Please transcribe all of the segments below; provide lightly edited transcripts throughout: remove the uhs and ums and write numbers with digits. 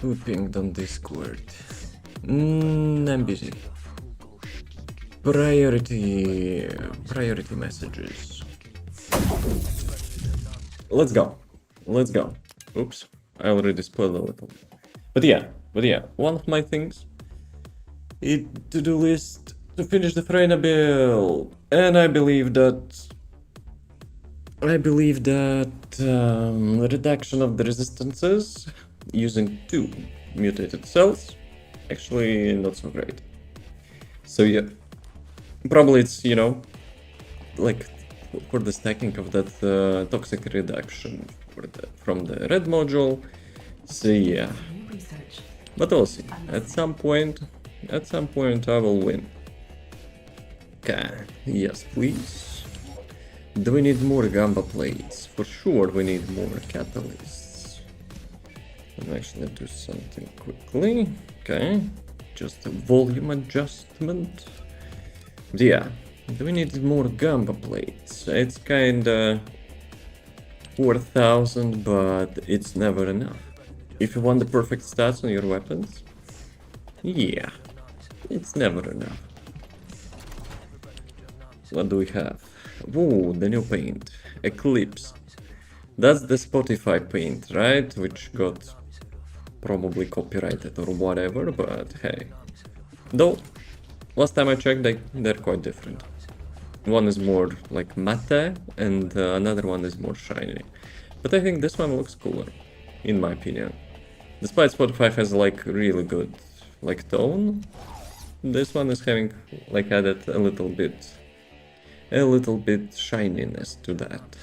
Who pinged on Discord? MBZ. Priority messages. Let's go. Let's go. Oops, I already spoiled a little. But yeah, one of my things is to-do list to finish the Freyna build, and I believe that reduction of the resistances using 2 mutated cells actually not so great. So yeah, probably it's, you know, like for the stacking of that toxic reduction from the red module. So yeah, but we'll see. At some point I will win. Okay, yes please. Do we need more Gamba plates? For sure we need more catalysts. Let me actually do something quickly. Okay, just a volume adjustment. Yeah, do we need more Gamba plates? It's kinda 4,000, but it's never enough. If you want the perfect stats on your weapons, yeah, it's never enough. What do we have? Whoa, the new paint. Eclipse. That's the Spotify paint, right? Which got probably copyrighted or whatever, but hey. Though, last time I checked, they're quite different. One is more like matte, and another one is more shiny. But I think this one looks cooler, in my opinion. Despite Spotify has like really good like tone, this one is having like added a little bit shininess to that.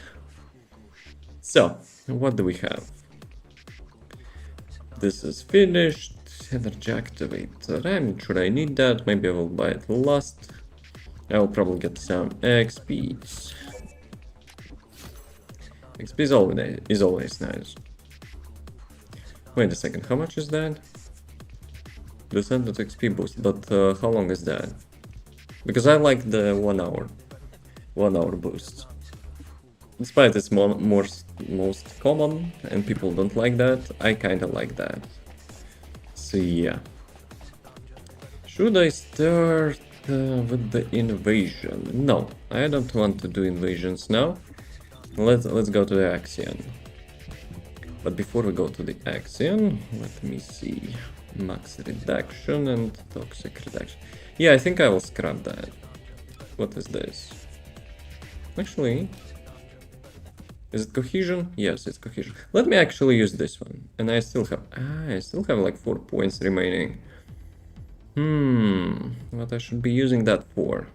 So, what do we have? This is finished. Energy activator. I'm not sure I need that. Maybe I will buy it last. I will probably get some XPs. XP is always nice. Wait a second, how much is that? Descendant XP boost, but how long is that? Because I like the 1 hour boost. Despite it's most common and people don't like that, I kinda like that. So yeah. Should I start with the invasion? No, I don't want to do invasions now. Let's go to the Axion. But before we go to the Axion, let me see. Max reduction and toxic reduction. Yeah, I think I will scrap that. What is this? Actually, is it cohesion? Yes, it's cohesion. Let me actually use this one. And I still have like 4 points remaining. What I should be using that for?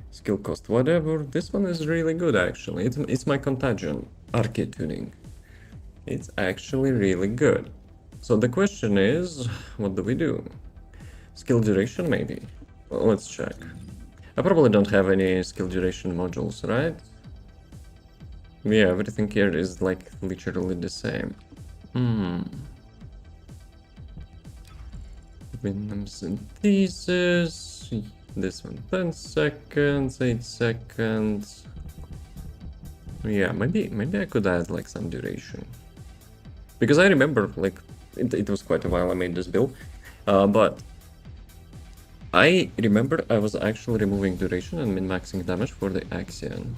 Skill cost, whatever. This one is really good actually. It's my contagion arcade tuning. It's actually really good. So the question is, what do we do? Skill duration maybe? Well, let's check. I probably don't have any skill duration modules, right? Yeah, everything here is like literally the same. Venom synthesis. This one 10 seconds, 8 seconds. Yeah, maybe I could add like some duration. Because I remember like it was quite a while I made this build. But I remember I was actually removing duration and min-maxing damage for the Axion.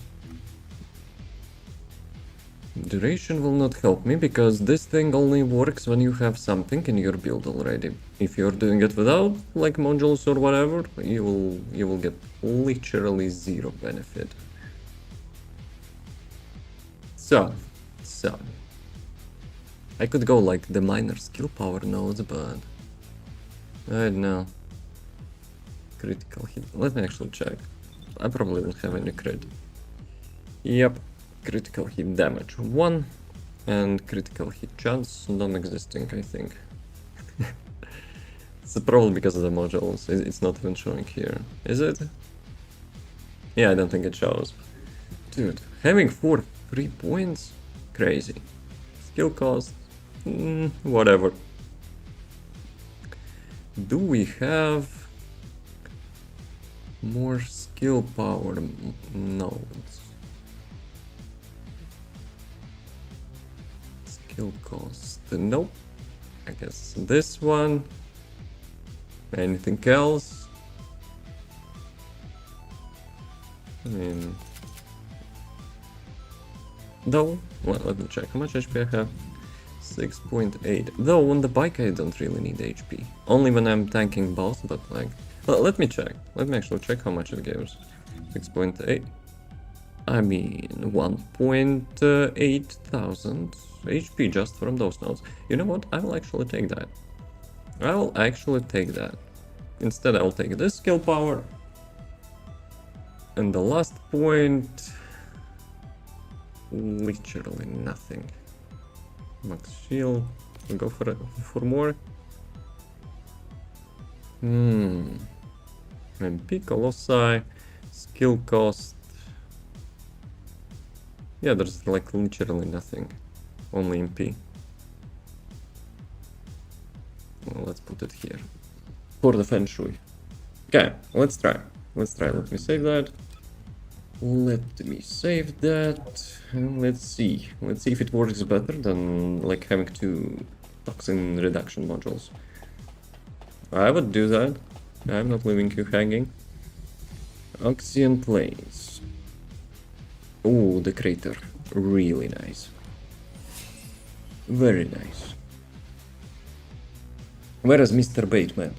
Duration will not help me because this thing only works when you have something in your build already. If you're doing it without like modules or whatever, you will get literally zero benefit. So I could go like the minor skill power nodes, but I don't know. Critical hit. Let me actually check. I probably don't have any crit. Yep. Critical hit damage 1 and critical hit chance non-existing, I think. It's probably because of the modules. It's not even showing here. Is it? Yeah, I don't think it shows. Dude, having 4 free points? Crazy. Skill cost? Whatever. Do we have more skill power nodes? Skill cost. Nope. I guess this one. Anything else? I mean... Though, well, let me check how much HP I have. 6.8. Though on the bike I don't really need HP. Only when I'm tanking boss, but like... Well, let me check. Let me actually check how much it gives. 6.8. I mean, 1.8 thousand HP just from those nodes. You know what? I will actually take that. I will actually take that. Instead, I'll take this skill power. And the last point... Literally nothing. Max shield. We'll go for more. MP Colossi. Skill cost. Yeah, there's like literally nothing. Only MP. Well, let's put it here. For the Feng Shui. Okay, let's try. Let's try. Let me save that. Let me save that. And let's see. Let's see if it works better than like having two toxin reduction modules. I would do that. I'm not leaving you hanging. Oxygen planes. Oh, the crater. Really nice. Very nice. Where is Mr. Bateman?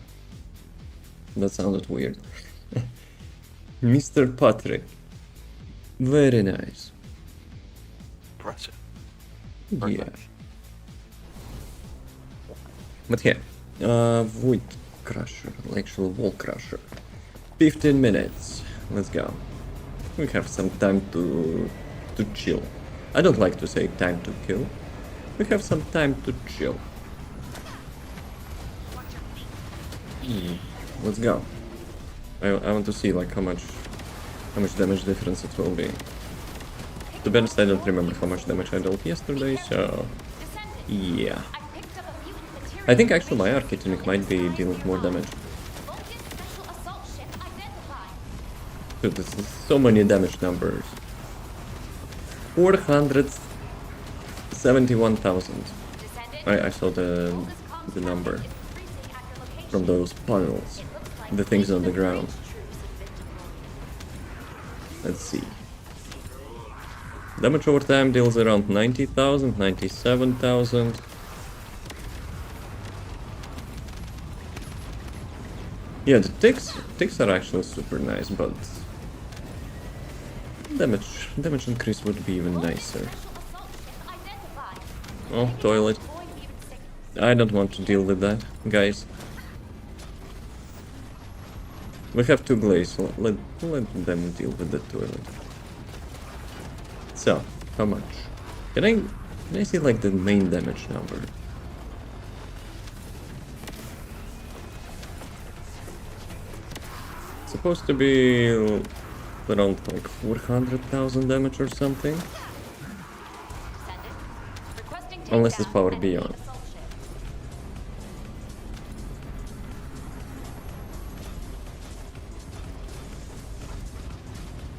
That sounded weird. Mr. Patrick. Very nice. Impressive. Yeah. But yeah. Void Crusher. Actual Wall Crusher. 15 minutes. Let's go. We have some time to chill. I don't like to say time to kill. We have some time to chill. Let's go. I want to see like how much damage difference it will be. To be honest, I don't remember how much damage I dealt yesterday, so yeah. I think actually my Architunic might be dealing more damage. Dude, this is so many damage numbers. 471,000. I saw the number from those panels, the things on the ground. Let's see. Damage over time deals around 90,000, 97,000. Yeah, the ticks are actually super nice, but damage increase would be even nicer. Oh, toilet. I don't want to deal with that, guys. We have two glaze, let them deal with the toilet. So, how much? Can I see like the main damage number? It's supposed to be around like 400,000 damage or something. Unless it's power beyond.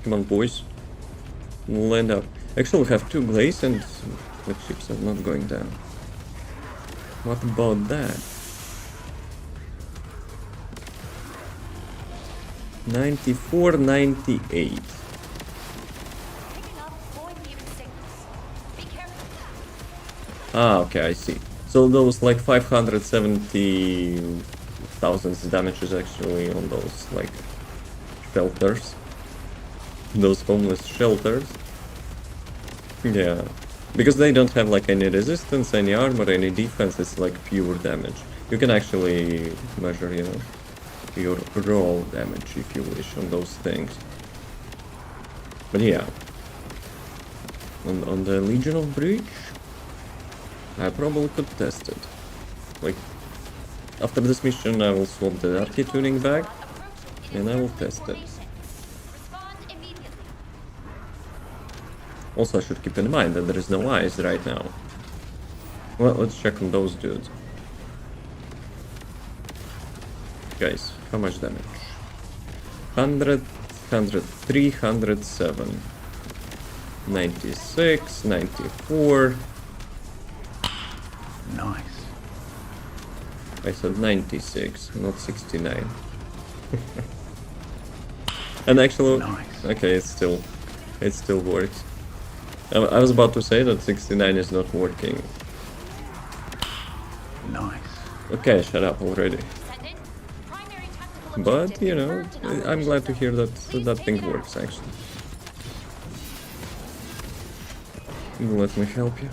Come on, boys. Land up. Actually, we have two glaze and the ships are not going down. What about that? 94, 98. Ah, okay, I see. So those like 570,000 damage is actually on those like shelters. Those homeless shelters. Yeah. Because they don't have like any resistance, any armor, any defense, it's like pure damage. You can actually measure, you know, your raw damage if you wish on those things. But yeah. On the Legion of Breach, I probably could test it. Like, after this mission I will swap the Archituning back and I will test it. Also, I should keep in mind that there is no ice right now. Well, let's check on those dudes. Guys, how much damage? 100, 103, 107. 96, 94. I said 96, not 69. And actually, Nice. okay, it still works. I was about to say that 69 is not working. Nice. Okay, shut up already. But, you know, I'm glad to hear that that thing works, actually. Let me help you.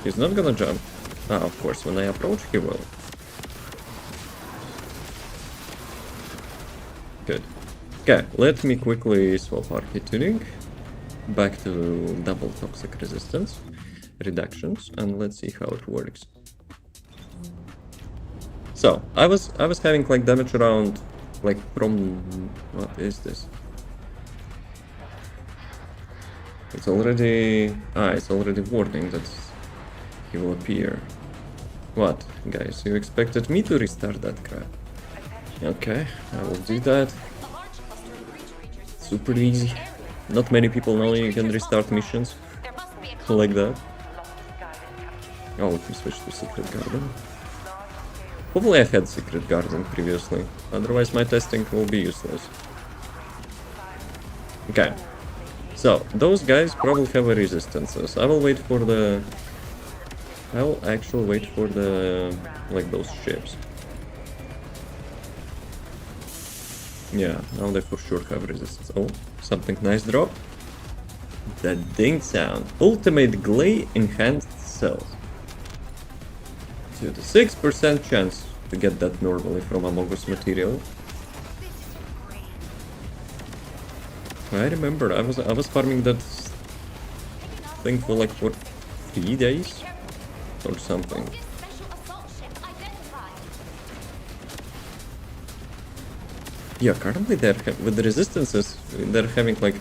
He's not gonna jump. Ah, of course, when I approach, he will. Good. Okay, let me quickly swap RP tuning back to double toxic resistance reductions, and let's see how it works. So I was having like damage around like from what is this? It's already warning that he will appear. What, guys? You expected me to restart that crap? Okay, I will do that. Super easy. Not many people know you can restart missions like that. Oh, let me switch to Secret Garden. Hopefully I had Secret Garden previously, otherwise my testing will be useless. Okay, so those guys probably have a resistances. I will actually wait for the, like, those ships. Yeah, now they for sure have resistance. Oh, something nice drop. That ding sound. Ultimate Glay Enhanced Cells. Dude, 6% chance to get that normally from Amogus material. I remember I was farming that thing for like what, 3 days or something. Yeah, currently with the resistances they're having like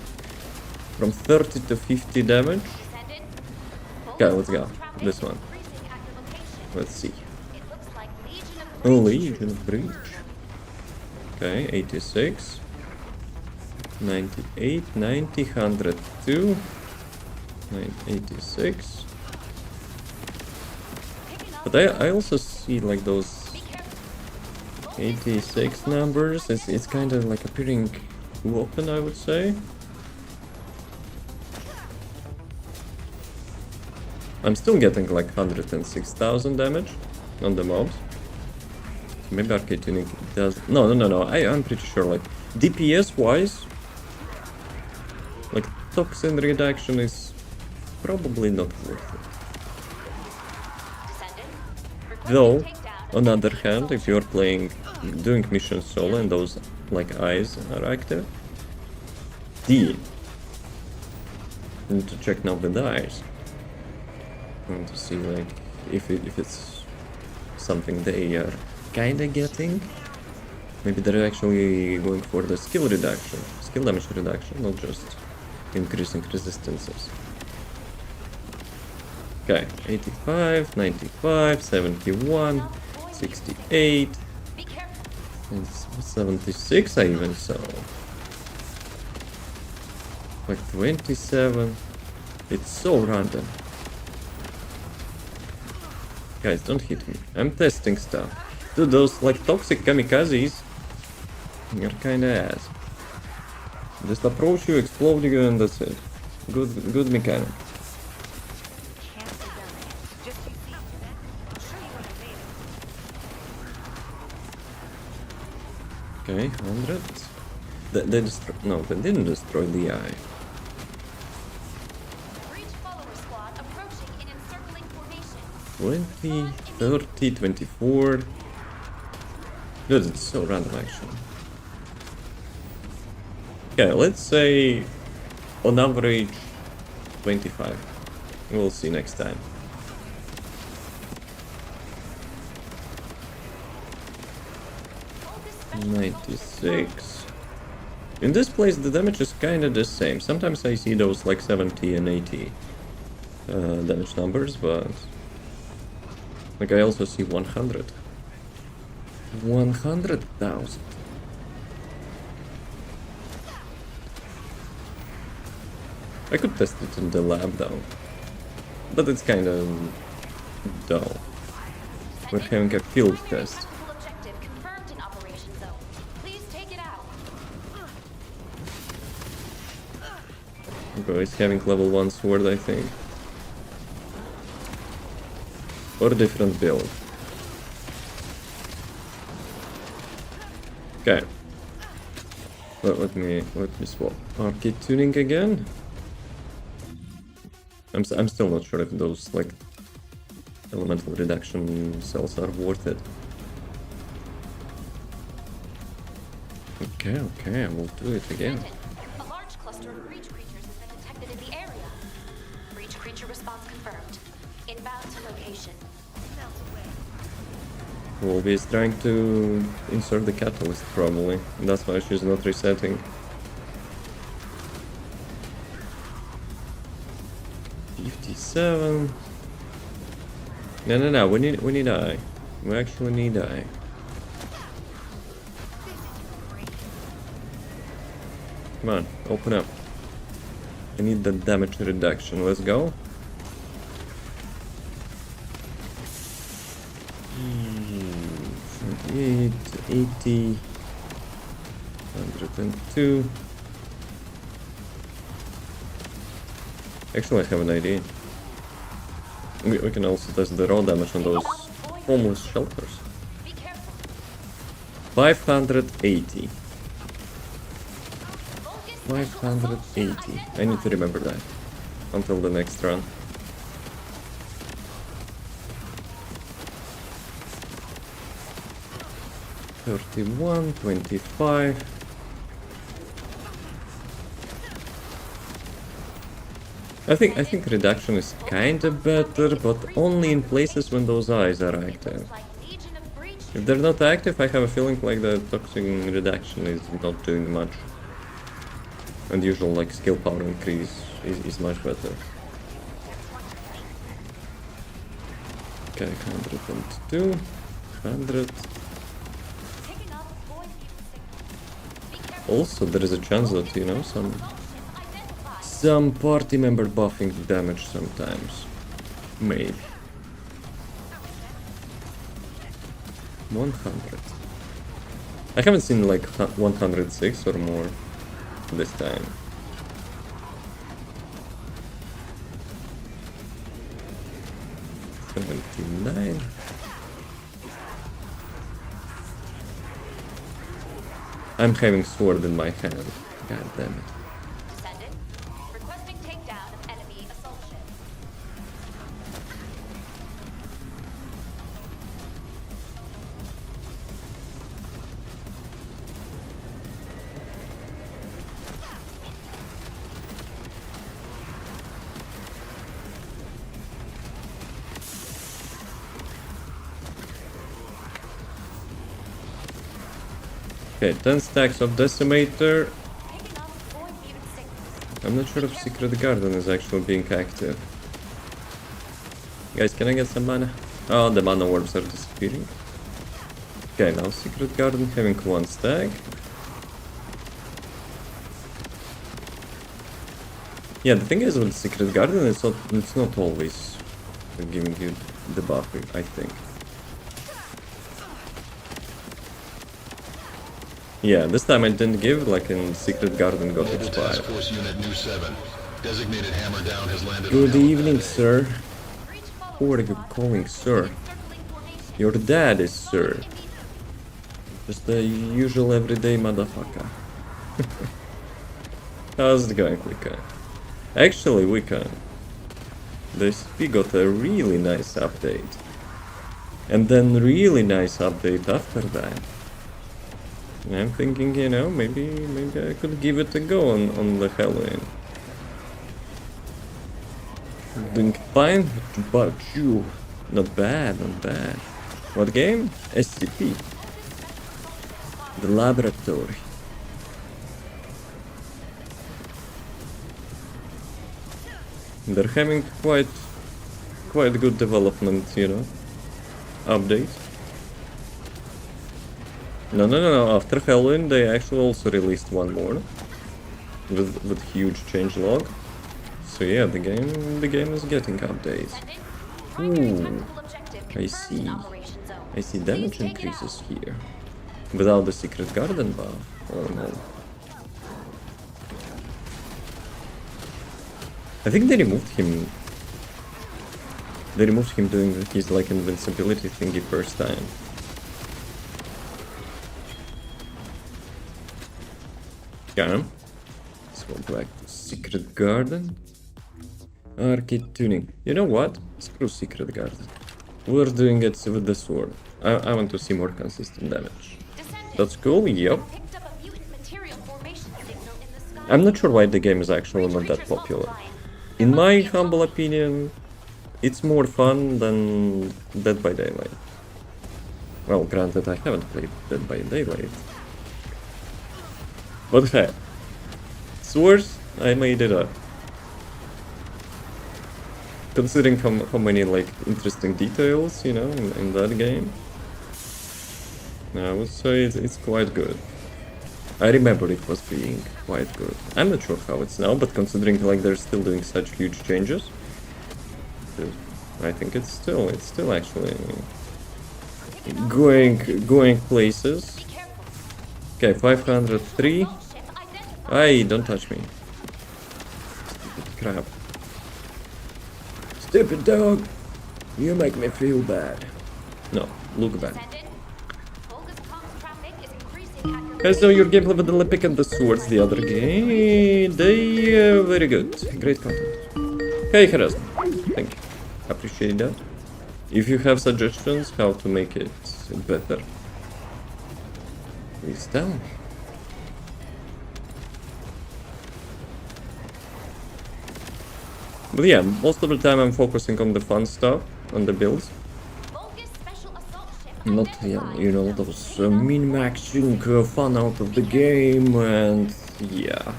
from 30 to 50 damage. Okay, let's go. This one. Let's see. Oh, Legion of Breach. Okay, 86. 98, 90, 102. 86. But I also see like those 86 numbers. It's kind of like appearing too often, I would say. I'm still getting like 106,000 damage on the mobs. So maybe arcade tuning does. No. I'm pretty sure like DPS wise, like toxin reduction is probably not worth it. Though, on the other hand, if you're doing missions solo and those like eyes are active, I need to check now with the eyes. I want to see like if it's something they are kinda getting. Maybe they're actually going for the skill damage reduction, not just increasing resistances. Okay, 85, 95, 71, 68, and 76 I even saw. Like 27. It's so random. Guys, don't hit me. I'm testing stuff. Dude, those like toxic kamikazes are kinda ass. Just approach you, explode you, and that's it. Good mechanic. Okay, 100. They didn't destroy the eye. 20, 30, 24. Dude, it's so random actually. Okay, let's say on average 25. We'll see next time. $96. In this place the damage is kinda the same. Sometimes I see those like 70 and 80 damage numbers, but like I also see 100. 100,000. I could test it in the lab though, but it's kind of dull. We're having a field test. Objective confirmed in Operation Zone. Please take it out. Bro, he's having level 1 sword, I think. Or a different build. Okay. Well, let me swap arcade tuning again. I'm still not sure if those like elemental reduction cells are worth it. Okay, I will do it again. A large cluster of breach creatures has been detected in the area. Breach creature response confirmed. Inbound to location. Wolby is trying to insert the catalyst probably. That's why she's not resetting. 57. No, we need eye. We actually need eye. Come on, open up. I need the damage reduction. Let's go. 78, 80, 102. Actually, I have an idea. We can also test the raw damage on those homeless shelters. 580. 580. I need to remember that until the next run. $31, $25. I think reduction is kinda better, but only in places when those eyes are active. If they're not active, I have a feeling like the toxin reduction is not doing much. And usual like skill power increase is much better. Okay, 102, 100. Also, there is a chance that, you know, some party member buffing damage sometimes. Maybe. 100. I haven't seen like 106 or more this time. $79. I'm having sword in my hand. God damn it. Descendant, requesting takedown of enemy assault ship. Okay, 10 stacks of Decimator. Picking up void mutant signals. I'm not sure if Secret Garden is actually being active. Guys, can I get some mana? Oh, the mana orbs are disappearing. Okay, now Secret Garden having 1 stack. Yeah, the thing is with Secret Garden, it's not always giving you the buff, I think. Yeah, this time I didn't give, like in Secret Garden got Mobile expired. Task Force Unit New 7. Designated Hammer Down has landed Good on evening, Elevator. sir. Who are you calling, sir? Your dad is sir. Just the usual everyday motherfucker. How's it going, Wicca? Actually, Wicca, the SP got a really nice update. And then really nice update after that. And I'm thinking, you know, maybe I could give it a go on the Halloween. Doing fine? What about you? Not bad, not bad. What game? SCP. The laboratory. They're having quite good development, you know. Update. No. After Halloween, they actually also released one more with huge changelog. So yeah, the game is getting updates. Ooh, I see. I see damage increases here. Without the secret garden buff. Oh no. I think they removed him. They removed him doing his like invincibility thingy first time. Yeah. Let's go back to secret garden. Arcade tuning. You know what? Screw secret garden. We're doing it with the sword. I want to see more consistent damage. That's cool, yep. I'm not sure why the game is actually not that popular. In my humble opinion, it's more fun than Dead by Daylight. Well, granted, I haven't played Dead by Daylight. But hey, swords, I made it up. Considering how many like interesting details, you know, in that game, I would say it's quite good. I remember it was being quite good. I'm not sure how it's now, but considering like they're still doing such huge changes, I think it's still actually going places. Okay, 503. Hey, don't touch me. Stupid crap. Stupid dog! You make me feel bad. No, look bad. Guys, know your gameplay with the Olympic and the swords the other game. They very good. Great content. Hey, Harassment. Thank you. Appreciate that. If you have suggestions how to make it better, please tell me. But yeah, most of the time I'm focusing on the fun stuff, on the builds. Not, yeah, you know, those min-maxing fun out of the game, and yeah.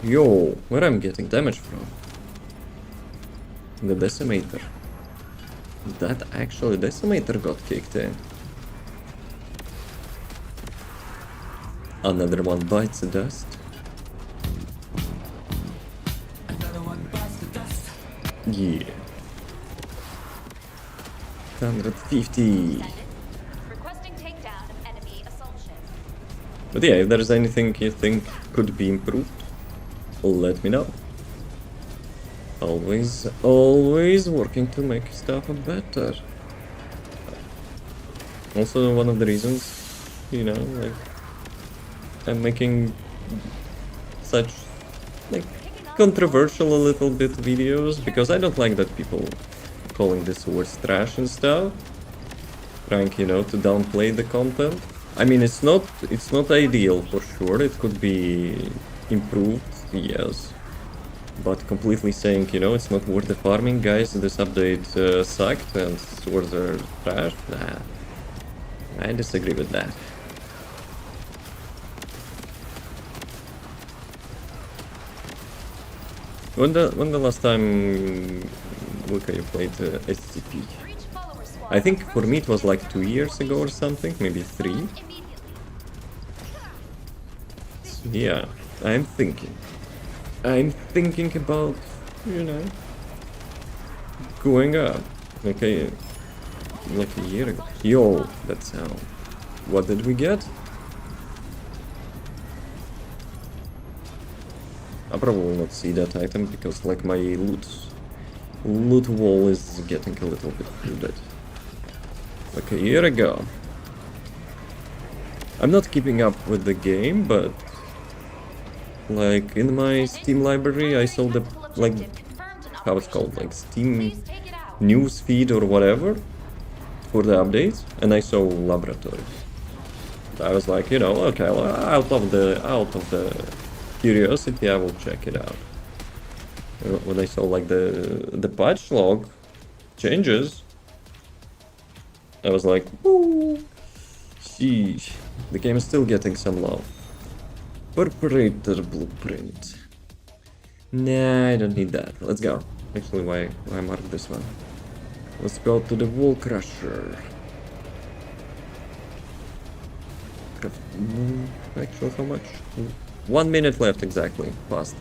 Yo, where I'm getting damage from? The Decimator. That actually Decimator got kicked in. Another one bites the dust. Yeah. 150. But yeah, if there's anything you think could be improved, let me know. Always working to make stuff better. Also, one of the reasons, you know, like, I'm making such, like, controversial a little bit videos, because I don't like that people calling this words trash and stuff, trying, you know, to downplay the content. I mean, it's not ideal for sure, it could be improved, yes, but completely saying, you know, it's not worth the farming, guys, this update sucked and swords are trash, nah, I disagree with that. When the last time Luca you played SCP? I think for me it was like 2 years ago or something, maybe 3. So yeah, I'm thinking about, you know, going up. Okay, like a year ago. Yo, that sound. What did we get? I probably will not see that item because like my loot wall is getting a little bit flooded. Like a year ago. I'm not keeping up with the game, but like in my Steam library I saw the, like, how it's called, like Steam news feed or whatever for the updates, and I saw laboratories. I was like, you know, okay, well, out of the curiosity, I will check it out. When I saw like the patch log changes, I was like, woo, sheesh, the game is still getting some love. Perforator blueprint. Nah, I don't need that. Let's go. Actually, why mark this one? Let's go to the wall crusher. Actually, how much? 1 minute left exactly. Fast.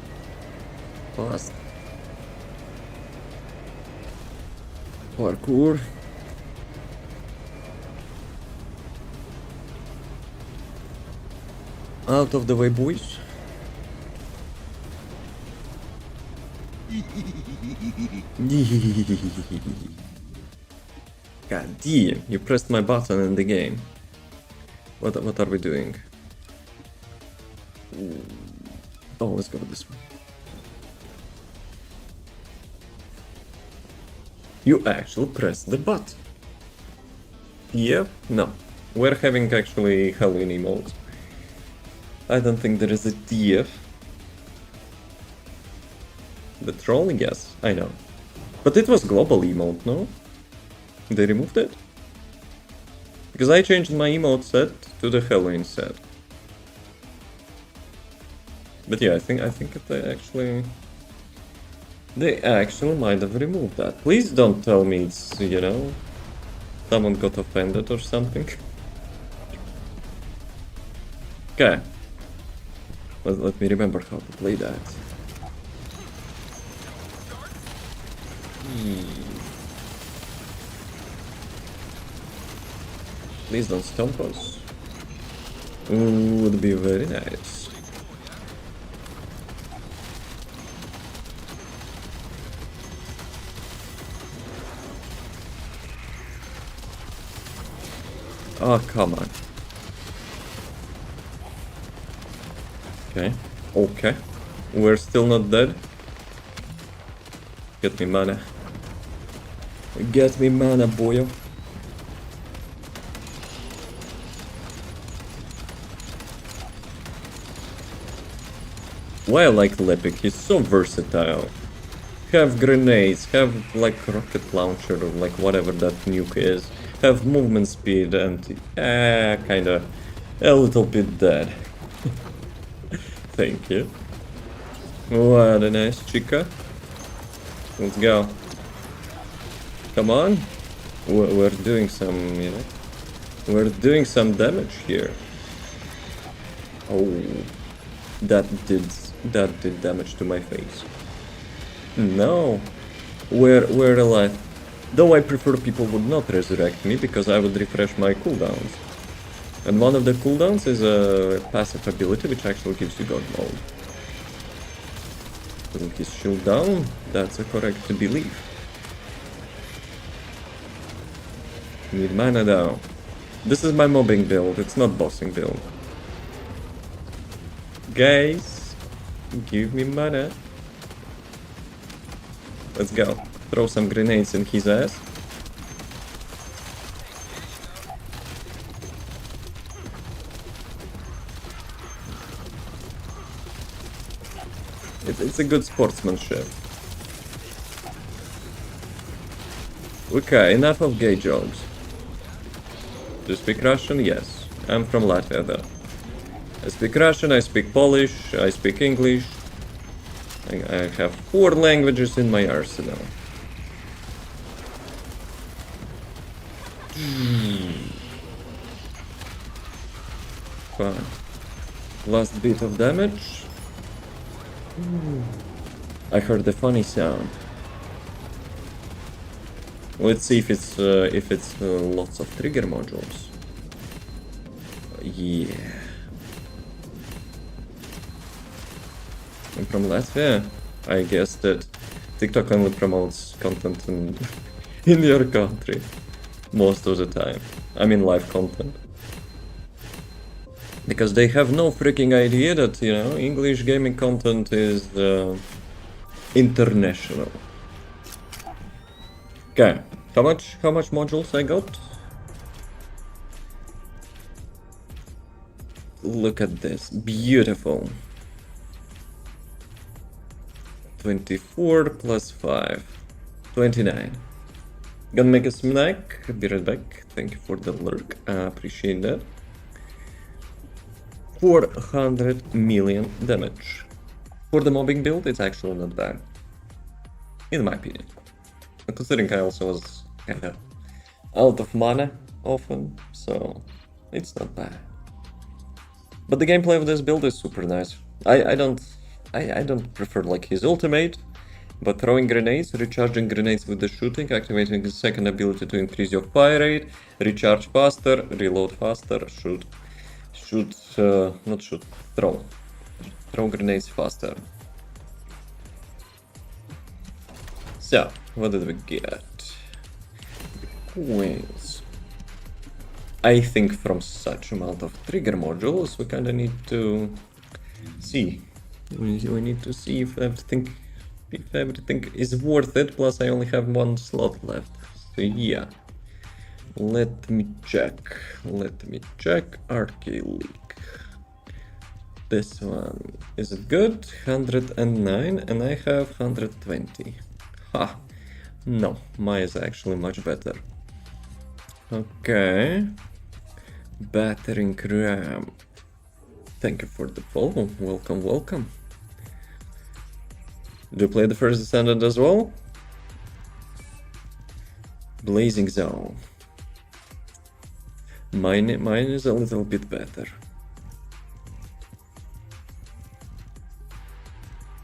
Parkour. Out of the way, boys. God damn, you pressed my button in the game. What are we doing? Oh, let's go this way. You actually pressed the button. Yep, no. We're having actually Halloween emotes. I don't think there is a TF. The troll, yes, I know. But it was global emote, no? They removed it? Because I changed my emote set to the Halloween set. But yeah, I think they actually might have removed that. Please don't tell me it's, you know, someone got offended or something. Okay. Let me remember how to play that. Please don't stomp us. Would be very nice. Oh, come on. Okay. Okay. We're still not dead. Get me mana. Get me mana, boyo. Why I like Lepic, he's so versatile. Have grenades, have like rocket launcher or like whatever that nuke is. Have movement speed and kinda a little bit dead. Thank you. What a nice chica. Let's go. Come on. We're doing some, you know, we're doing some damage here. Oh, that did damage to my face. No, we're alive. Though I prefer people would not resurrect me because I would refresh my cooldowns. And one of the cooldowns is a passive ability which actually gives you God mode. Putting his shield down, that's a correct belief. Need mana down. This is my mobbing build, it's not bossing build. Guys, give me mana. Let's go. Throw some grenades in his ass. It's a good sportsmanship. Okay, enough of gay jokes. Do you speak Russian? Yes. I'm from Latvia though. I speak Russian, I speak Polish, I speak English. I have 4 languages in my arsenal. Fine. Last bit of damage. I heard the funny sound. Let's see if it's lots of trigger modules. Yeah. I'm from Latvia. I guess that TikTok only promotes content in your country most of the time. I mean live content. Because they have no freaking idea that, you know, English gaming content is international. Okay, how much modules I got? Look at this, beautiful. 24 plus 5, 29. Gonna make a snack, be right back. Thank you for the lurk, I appreciate that. 400 million damage. For the mobbing build, it's actually not bad. In my opinion. Considering I also was kind of out of mana often, so it's not bad. But the gameplay of this build is super nice. I don't prefer like his ultimate. But throwing grenades, recharging grenades with the shooting, activating the second ability to increase your fire rate, recharge faster, reload faster, shoot. Not shoot, throw. Throw grenades faster. So, what did we get? Coins. I think from such amount of trigger modules, we kinda need to see. We need to see if everything is worth it, plus I only have one slot left. So yeah. Let me check. Arcade League. This one. Is it good? 109 and I have 120. Ha. No, mine is actually much better. Okay. Battering ram. Thank you for the follow. Welcome. Do you play the first Descendant as well? Blazing Zone. Mine is a little bit better.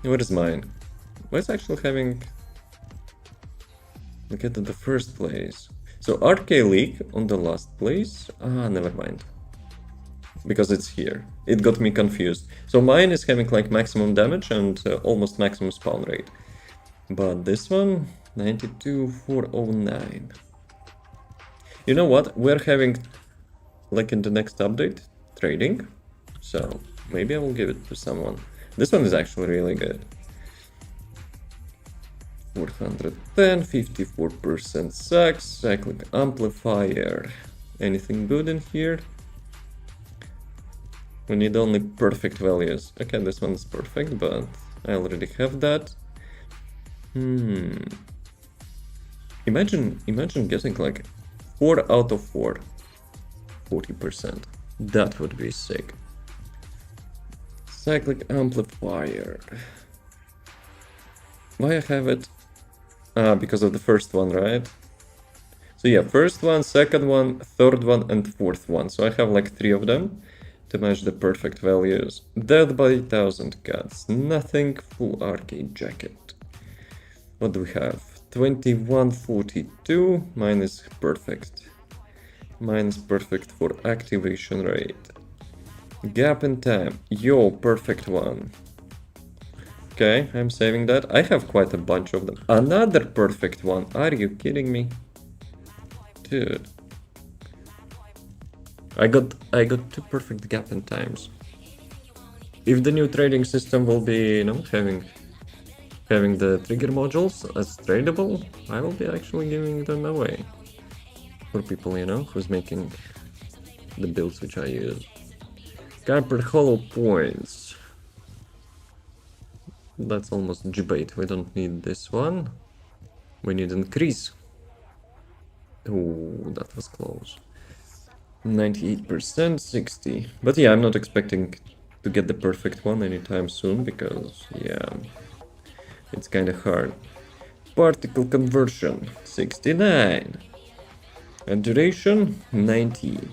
What is mine? Why is actually having... Look at the first place. So Arcade League on the last place. Ah, never mind. Because it's here. It got me confused. So mine is having like maximum damage and almost maximum spawn rate. But this one, 92,409. You know what? We're having, like in the next update, trading. So maybe I will give it to someone. This one is actually really good. 410, 54% sax, cyclic amplifier. Anything good in here? We need only perfect values. Okay, this one is perfect, but I already have that. Imagine getting like 4 out of 4. 40%. That would be sick. Cyclic amplifier. Why I have it? Because of the first one, right? So yeah, first one, second one, third one, and fourth one. So I have like 3 of them to match the perfect values. Dead by 1000 cuts. Nothing. Full arcade jacket. What do we have? 2142. Mine is perfect. Mine is perfect for activation rate. Gap in time. Yo, perfect one. Okay, I'm saving that. I have quite a bunch of them. Another perfect one. Are you kidding me? Dude. I got 2 perfect gap in times. If the new trading system will be, you know, having the trigger modules as tradable, I will be actually giving them away. For people, you know, who's making the builds which I use. Camper hollow points. That's almost debate. We don't need this one. We need increase. Oh, that was close. 98%, 60. But yeah, I'm not expecting to get the perfect one anytime soon because, yeah, it's kind of hard. Particle conversion, 69. And duration, 19.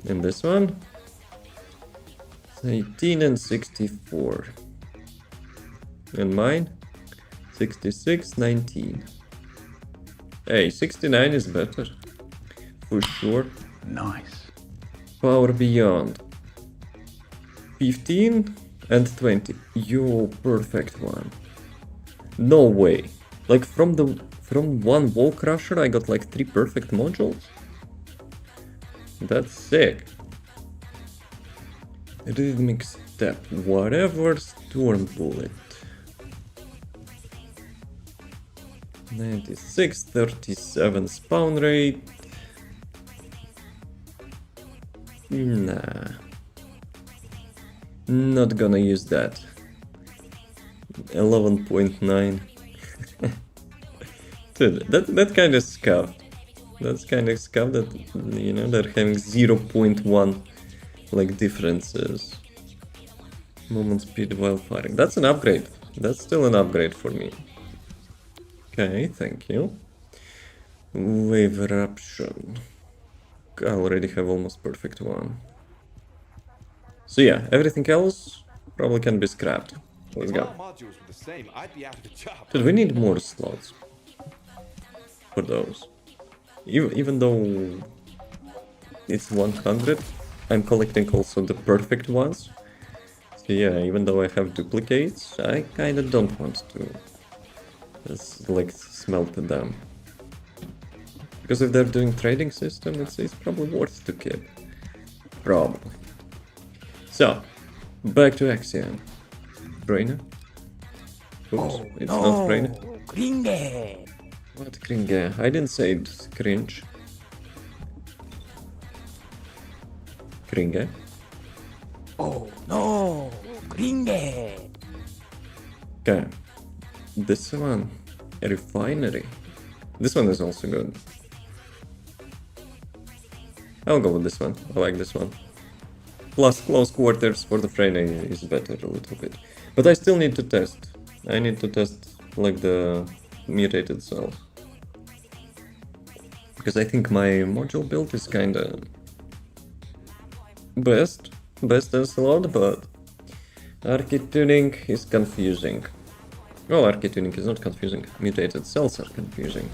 And this one? 18 and 64. And mine? 66, 19. Hey, 69 is better. For sure. Nice. Power Beyond. 15 and 20. Yo, perfect one. No way. Like from one wall crusher I got like 3 perfect modules? That's sick. Rhythmic step, whatever, storm bullet. 96, 37 spawn rate. Nah. Not gonna use that. 11.9. Dude, that kind of scuffed. That's kind of scuffed that, you know, they're having 0.1 like differences. Movement speed while firing. That's an upgrade. That's still an upgrade for me. Okay, thank you. Wave eruption. I already have almost perfect one. So yeah, everything else probably can be scrapped. Let's If go. all modules were the same, I'd be out of a job. Dude, we need more slots for those. Even though it's 100, I'm collecting also the perfect ones. So yeah, even though I have duplicates, I kinda don't want to like smelt them. Because if they're doing trading system, it's probably worth to keep. Probably. So, back to Axiom. Brainer? Oops, it's not Brainer. Gringe. What cringe? I didn't say it's cringe. Cringe? Oh no, gringe. Okay. This one, a refinery. This one is also good. I'll go with this one. I like this one. Plus, close quarters for the training is better a little bit. But I still need to test. I need to test, like, the mutated cells. Because I think my module build is kinda best as a lot, but archi-tuning is confusing. Well, archi-tuning is not confusing. Mutated cells are confusing.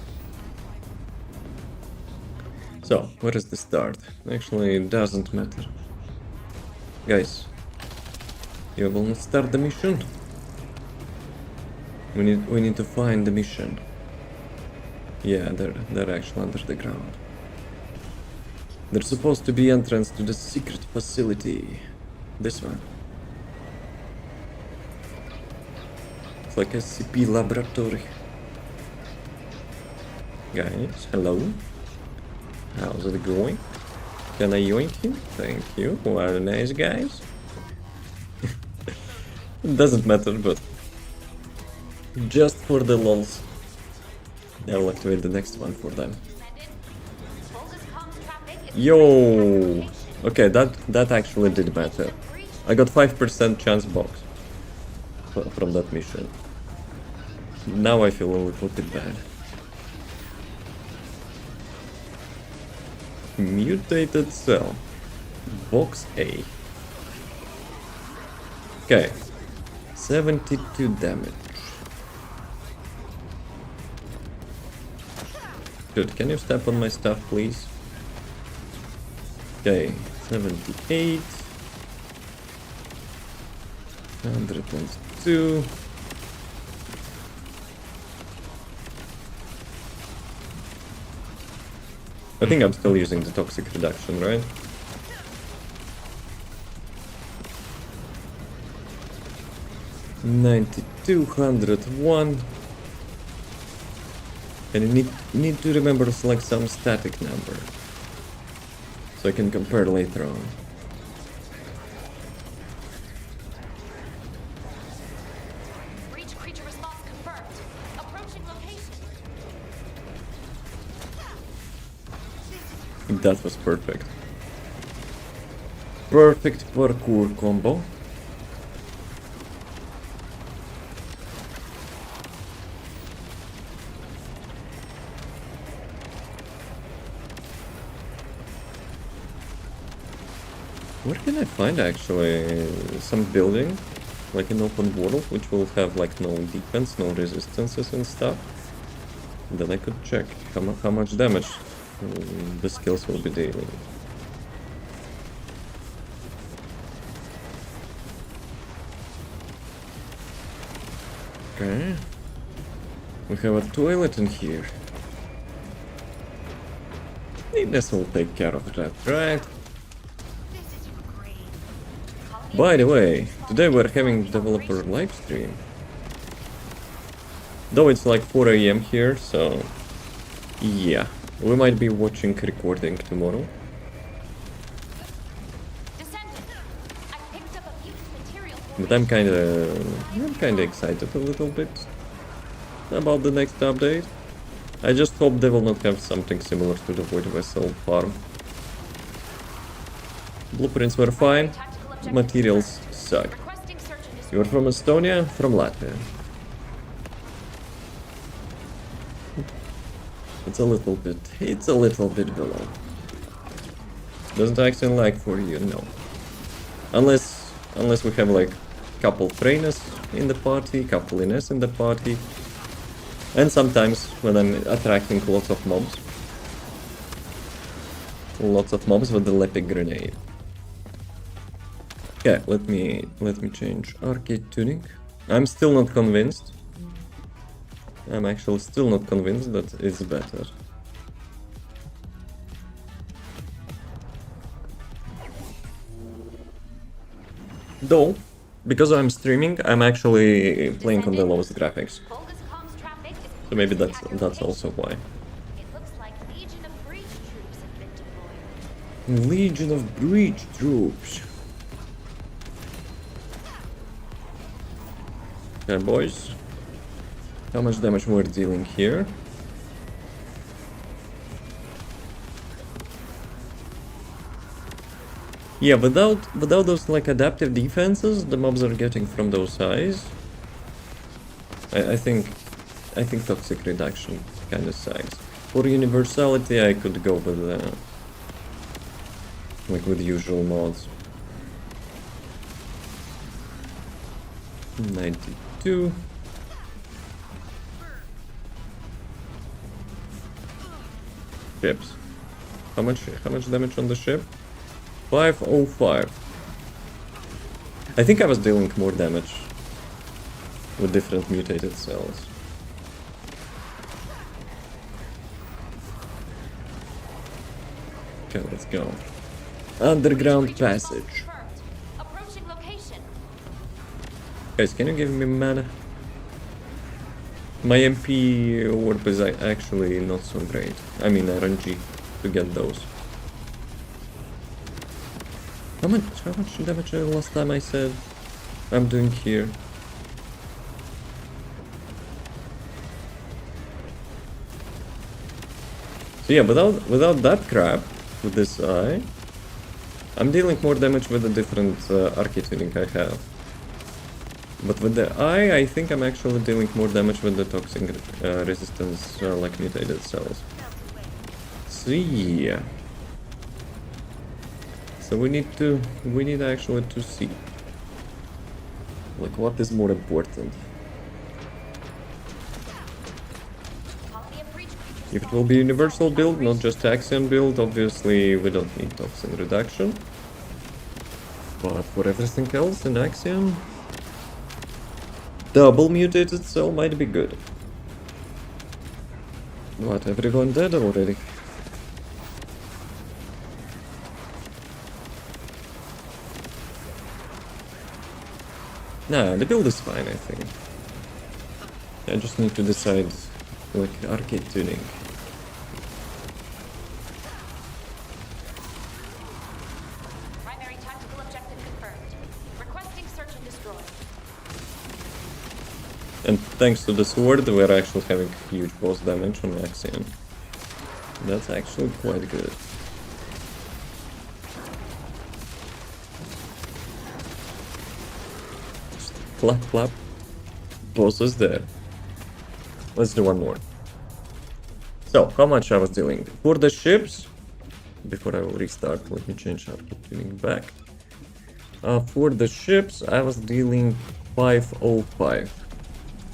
So, where is the start? Actually, it doesn't matter. Guys, you will start the mission. We need to find the mission. Yeah, they're actually under the ground. There's supposed to be entrance to the secret facility. This one. It's like a SCP laboratory. Guys, hello. How's it going? Can I yoink him? Thank you. What a nice guys. It doesn't matter, but just for the lols, I'll activate the next one for them. Yo! Okay, that actually did matter. I got 5% chance box from that mission. Now I feel a little bit bad. Mutated cell. Box A. Okay. 72 damage. Dude, can you step on my stuff, please? Okay, 78. 102. I think I'm still using the toxic reduction, right? $9,201. And you need to remember to select some static number, so I can compare later on. Breach creature response confirmed. Approaching location. That was perfect. Perfect parkour combo. Where can I find actually some building, like an open world, which will have like no defense, no resistances and stuff? Then I could check how much damage the skills will be dealing. Okay. We have a toilet in here. This will take care of that, right? By the way, today we're having developer live stream. Though it's like 4 AM here, so yeah, we might be watching recording tomorrow. Descendant, I picked up a mutant material. But I'm kinda excited a little bit about the next update. I just hope they will not have something similar to the Void Vessel farm. Blueprints were fine. Materials suck. Requesting search and destroy. You're from Estonia? From Latvia. It's a little bit below. Doesn't actually lag for you, no. Unless we have like couple trainers in the party, couple Ines in the party, and sometimes when I'm attracting lots of mobs with the Lepic grenade. Okay, let me change arcade tuning. I'm still not convinced. I'm actually still not convinced that it's better. Though, because I'm streaming, I'm actually playing on the lowest graphics. Bogus comms traffic is So maybe that's active also why. It looks like Legion of Breach troops have been deployed. Legion of Breach troops. Okay, boys. How much damage we're dealing here? Yeah, without those like adaptive defenses the mobs are getting from those eyes, I think toxic reduction kind of sucks. For universality, I could go with like with usual mods. 92. Ships. How much damage on the ship? 505. I think I was dealing more damage with different mutated cells. Okay, let's go. Underground passage. Confirmed. Approaching location. Guys, can you give me mana? My MP warp is actually not so great. I mean RNG to get those. How much damage last time I said I'm doing here? So yeah, without that crap, with this eye, I'm dealing more damage with the different arcade tuning I have. But with the eye, I think I'm actually dealing more damage with the toxic resistance like mutated cells. So yeah. So we need actually to see like what is more important. If it will be universal build, not just Axiom build, obviously we don't need toxin reduction. But for everything else in Axiom, double mutated cell might be good. What, everyone dead already? Nah, the build is fine, I think. I just need to decide, like, arcade tuning. Primary tactical objective confirmed. Requesting search and destroy. And thanks to the sword, we're actually having huge boss damage on Axiom. That's actually quite good. Just clap clap. Boss is there. Let's do one more. So, how much I was doing? For the ships, before I will restart, let me change arcade tuning back. For the ships, I was dealing 505.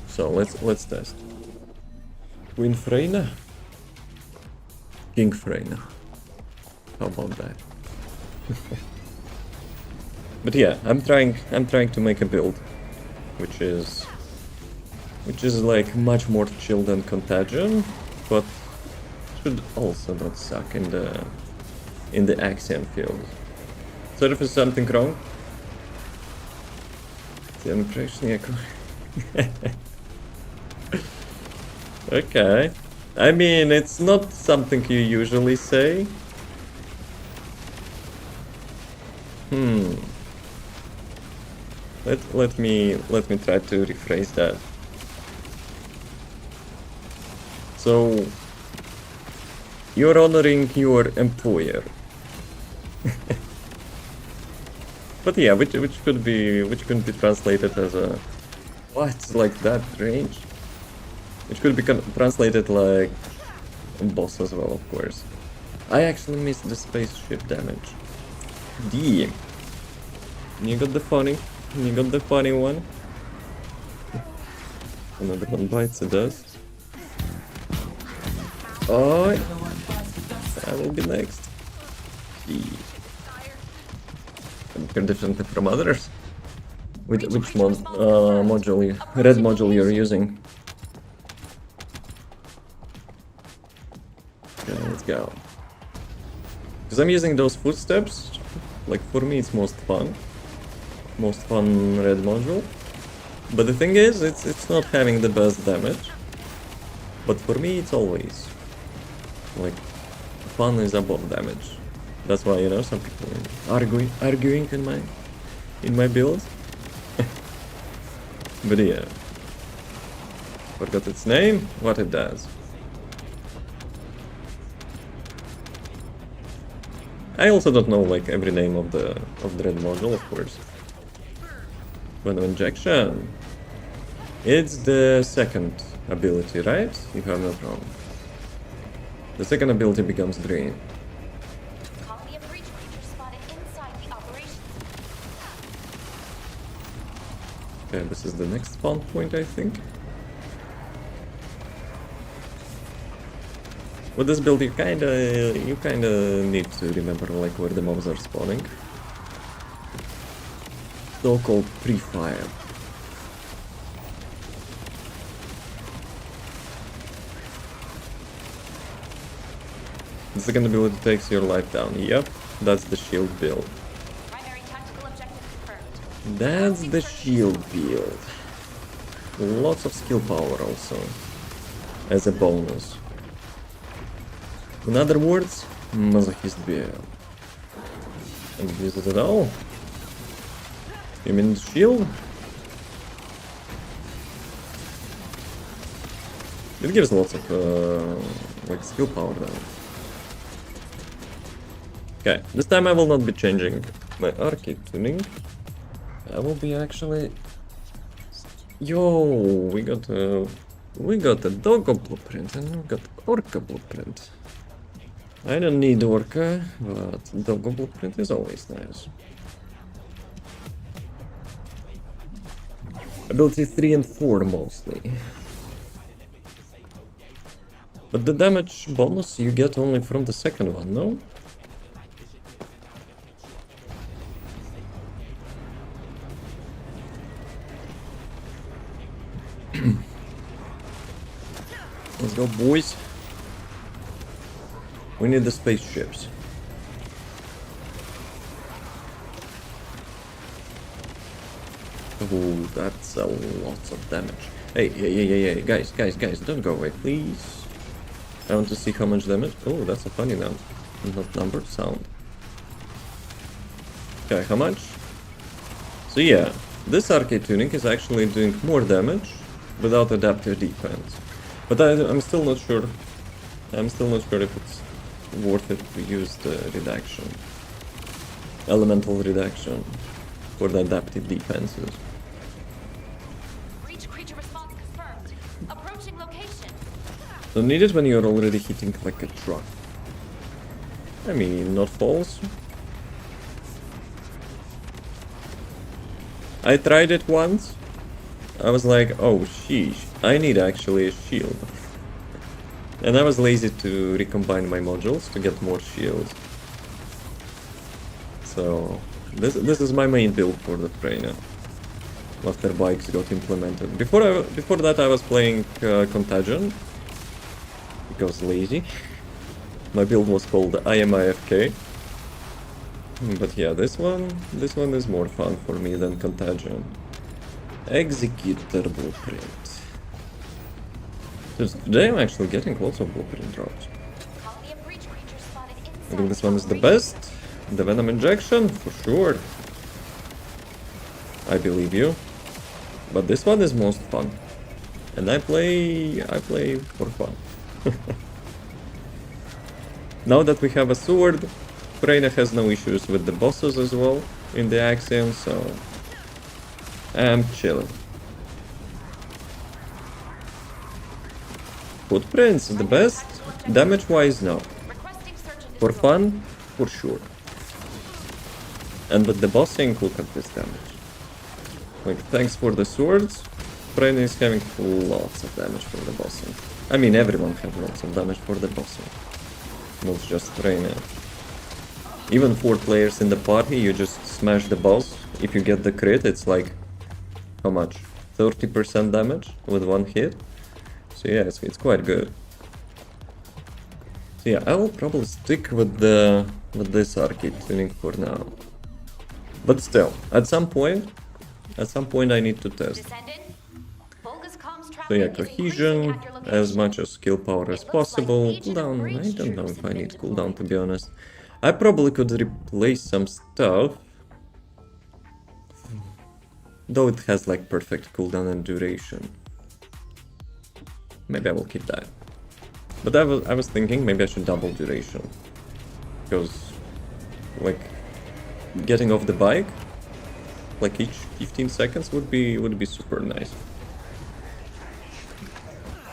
So let's test. Queen Freyna? King Freyna. How about that? But yeah, I'm trying to make a build which is like much more chill than Contagion, but should also not suck in the Axiom field. So if there's something wrong, the impression echo. Okay. I mean, it's not something you usually say. Let me try to rephrase that. So you're honoring your employer. But yeah, which could be translated as a what, like that range? Which could be translated like boss as well, of course. I actually missed the spaceship damage. Damn. You got the funny. You got the funny one. Another one bites the dust. Oh, I will be next. You're different from others. Which module? Red module you're using? Okay, let's go. Because I'm using those footsteps. Like for me, it's most fun red module. But the thing is, it's not having the best damage. But for me, it's always like fun is above damage. That's why, you know, some people arguing in my build. But yeah, forgot its name. What it does. I also don't know like every name of the red module, of course. Venom injection. It's the second ability, right? If I'm not wrong. The second ability becomes green. Colony of breach creatures spotted inside the operations. Okay, this is the next spawn point, I think. With this build, you kinda need to remember like where the mobs are spawning. So-called pre-fire. The second ability takes your life down. Yep, that's the shield build. Primary tactical objective confirmed. That's the shield build. Lots of skill power also, as a bonus. In other words, masochist build. And use it at all? You mean shield? It gives lots of like skill power though. Okay, this time I will not be changing my arcade tuning. I will be actually. Yo, we got a doggo blueprint and we got orca blueprint. I don't need orca, but doggo blueprint is always nice. Ability 3 and 4 mostly. But the damage bonus you get only from the second one, no? Let's go, boys. We need the spaceships. Oh, that's a lot of damage. Hey, guys, don't go away, please. I want to see how much damage. Oh, that's a funny note. Not number, sound. Okay, how much? So yeah, this arcade tuning is actually doing more damage without adaptive defense. But I'm still not sure. I'm still not sure if it's worth it to use the reduction. Elemental reduction for the adaptive defenses. Breach creature response confirmed. Approaching location. Don't need it when you're already hitting like a truck. I mean, not false. I tried it once. I was like, oh sheesh, I need actually a shield. And I was lazy to recombine my modules to get more shields. So this is my main build for the trainer. After bikes got implemented. Before that I was playing Contagion. Because lazy. My build was called IMIFK. But yeah, this one is more fun for me than Contagion. Executor blueprint. Today I'm actually getting lots of blueprint drops. Colony of breach creatures spotted inside. I think this one is the best. The venom injection, for sure. I believe you. But this one is most fun. And I play for fun. Now that we have a sword, Reina has no issues with the bosses as well in the Axiom, so I'm chilling. Footprints, the best. Damage-wise, no. Requesting search and For destroy. fun, for sure. And with the bossing, look at this damage. Like, thanks for the swords, Brain is having lots of damage for the bossing. I mean, everyone has lots of damage for the bossing. Not just Reina. Even 4 players in the party, you just smash the boss. If you get the crit, it's like, how much? 30% damage with 1 hit. So yeah, it's quite good. So yeah, I will probably stick with this arcade tuning for now. But still, at some point I need to test. Descendant, Volga's comms So yeah, traffic is cohesion, increasing at your as location. much as skill power as It looks like possible. Legion of Cooldown, Breach I don't know troops if I have need been cooldown, to deployed. be honest. I probably could replace some stuff. Though it has like perfect cooldown and duration. Maybe I will keep that. But I was thinking maybe I should double duration. Because like getting off the bike like each 15 seconds would be super nice.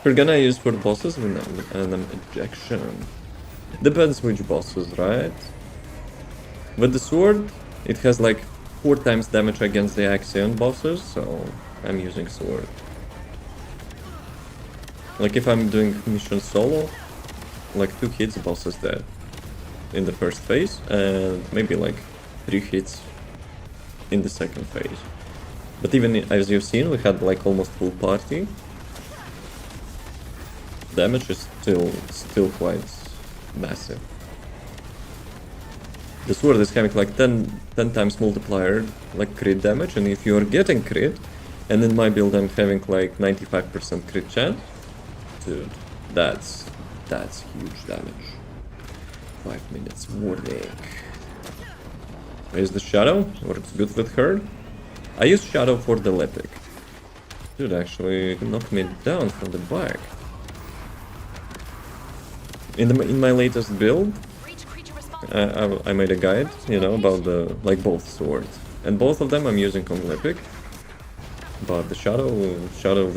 We're gonna use for bosses with an ejection. Depends which bosses, right? With the sword, it has like 4 times damage against the Axion bosses, so I'm using sword. Like if I'm doing mission solo, like 2 hits, the boss is dead in the first phase, and maybe like 3 hits in the second phase. But even as you've seen, we had like almost full party. Damage is still quite massive. The sword is having like 10 times multiplier, like crit damage, and if you're getting crit, and in my build I'm having like 95% crit chance, dude, that's huge damage. 5 minutes warning. Is the Shadow? Works good with her. I use Shadow for the Lepic. Dude, actually knocked me down from the back. In my latest build, Breach creature response. I made a guide, you know, about the like both swords, and both of them I'm using on Lepic. But the Shadow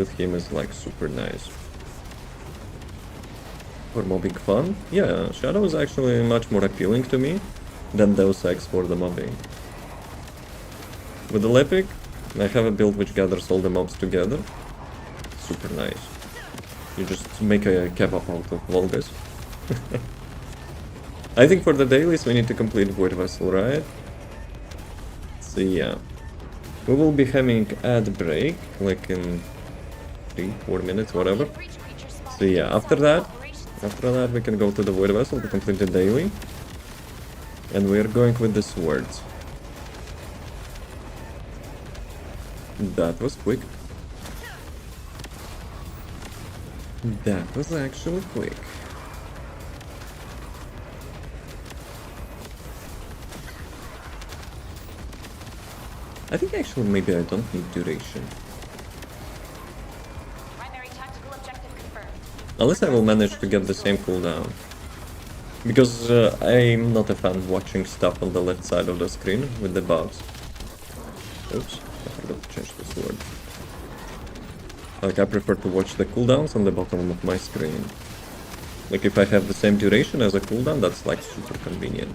with him is like super nice. For mobbing fun, yeah, Shadow is actually much more appealing to me than Deus Ex for the mobbing. With the Lepic, I have a build which gathers all the mobs together. Super nice. You just make a kebab out of Volgas. I think for the dailies we need to complete Void Vessel, right? So yeah. We will be having ad break, like in 3-4 minutes, whatever. Breach creature spotted So yeah, after inside that operations. we can go to the Void Vessel to complete the daily. And we are going with the swords. That was quick. That was actually quick. I think actually maybe I don't need duration. Primary tactical objective confirmed. Unless I will manage to get the same cooldown. Because I'm not a fan of watching stuff on the left side of the screen with the buffs. Oops, I forgot to change the sword. Like I prefer to watch the cooldowns on the bottom of my screen. Like if I have the same duration as a cooldown, that's like super convenient.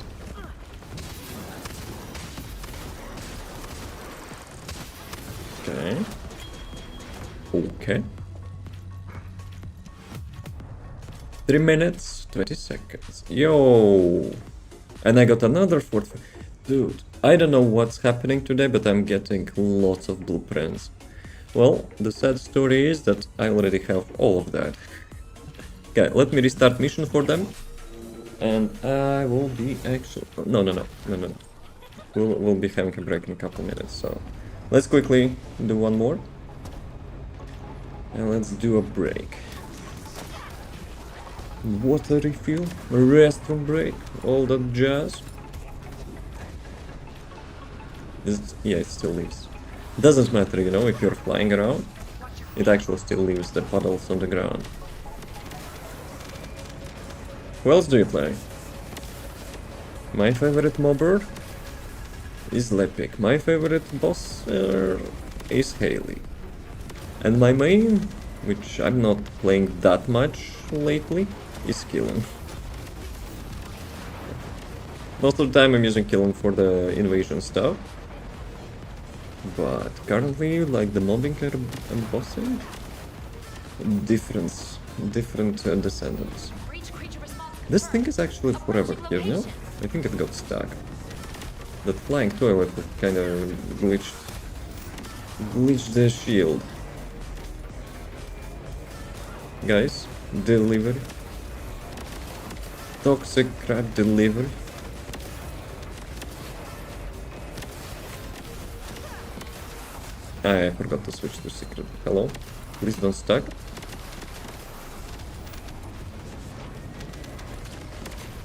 Okay. Okay. 3 minutes, 20 seconds. Yo! And I got another 4th. Dude, I don't know what's happening today, but I'm getting lots of blueprints. Well, the sad story is that I already have all of that. Okay, let me restart mission for them. And I will be actually... No. We'll be having a break in a couple minutes, so... Let's quickly do one more. And let's do a break. Water refill, restroom break, all that jazz. Yeah, it still leaves. Doesn't matter, you know, if you're flying around, it actually still leaves the puddles on the ground. Who else do you play? My favorite mobber is Lepic. My favorite boss is Haley. And my main, which I'm not playing that much lately, is Killen. Most of the time I'm using Killen for the invasion stuff. But currently, like the mobbing and bossing, different descendants. Breach creature response This thing confirmed. is actually forever Approaching here, no? location. I think it got stuck. That flying toilet kind of glitched the shield. Guys, delivery. Toxic crab delivery. I forgot to switch to secret. Hello? Please don't stuck.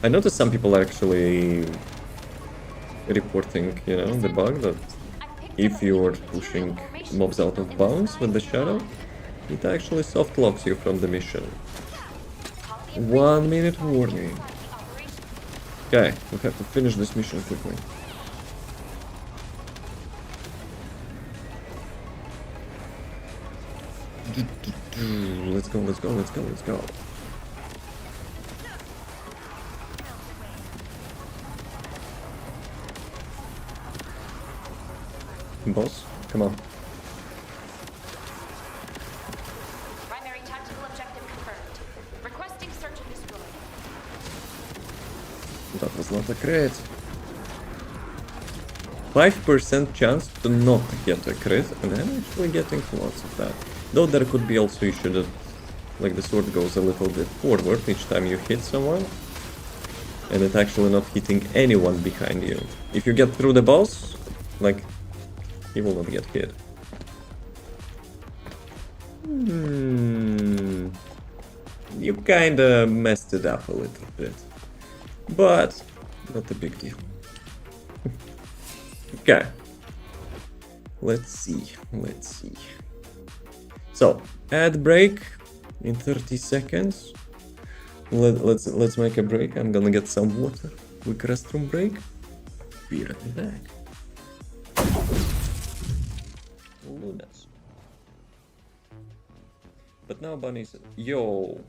I noticed some people are actually reporting, you know, the bug that if you're pushing mobs out of bounds with the shadow, it actually soft locks you from the mission. 1 minute warning. Okay, we have to finish this mission quickly. Let's go, let's go, let's go, let's go. Boss, come on. Primary tactical objective confirmed. Requesting search and destroy. That was not a crit. 5% chance to not get a crit, and I'm actually getting lots of that. Though there could be also issue that like the sword goes a little bit forward each time you hit someone, and it's actually not hitting anyone behind you. If you get through the boss, like, he will not get hit. You kinda messed it up a little bit, but not a big deal. Okay, let's see. So, ad break in 30 seconds. Let's make a break. I'm gonna get some water. Quick restroom break. Be right back. Lunas. But now Bunny's... Yo!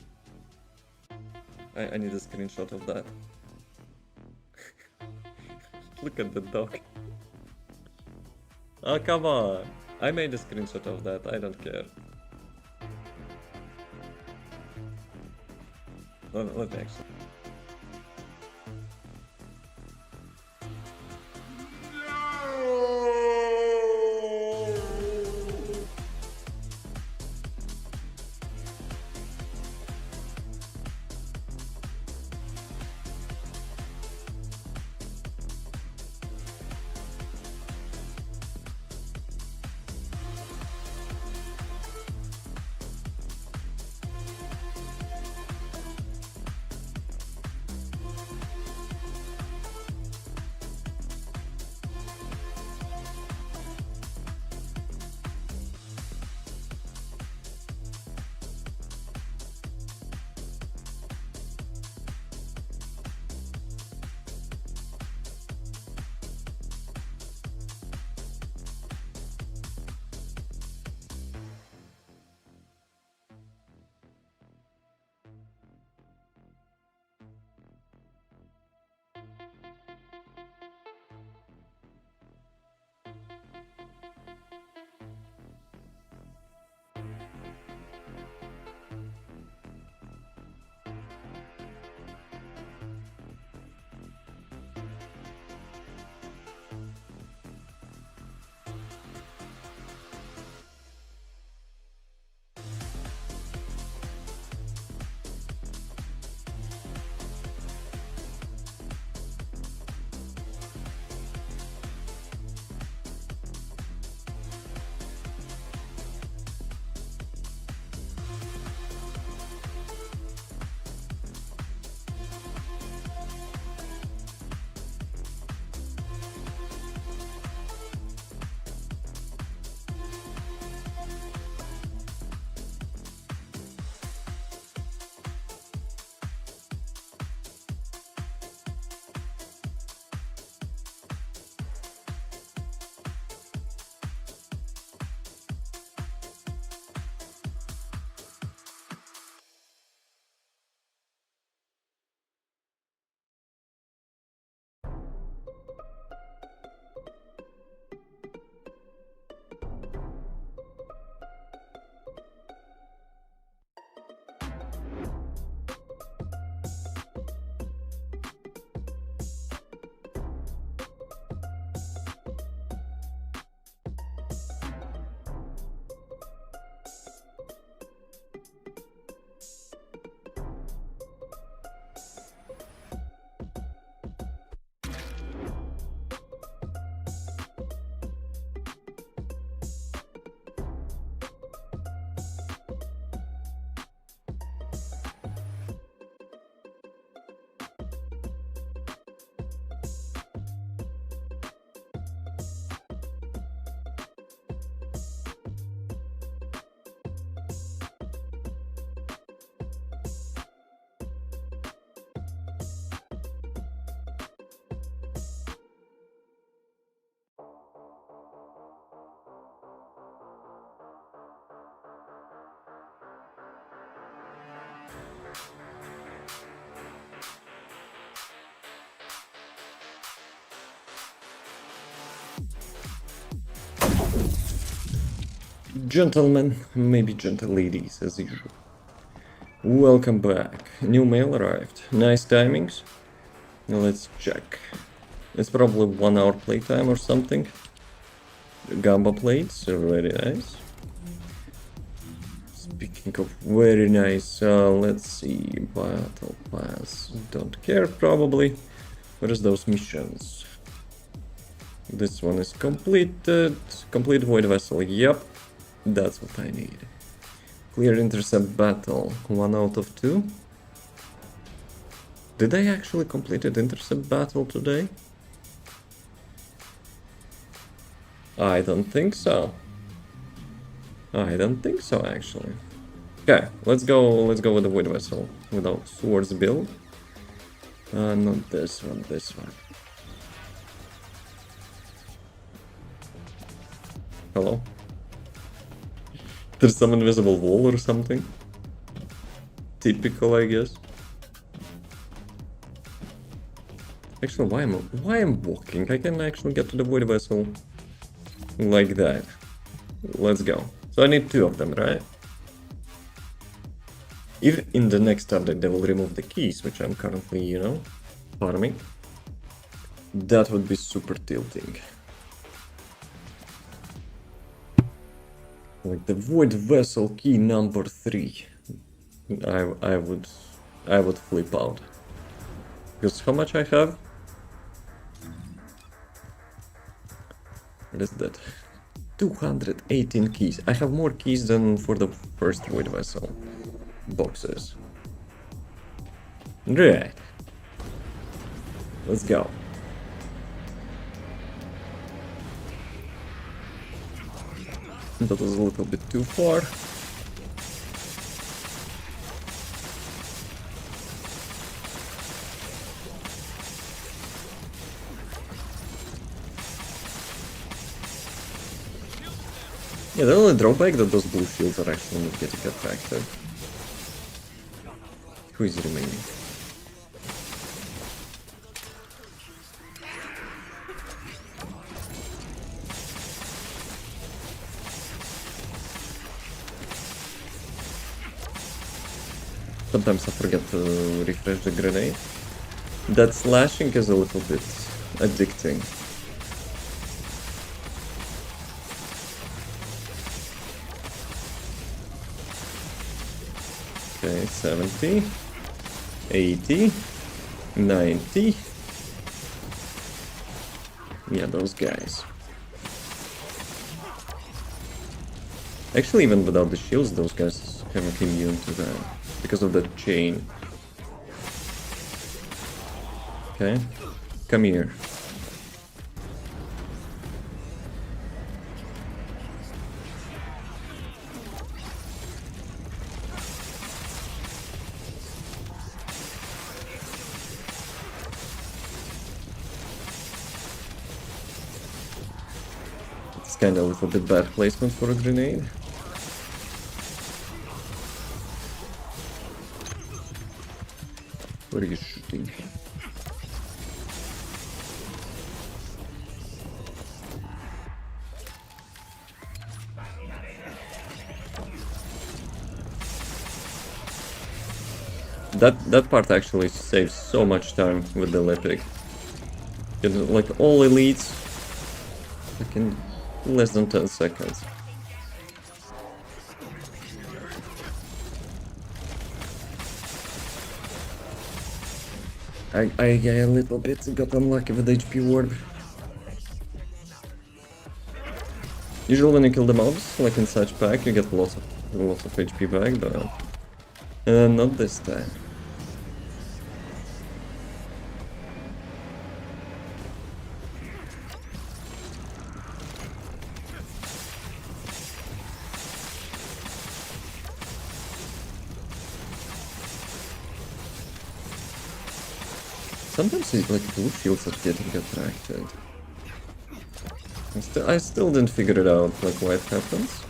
I need a screenshot of that. Look at the dog. Oh, come on! I made a screenshot of that, I don't care. Let me actually... Gentlemen, maybe gentle ladies as usual. Welcome back. New mail arrived. Nice timings. Now let's check. It's probably 1 hour playtime or something. Gamba plates, very nice. Speaking of very nice, let's see. Battle pass. Don't care probably. What is those missions? This one is completed. Complete void vessel. Yep. That's what I need. Clear intercept battle. 1 out of 2. Did I actually complete an intercept battle today? I don't think so. I don't think so actually. Okay, let's go with the void vessel without swords build. Not this one, this one. Hello? There's some invisible wall or something. Typical, I guess. Actually, why am walking? I can actually get to the void vessel like that. Let's go. So I need 2 of them, right? If in the next update they will remove the keys, which I'm currently, you know, farming, that would be super tilting. Like the void vessel key number 3. I would flip out. Because how much I have? What is that? 218 keys. I have more keys than for the first void vessel boxes. Right. Let's go. That was a little bit too far. Yeah, the only drawback that those blue shields are actually not getting attracted. Who is remaining? Sometimes I forget to refresh the grenade. That slashing is a little bit addicting. Okay, 70, 80, 90. Yeah, those guys. Actually, even without the shields, those guys have immune to that. Because of the chain. Okay, come here. It's kind of a little bit bad placement for a grenade. Where are you shooting? That part actually saves so much time with the Lepic. Get like all elites like in less than 10 seconds. I a little bit got unlucky with HP ward. Usually when you kill the mobs, like in such pack, you get lots of HP back, but not this time. Sometimes it's like blue shields are getting attracted. I still didn't figure it out, like why it happens.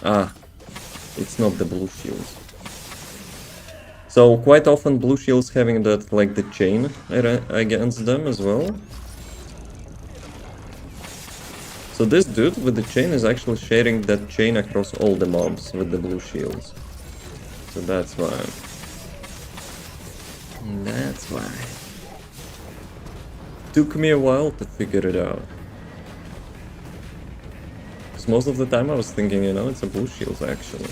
Ah, it's not the blue shields. So quite often blue shields having that, like, the chain against them as well. So this dude with the chain is actually sharing that chain across all the mobs with the blue shields. So that's why. That's why. Took me a while to figure it out. Because most of the time I was thinking, you know, it's a blue shield actually.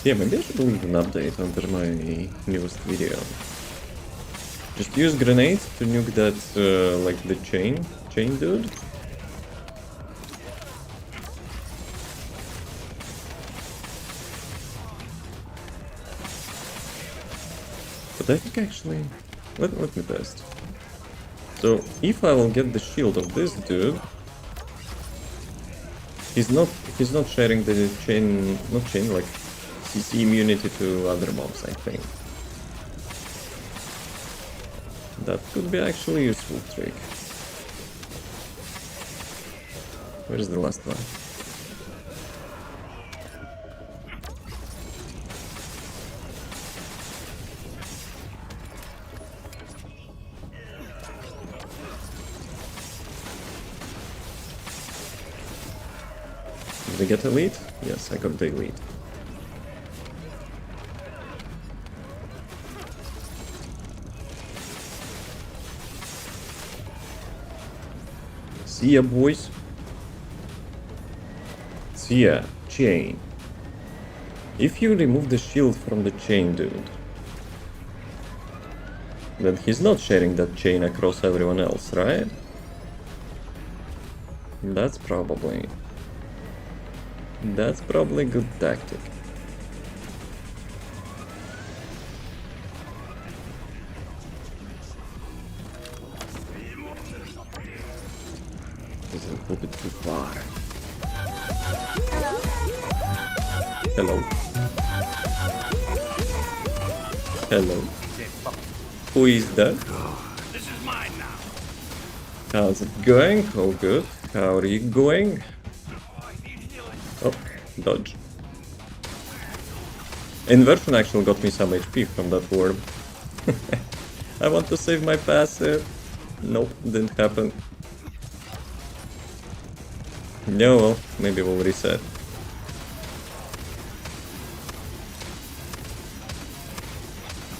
Yeah, maybe I should leave an update under my newest video. Just use grenades to nuke that, like the chain dude. But I think actually, let me test. So if I will get the shield of this dude, he's not sharing the chain, not chain, like CC immunity to other mobs, I think. That could be actually a useful trick. Where's the last one? Did I get elite? Yes, I got the elite. See ya, boys. See ya, chain. If you remove the shield from the chain dude, then he's not sharing that chain across everyone else, right? That's probably a good tactic. It's a little bit too far. Hello. Hello. Who is that? This is mine now. How's it going? Oh, good. How are you going? Oh, dodge. Inversion actually got me some HP from that orb. I want to save my passive. Nope, didn't happen. Yeah, well, maybe we'll reset.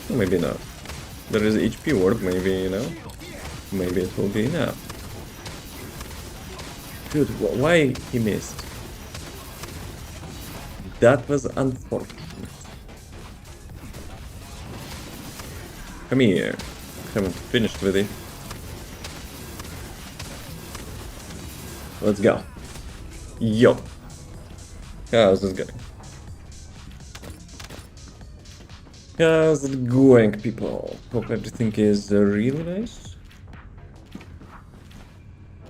Maybe not. There is HP orb, maybe, you know? Maybe it will be enough. Dude, why he missed? That was unfortunate. Come here. Haven't finished with it. Let's go. Yo. How's this going? How's it going, people? Hope everything is really nice.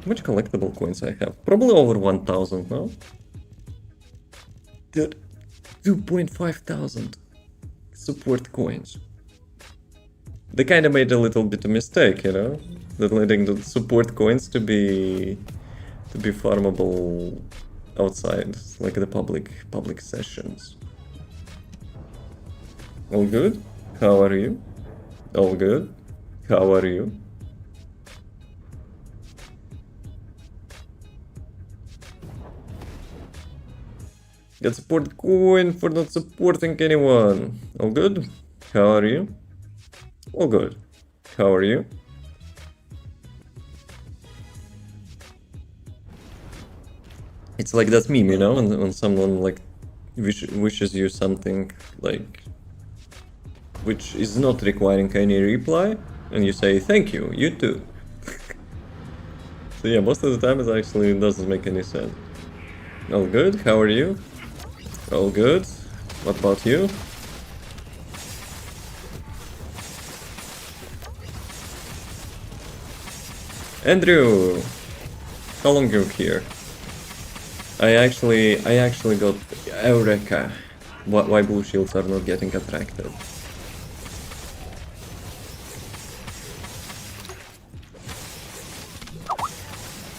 How much collectible coins I have? Probably over 1,000 now. Dude, 2,500 support coins. They kind of made a little bit of mistake, you know, that letting the support coins to be farmable outside, like the public sessions. All good? How are you? All good? How are you? Get support coin for not supporting anyone. All good? How are you? All good. How are you? It's like that meme, you know, when someone like wishes you something like which is not requiring any reply, and you say thank you, you too. So yeah, most of the time it actually doesn't make any sense. All good? How are you? All good. What about you? Andrew, how long you here? I actually got Eureka. why blue shields are not getting attracted.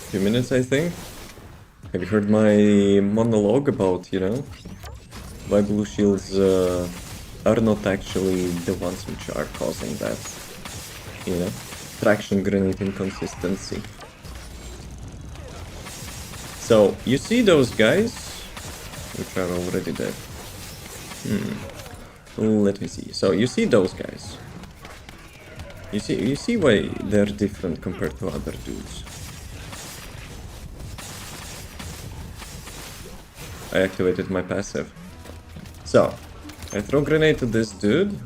Few minutes, I think. Have you heard my monologue about, you know, why blue shields are not actually the ones which are causing that, you know, traction grenade inconsistency. So, you see those guys, which are already dead. Let me see. So, you see those guys. You see why they're different compared to other dudes. I activated my passive. So, I throw grenade to this dude.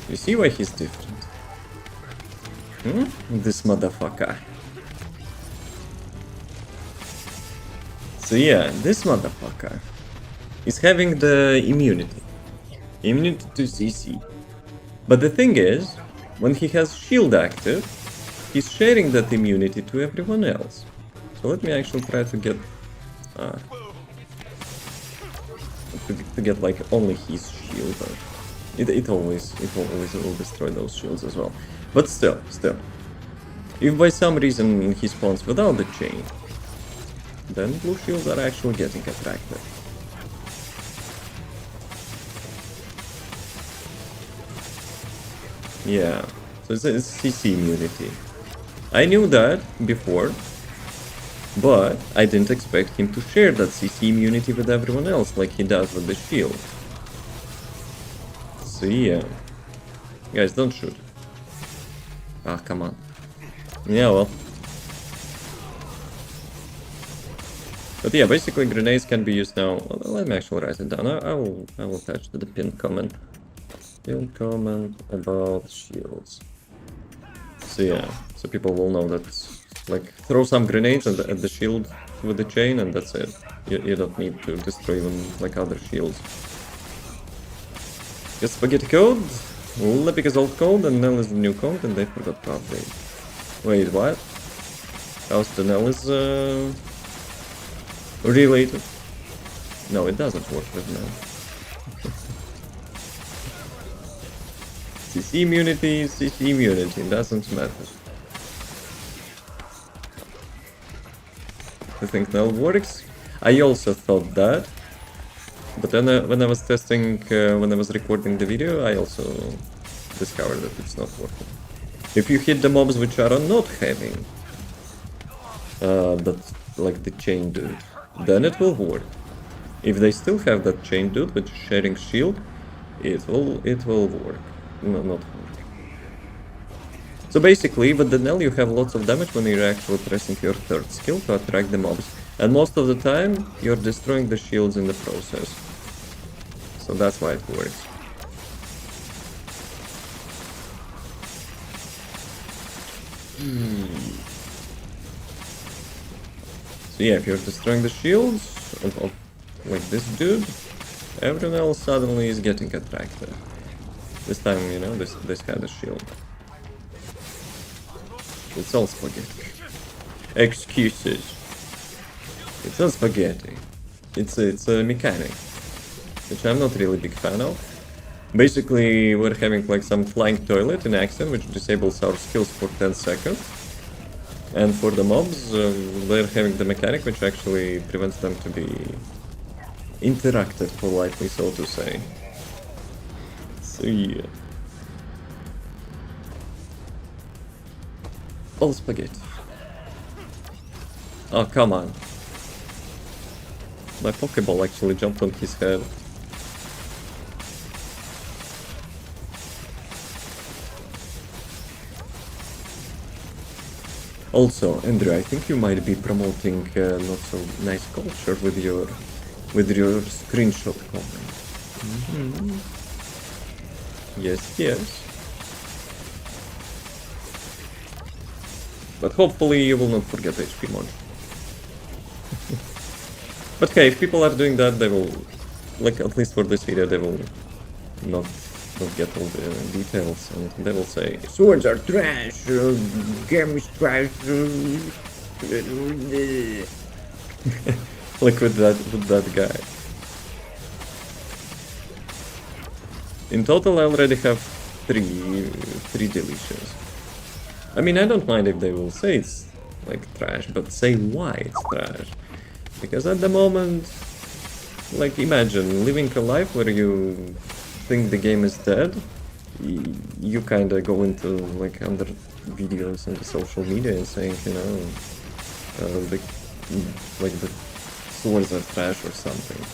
You see why he's different? This motherfucker. So yeah, this motherfucker is having the immunity. Immunity to CC. But the thing is, when he has shield active, he's sharing that immunity to everyone else. So let me actually try to get to get like only his shield. It always will destroy those shields as well. But still, if by some reason he spawns without the chain, then blue shields are actually getting attracted. Yeah, so it's CC immunity. I knew that before, but I didn't expect him to share that CC immunity with everyone else like he does with the shield. So yeah. Guys, don't shoot. Ah, come on. Yeah, well. But yeah, basically grenades can be used now. Well, let me actually write it down. I will attach to the pinned comment. Pinned comment about shields. So yeah, so people will know that, like, throw some grenades at the shield with the chain and that's it. You don't need to destroy even like other shields. Get spaghetti code, Lepic is old code and Nell is the new code and they forgot to update. Wait, what? How's the Nell is related? No, it doesn't work with Nell. CC immunity, doesn't matter. I think Nell works. I also thought that, but then when I was testing, when I was recording the video, I also discovered that it's not working. If you hit the mobs which are not having that, like the chain dude, then it will work. If they still have that chain dude which is sharing shield, it will work. No, not work. So basically, with the Nell you have lots of damage when you're actually pressing your third skill to attract the mobs. And most of the time, you're destroying the shields in the process. So that's why it works. So yeah, if you're destroying the shields of like this dude, everyone else suddenly is getting attracted. This time, you know, this had a shield. It's all spaghetti. Excuses. It's not spaghetti. It's a mechanic, which I'm not really a big fan of. Basically, we're having like some flying toilet in action, which disables our skills for 10 seconds. And for the mobs, they're having the mechanic, which actually prevents them to be interacted politely, so to say. So yeah. All spaghetti. Oh, come on. My Pokeball actually jumped on his head. Also, Andrew, I think you might be promoting not so nice culture with your screenshot comment. Yes. But hopefully you will not forget HP mod. But hey, if people are doing that, they will, like, at least for this video, they will not get all the details, and they will say, swords are trash, game is trash. Like with that guy. In total, I already have three deletions. I mean, I don't mind if they will say it's like trash, but say why it's trash. Because at the moment, like imagine living a life where you think the game is dead. You kind of go into like under videos and the social media and saying, you know, the swords are trash or something.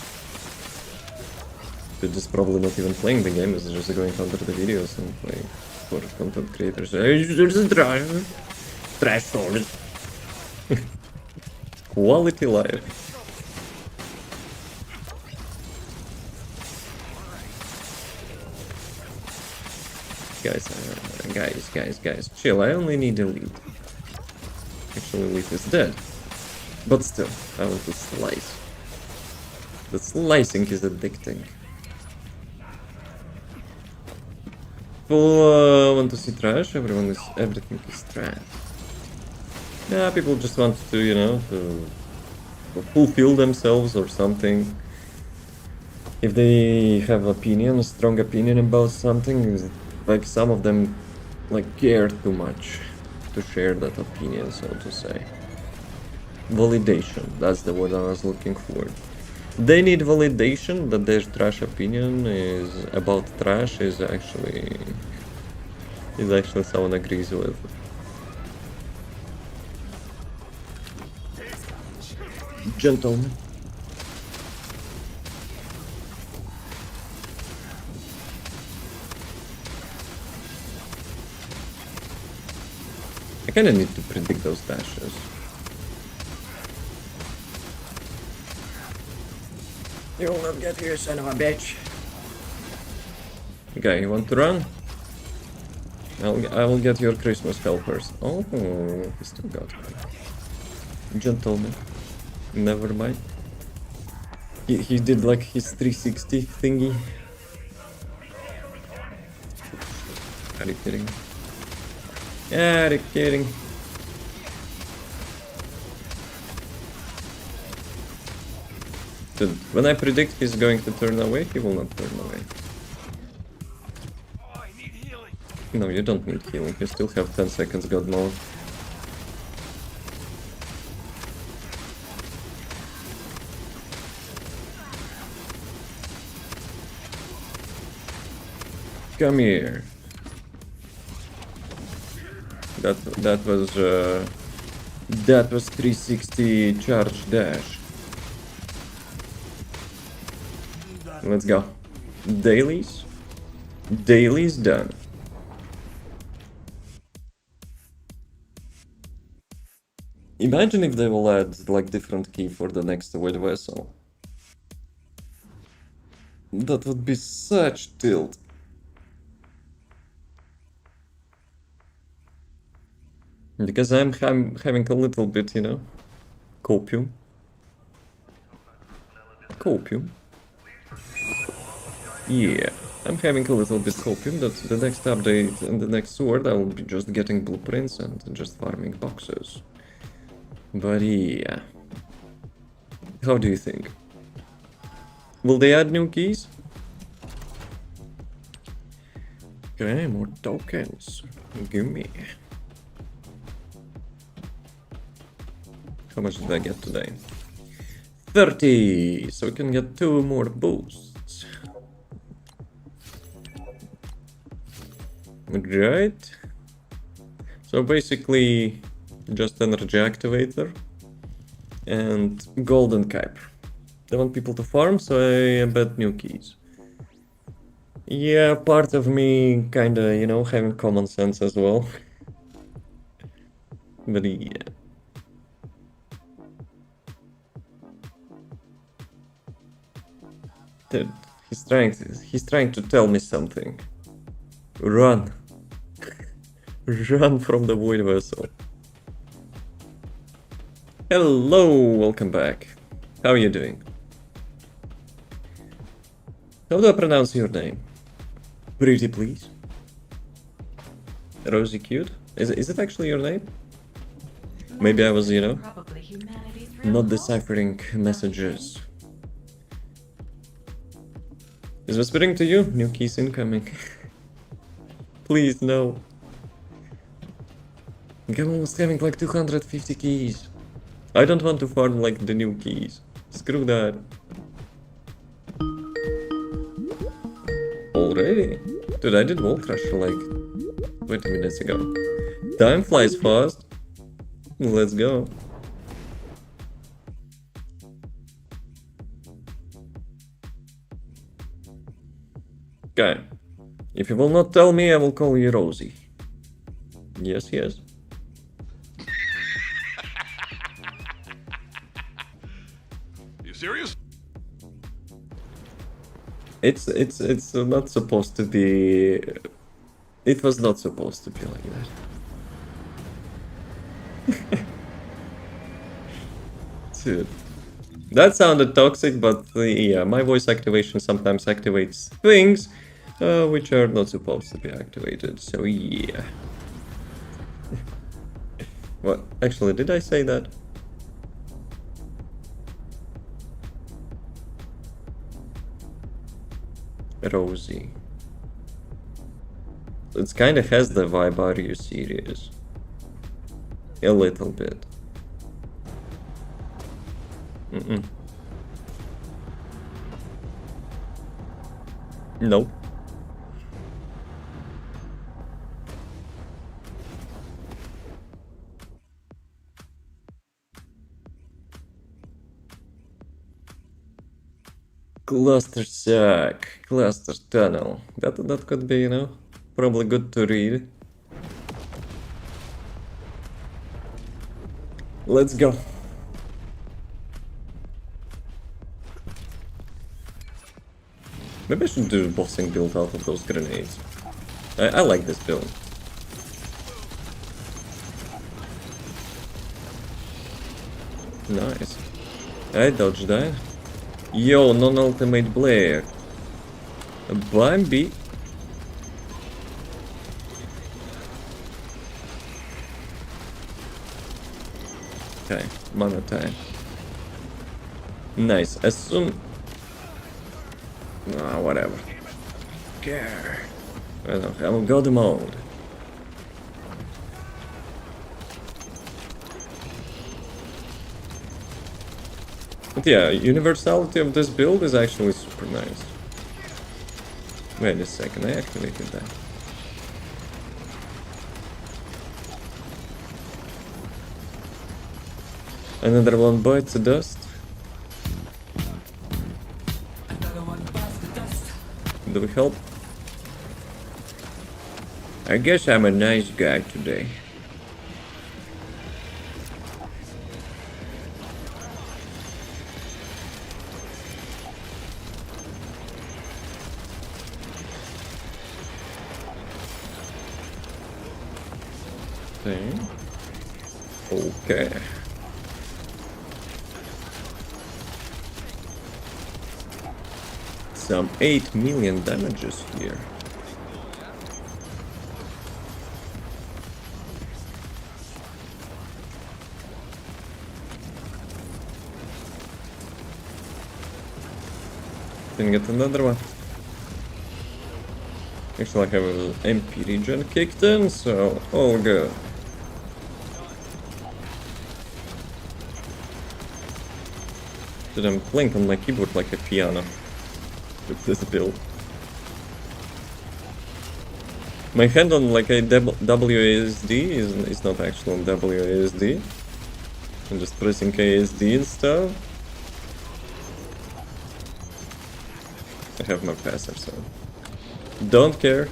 They're just probably not even playing the game, it's just going under the videos and like for content creators. There's trash. Trash swords. Quality life. Guys, chill, I only need elite. Actually, elite is dead. But still, I want to slice. The slicing is addicting. People want to see trash, everything is trash. Yeah, people just want to, you know, to fulfill themselves or something. If they have a strong opinion about something, like some of them like care too much to share that opinion, so to say. Validation, that's the word I was looking for. They need validation that their trash opinion is about trash is actually someone agrees with. Gentlemen. I kinda need to predict those dashes. You will not get here, son of a bitch. Okay, you want to run? I will get your Christmas helpers. Oh, he still got me. Gentleman. Never mind. He did like his 360 thingy. Are you kidding? Yeah, are you kidding? Dude, when I predict he's going to turn away, he will not turn away. Oh, I need healing. No, you don't need healing. You still have 10 seconds God mode. Come here. That was 360 charge dash. Let's go. Dailies? Dailies done. Imagine if they will add like different key for the next Void Vessel. That would be such tilt. Because I'm having a little bit, you know, copium. Yeah, I'm having a little bit copium that the next update and the next sword I will be just getting blueprints and just farming boxes. But yeah. How do you think? Will they add new keys? Okay, more tokens. Gimme. How much did I get today? 30! So we can get 2 more boosts. Right. So basically just energy activator and golden kyber. They want people to farm, so I bet new keys. Yeah, part of me kinda, you know, having common sense as well. But yeah. Dude, he's trying to tell me something. Run. Run from the Void Vessel. Hello, welcome back. How are you doing? How do I pronounce your name? Pretty please. Rosie Cute? Is it actually your name? Maybe I was, you know, Probably humanity not deciphering messages. Is whispering to you? New keys incoming. Please, no. I'm almost having like 250 keys. I don't want to farm like the new keys. Screw that. Already? Dude, I did Wall Crusher like 20 minutes ago. Time flies fast. Let's go. Okay. If you will not tell me, I will call you Rosie. Yes, yes. You serious? It's not supposed to be. It was not supposed to be like that. Dude. That sounded toxic, but yeah, my voice activation sometimes activates things which are not supposed to be activated, so yeah. What? Actually, did I say that? Rosie. It kinda has the vibe, are you serious? A little bit. Mm-mm. Nope. Cluster sack, cluster tunnel. That could be, you know, probably good to read. Let's go. Maybe I should do a bossing build out of those grenades. I like this build. Nice. I dodged that. Yo, non-ultimate Blair. 𝑮𝒊𝒏. Okay, mana time. Nice. As soon... Ah, whatever. Care. I will go to mode. But yeah, universality of this build is actually super nice. Wait a second, I activated that. Another one bites the dust. Do we help? I guess I'm a nice guy today. Okay. Some 8 million damages here. Can get another one. Actually, I have an MP regen kicked in, so all good. Dude, I'm playing on my keyboard like a piano with this build. My hand on like a WASD is not actually on WASD. I'm just pressing ASD and stuff. I have my passive, so don't care.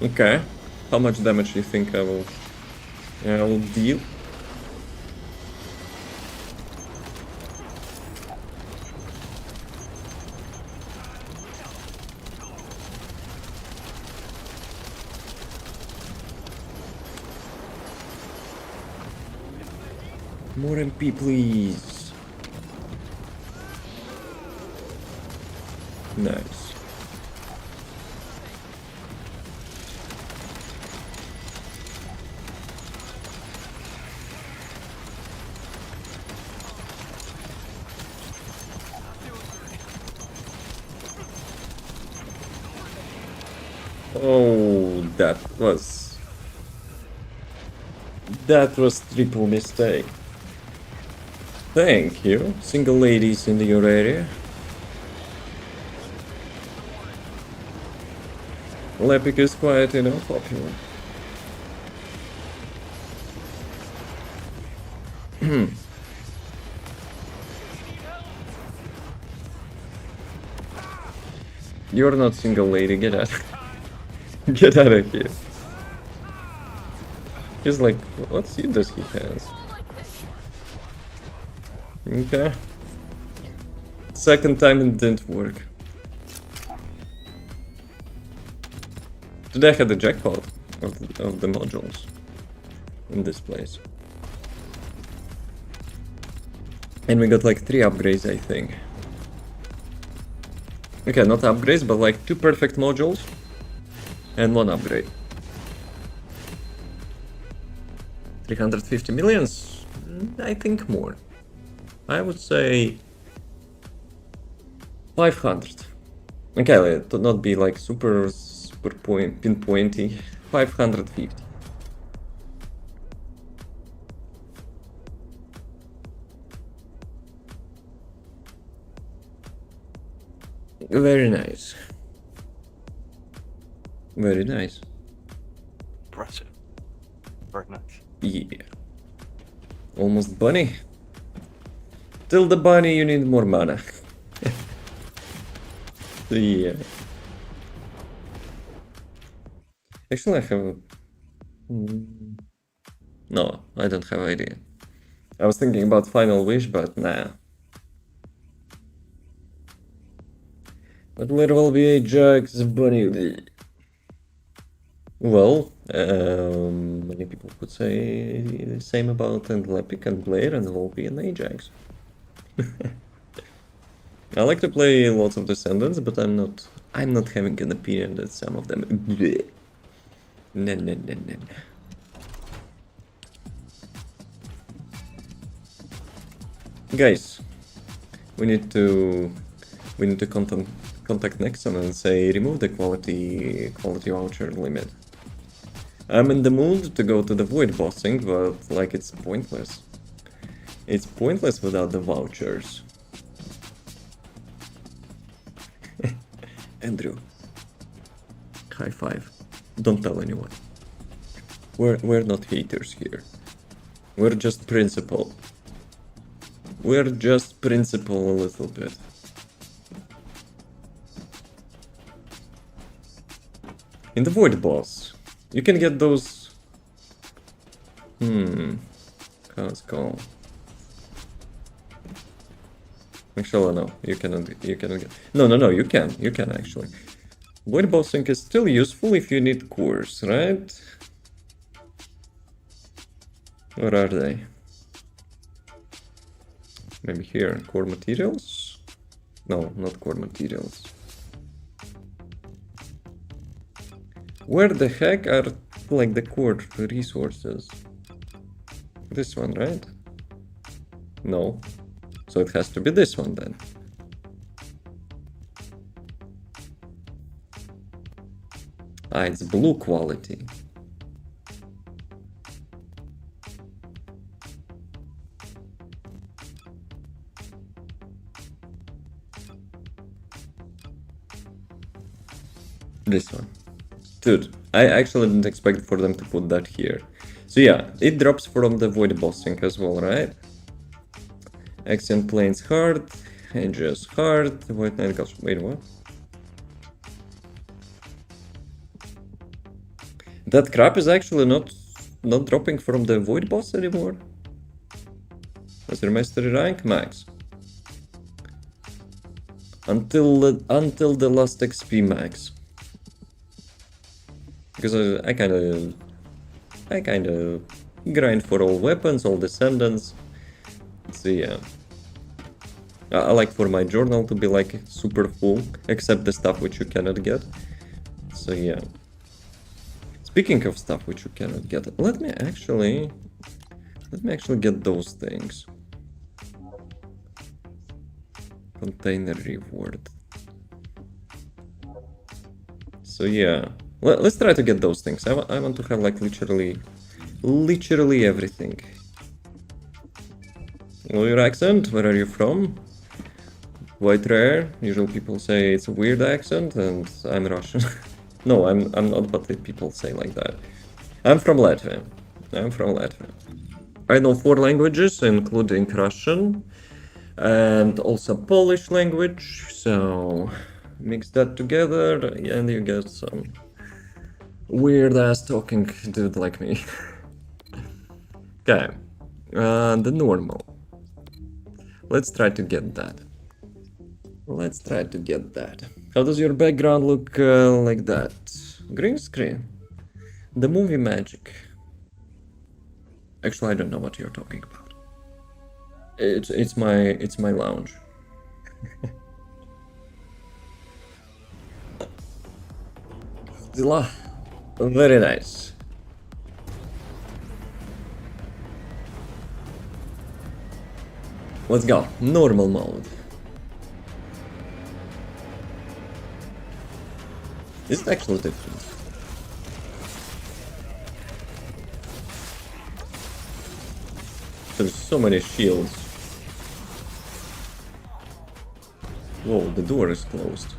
Okay, how much damage do you think I will deal? More MP, please. Nice. Oh, that was triple mistake. Thank you. Single ladies in your area. Lepic is quite, you know, popular. You're not single lady, get out. Get out of here. He's like, what suit does he has? Okay. Second time it didn't work. Today I had the jackpot of the modules in this place. And we got like 3 upgrades, I think. Okay, not upgrades, but like 2 perfect modules and 1 upgrade. 350 millions? I think more. I would say 500. Okay, let it not be like super pinpointy. 550. Very nice. Very nice. Impressive. Very nice. Yeah. Almost bunny. Till the bunny you need more mana. Yeah. Actually I have... No, I don't have idea. I was thinking about Final Wish, but nah. But where will be Ajax bunny? Well, many people could say the same about Lepic and Blair and Volpe and Ajax. I like to play lots of Descendants, but I'm not having an opinion that some of them. Bleh. No. Guys, we need to contact Nexon and say remove the quality voucher limit. I'm in the mood to go to the void bossing, but like it's pointless. It's pointless without the vouchers. Andrew, high five. Don't tell anyone. We're not haters here. We're just principle. We're just principle a little bit. In the void boss, you can get those. How it's called? Actually, no. You cannot get. No. You can. You can actually. Void bossing is still useful if you need cores, right? Where are they? Maybe here. Core materials? No, not core materials. Where the heck are like the core resources? This one, right? No. So it has to be this one then. Ah, it's blue quality. This one. Dude, I actually didn't expect for them to put that here. So yeah, it drops from the void bossing as well, right? Axion planes hard, edges hard, white knight goes. Wait, what? That crap is actually not dropping from the void boss anymore. What's your mastery rank? Max. Until the last XP max. Because I kind of grind for all weapons, all descendants. So yeah, I like for my journal to be like super full, except the stuff which you cannot get. So yeah. Speaking of stuff which you cannot get, let me actually get those things. Container reward. So yeah, Let's try to get those things. I want to have like literally everything. Well, your accent, where are you from? Quite rare. Usually people say it's a weird accent, and I'm Russian. No, I'm not, but people say like that. I'm from Latvia. I know 4 languages, including Russian, and also Polish language, so mix that together, and you get some weird-ass talking dude like me. Okay, the normal. Let's try to get that. How does your background look like that? Green screen. The movie magic. Actually, I don't know what you're talking about. It's my lounge. Zilla. Very nice. Let's go. Normal mode. Is it actually different? There's so many shields. Whoa, the door is closed.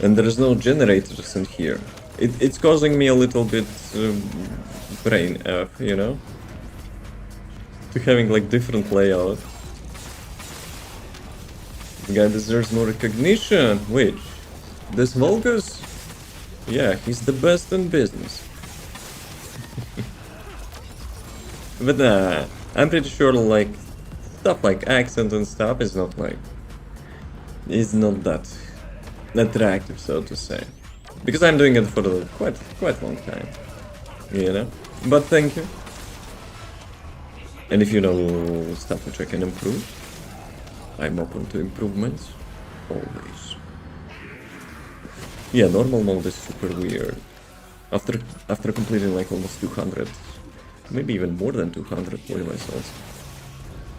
And there's no generators in here. It's causing me a little bit brain F, you know? To having like different layout. The guy deserves more recognition. Wait, this Volgas? Yeah, he's the best in business. But I'm pretty sure like stuff like accent and stuff is not that attractive, so to say, because I'm doing it for a quite long time, you know. But thank you. And if you know stuff which I can improve, I'm open to improvements always. Yeah, normal mode is super weird. After completing like almost 200, maybe even more than 200 play myself.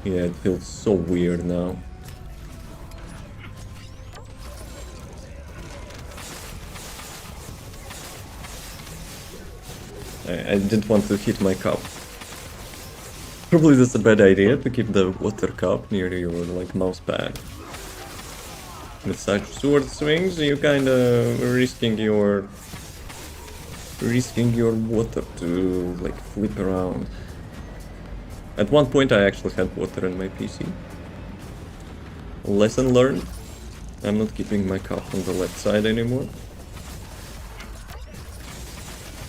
Yeah, it feels so weird now. I didn't want to hit my cup. Probably that's a bad idea to keep the water cup near your like mouse pad. With such sword swings, you kinda risking your water to like flip around. At one point I actually had water in my PC. Lesson learned. I'm not keeping my cup on the left side anymore.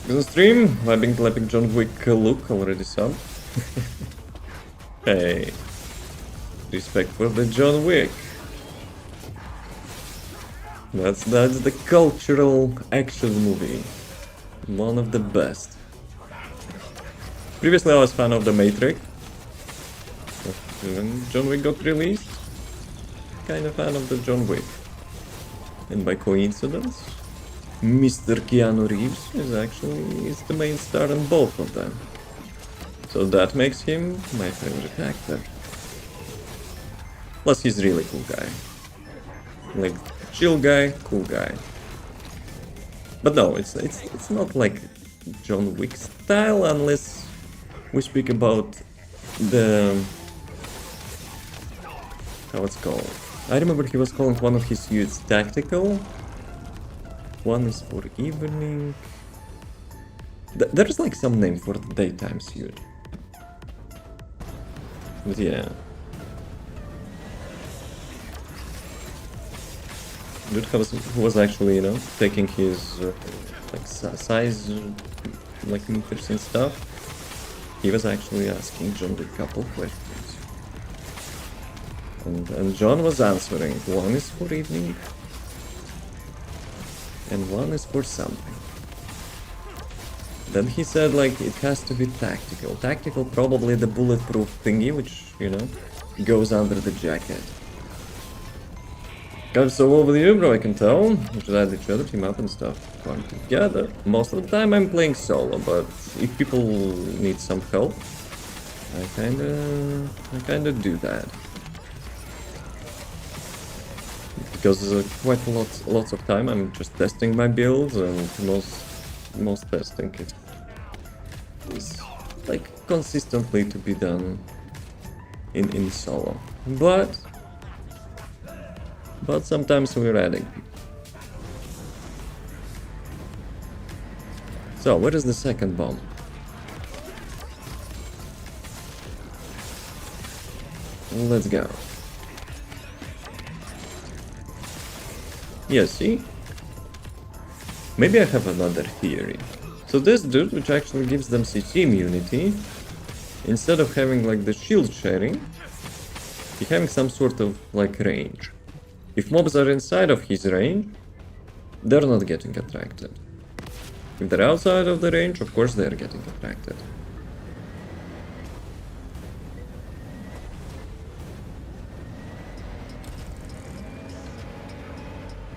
Good stream, vibing clapping John Wick look already sub. Hey, respect for the John Wick. That's the cultural action movie. One of the best. Previously I was fan of The Matrix. When John Wick got released, kind of fan of the John Wick. And by coincidence, Mr. Keanu Reeves is the main star in both of them. So that makes him my favorite actor. Plus he's really cool guy. Like chill guy, cool guy. But no, it's not like John Wick style unless we speak about the how it's called. I remember he was calling one of his suits tactical. One is for evening. There's like some name for the daytime suit. But yeah. Dude who was actually, you know, taking his like size like meters and stuff. He was actually asking John a couple questions. And John was answering. One is for evening and one is for something. Then he said like it has to be tactical. Tactical, probably the bulletproof thingy, which, you know, goes under the jacket. Got so over the bro, I can tell. We should add each other, team up and stuff. Fun together. Most of the time I'm playing solo, but if people need some help, I kinda do that. because quite lots of time I'm just testing my builds, and most testing is like consistently to be done in solo, but sometimes we're adding people. So where is the second bomb? Let's go. Yeah, see? Maybe I have another theory. So this dude, which actually gives them CC immunity, instead of having like the shield sharing, he's having some sort of like range. If mobs are inside of his range, they're not getting attracted. If they're outside of the range, of course they're getting attracted.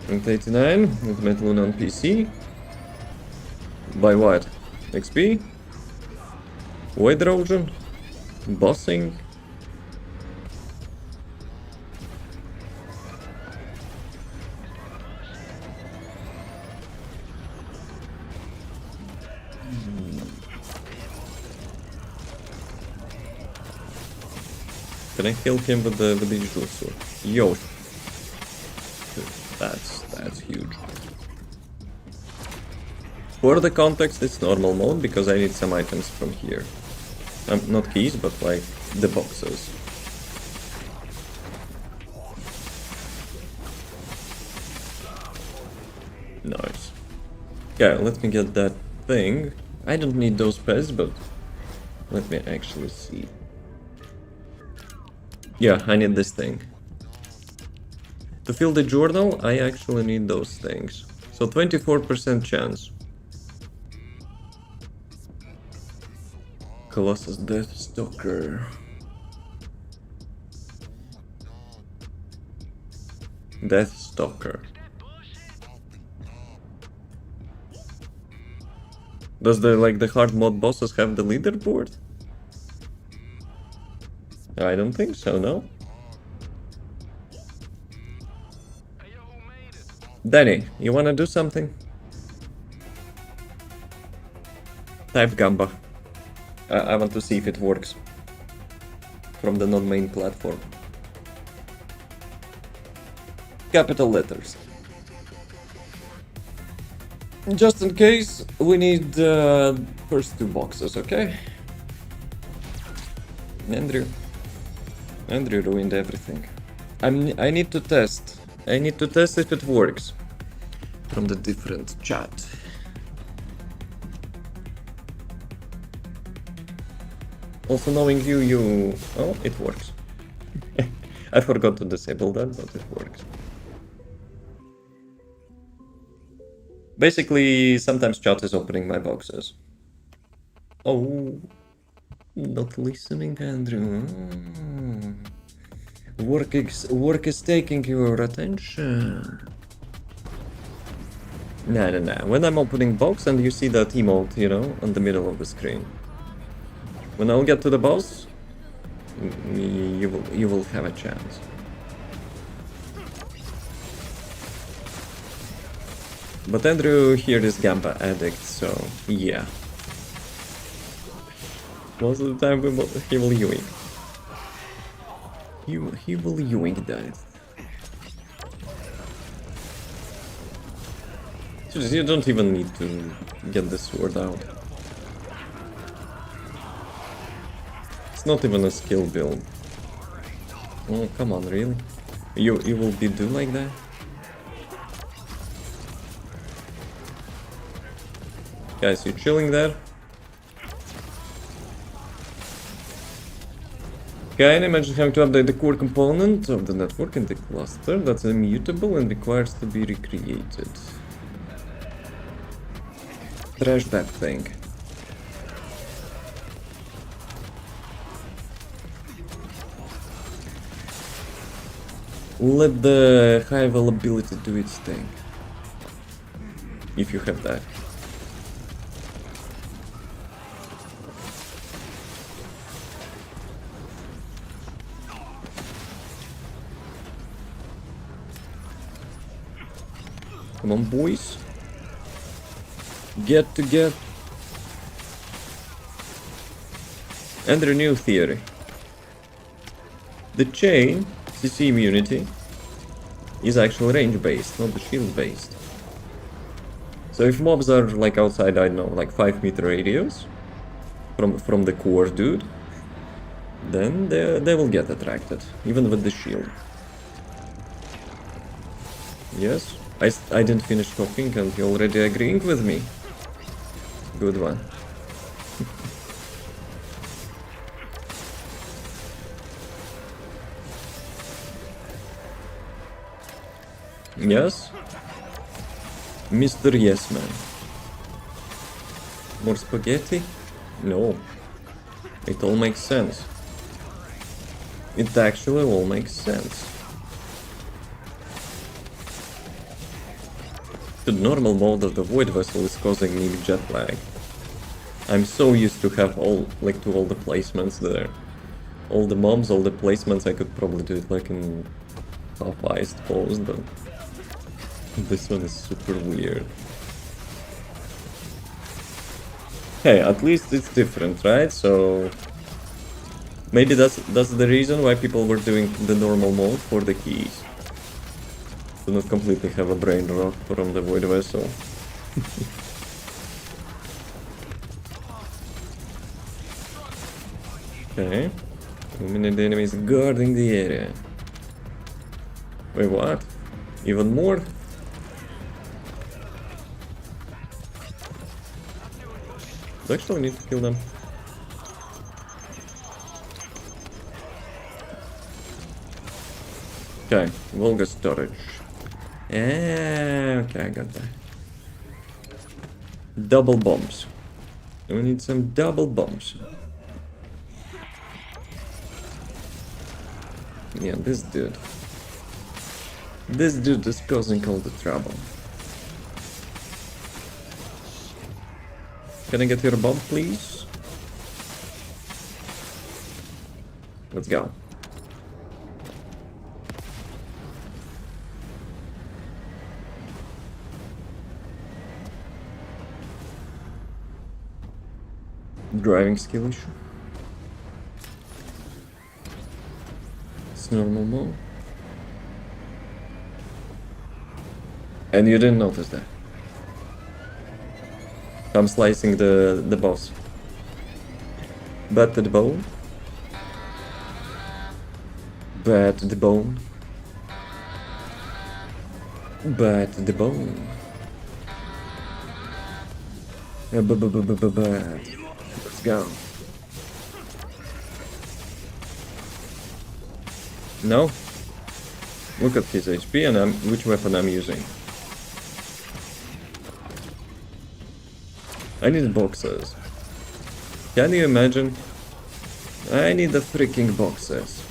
Ranked 89 with Metal on PC. By what? XP? Void erosion? Bossing? Can I kill him with the jutsu? Yo, that's huge. For the context, it's normal mode because I need some items from here. Not keys, but like the boxes. Nice. Yeah, let me get that thing. I don't need those pets, but let me actually see. Yeah, I need this thing. To fill the journal, I actually need those things. So 24% chance. Colossus Deathstalker. Deathstalker. Does the hard mode bosses have the leaderboard? I don't think so, no? Danny, you wanna do something? Type Gamba. I want to see if it works. From the non-main platform. Capital letters. Just in case, we need first two boxes, okay? Andrew ruined everything. I need to test. I need to test if it works. From the different chat. Also knowing you... Oh, it works. I forgot to disable that, but it works. Basically, sometimes chat is opening my boxes. Oh, not listening, Andrew. Work is taking your attention. Nah. When I'm opening box and you see that emote, you know, on the middle of the screen. When I'll get to the boss, you will have a chance. But Andrew here is Gamba addict, so yeah. Most of the time he will yoink. He will yoink that. Seriously, you don't even need to get the sword out. It's not even a skill build. Oh, come on, really? You will be do like that? Guys, you chilling there? Can I imagine having to update the core component of the network in the cluster that's immutable and requires to be recreated? Trash that thing. Let the high availability do its thing. If you have that. Come on, boys. Get to get. And a new theory. The chain CC immunity is actually range based, not the shield based. So if mobs are like outside, I don't know, like 5-meter radius from the core dude, then they will get attracted, even with the shield. Yes, I didn't finish talking and you're already agreeing with me. Good one. Yes? Mr. Yes Man. More spaghetti? No. It all makes sense. It actually all makes sense. The normal mode of the Void Vessel is causing me jet lag. I'm so used to have all the placements there. All the mobs, all the placements, I could probably do it like in half-iced pose, but this one is super weird. Hey, at least it's different, right? So maybe that's the reason why people were doing the normal mode for the keys. To not completely have a brain rot from the Void Vessel. Okay. Eliminate the enemies guarding the area. Wait, what? Even more? I actually need to kill them. Okay, Volga storage. Okay, I got that. Double bombs. We need some double bombs. Yeah, this dude. This dude is causing all the trouble. Can I get your bomb, please? Let's go. Driving skill issue. It's normal mode. And you didn't notice that. I'm slicing the boss. Bat to the bone. Bat to the bone. Bat to the bone. Bat. Let's go. No? Look at his HP and which weapon I'm using. I need boxes. Can you imagine? I need the freaking boxes.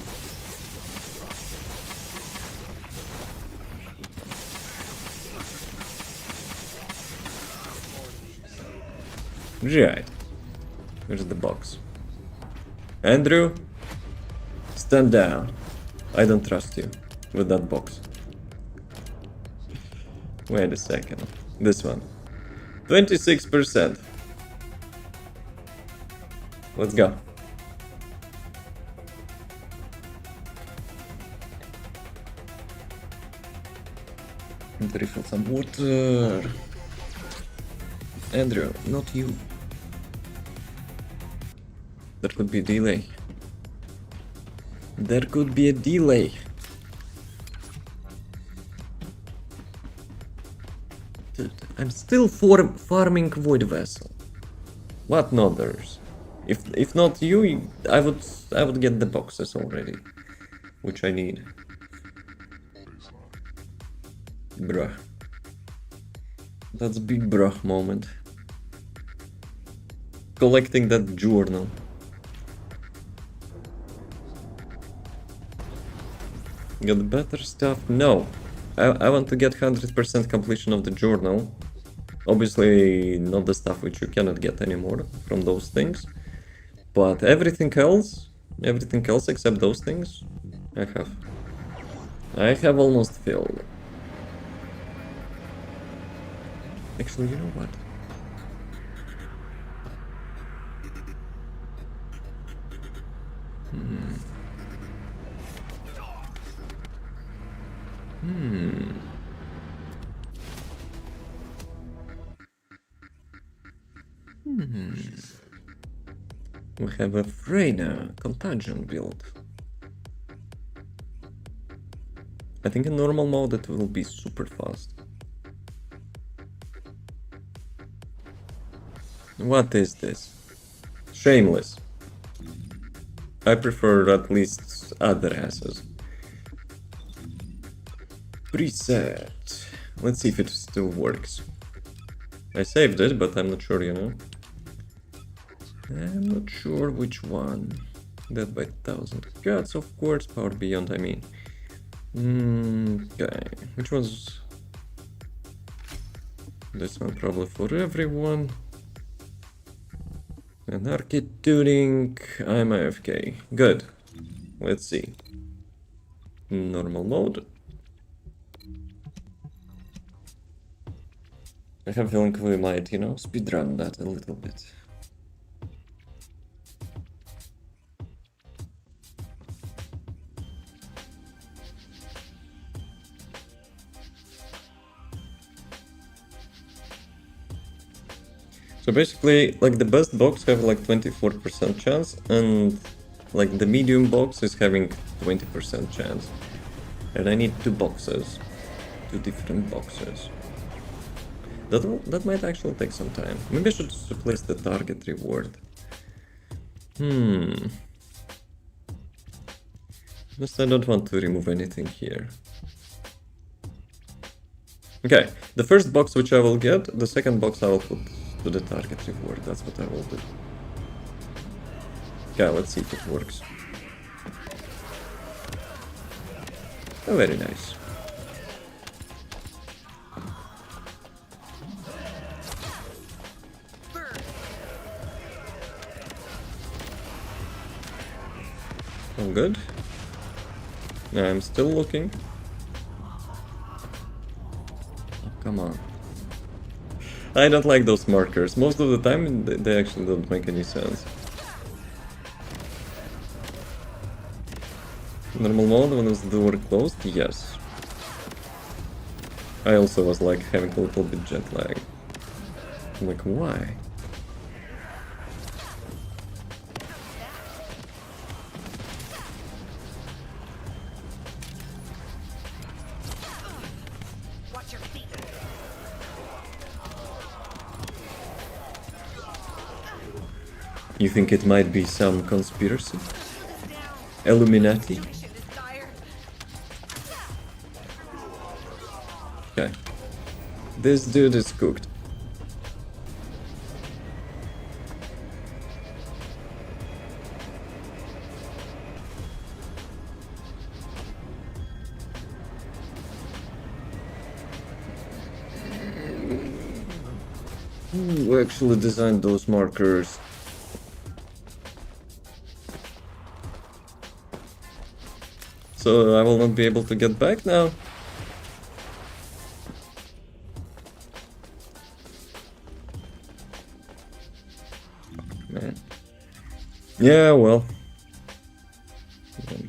Right. Here's the box. Andrew, stand down. I don't trust you with that box. Wait a second. This one. 26%. Let's go. Need to refill some water. Andrew, not you. There could be a delay. There could be a delay. Dude, I'm still farming Void Vessel. What others? If not you, I would get the boxes already, which I need. Bruh. That's big bruh moment. Collecting that journal. Got better stuff? No. I want to get 100% completion of the journal. Obviously not the stuff which you cannot get anymore from those things. But everything else except those things, I have almost filled. Actually, you know what? We have a Freyna Contagion build. I think in normal mode it will be super fast. What is this? Shameless. I prefer at least other asses. Preset. Let's see if it still works. I saved it, but I'm not sure, you know. I'm not sure which one. Dead by 1000 Gods, of course. Power Beyond, I mean. Okay. Which was... This one probably for everyone. Anarchy tuning. I'm AFK. Good. Let's see. Normal mode. I have a feeling we might, you know, speedrun that a little bit. So basically, like the best box have like 24% chance, and like the medium box is having 20% chance. And I need two boxes, two different boxes. That might actually take some time. Maybe I should replace the target reward. Just I don't want to remove anything here. Okay, the first box which I will get, the second box I will put to the target reward. That's what I will do. Okay, let's see if it works. Oh, very nice. All good. I'm still looking. Oh, come on. I don't like those markers. Most of the time they actually don't make any sense. Normal mode when the door closed? Yes. I also was like having a little bit jet lag. I'm like, why? You think it might be some conspiracy? Illuminati? Okay. This dude is cooked. Who actually designed those markers? So I will not be able to get back now. Man. Yeah, well.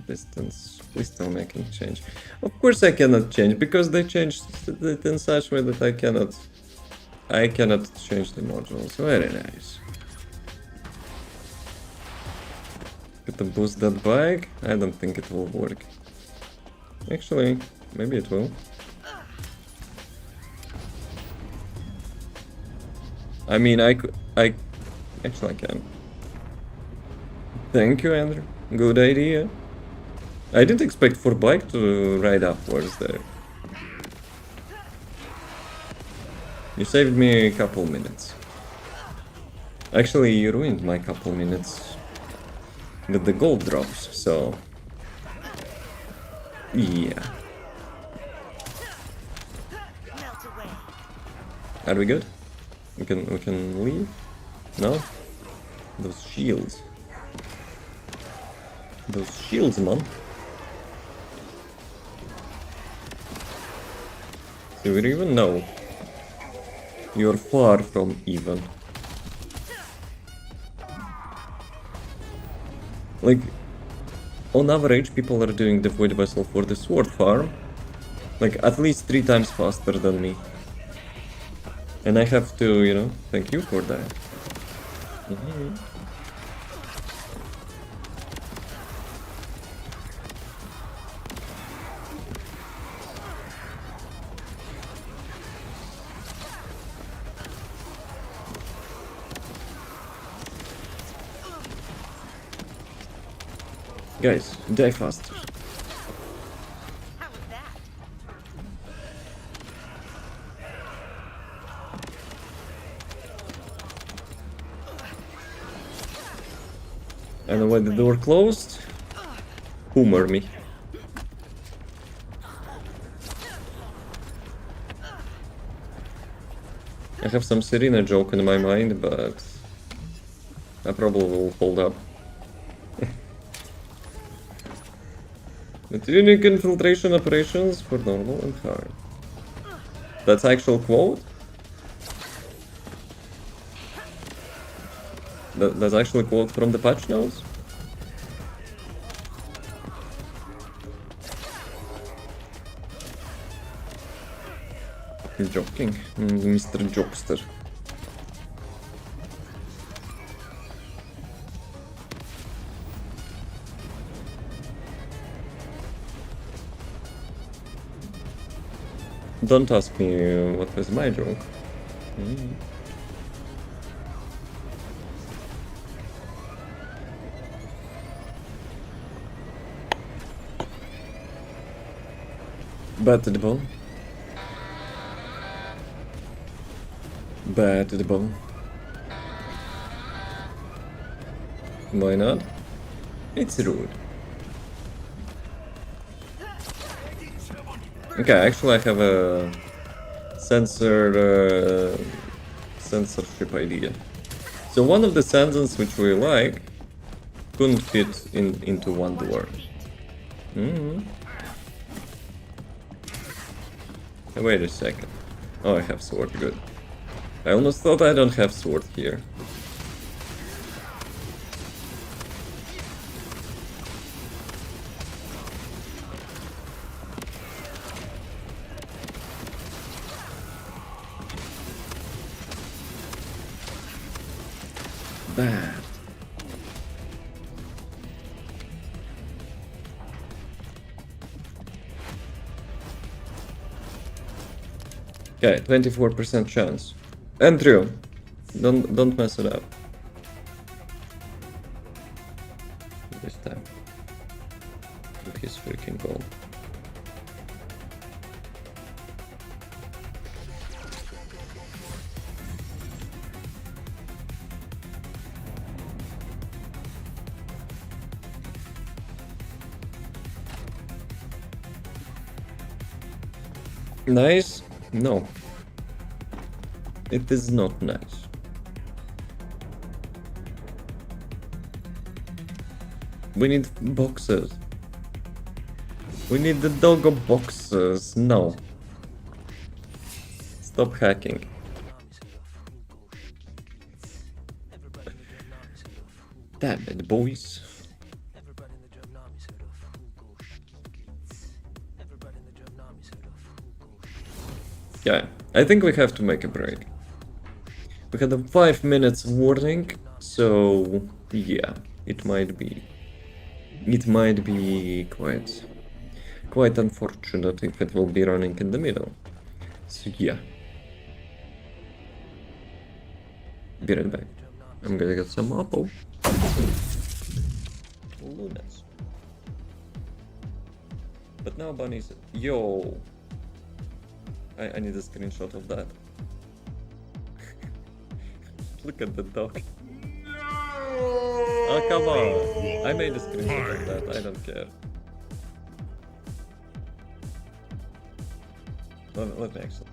Distance. Please tell me I can change. Of course I cannot change, because they changed it in such way that I cannot change the modules. Very nice. Could I boost that bike? I don't think it will work. Actually, maybe it will. I mean, actually I can. Thank you, Andrew. Good idea. I didn't expect for bike to ride upwards there. You saved me a couple minutes. Actually, you ruined my couple minutes with the gold drops, so... Yeah. Are we good? We can leave? No? Those shields. Those shields, man. Do we even know? You're far from even. Like, on average, people are doing the Void Vessel for the sword farm, like, at least 3 times faster than me. And I have to, you know, thank you for that. Guys, die faster. And when the door closed, humor me. I have some Serena joke in my mind, but I probably will hold up. With unique infiltration operations for normal and hard. That's actual quote? That's actually a quote from the patch notes? He's joking. Mr. Jokester. Don't ask me what was my joke. Bad to the ball. Bad to the ball. Why not? It's rude. Okay, actually I have a censorship idea. So one of the sentences which we like couldn't fit into one door. Wait a second. Oh, I have sword, good. I almost thought I don't have sword here. Bad. Okay, 24% chance. Andrew, don't mess it up. This time. With his freaking goal. Nice? No. It is not nice. We need boxes. We need the doggo boxes. No. Stop hacking. Damn it, boys. Yeah, I think we have to make a break. We had a 5 minutes warning, so yeah, it might be quite unfortunate if it will be running in the middle. So yeah. Be right back. I'm gonna get some apple. Lunas. But now Bunny's... Yo! I need a screenshot of that. Look at the dog. Oh, come on! I made a screenshot of that, I don't care. Let me actually...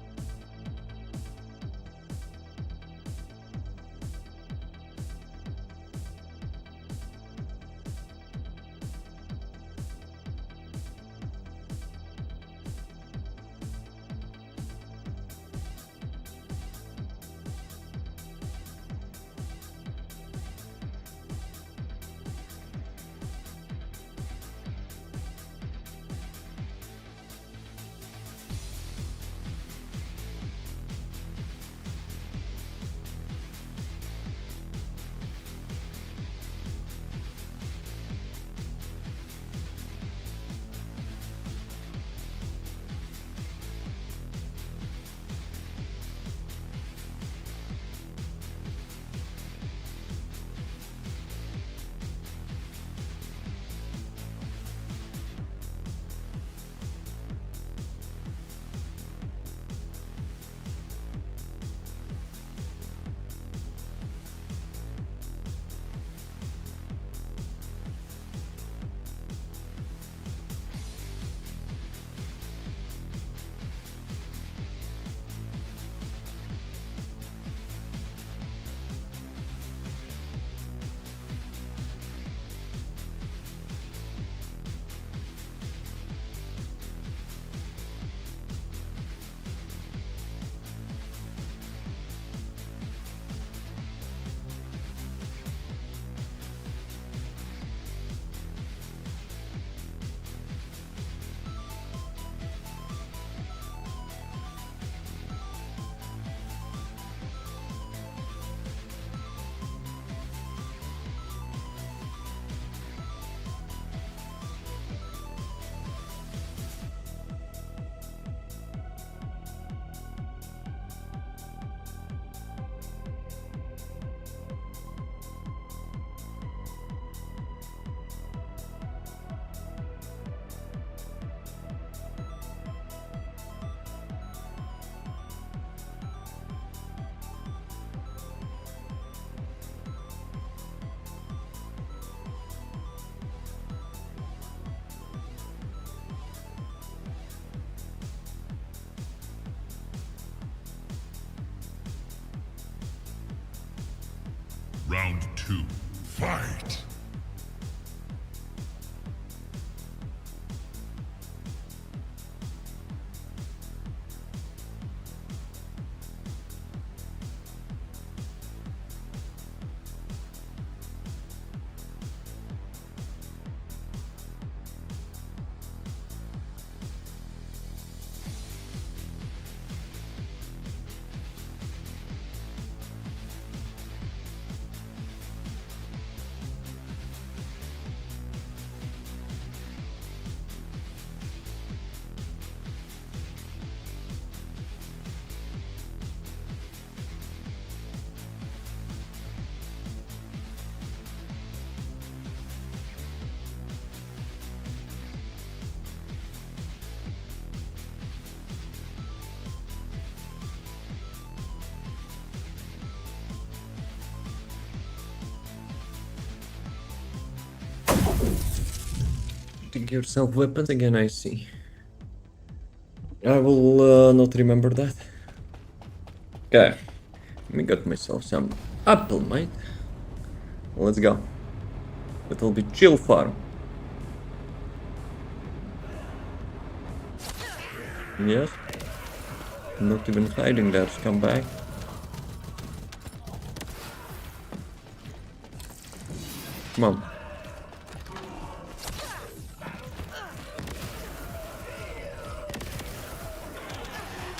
Round 2. Fight! Take yourself weapons again, I see. I will not remember that. Okay. I got myself some apple, mate. Let's go. It'll be chill farm. Yes. Not even hiding there, scumbag. Come on.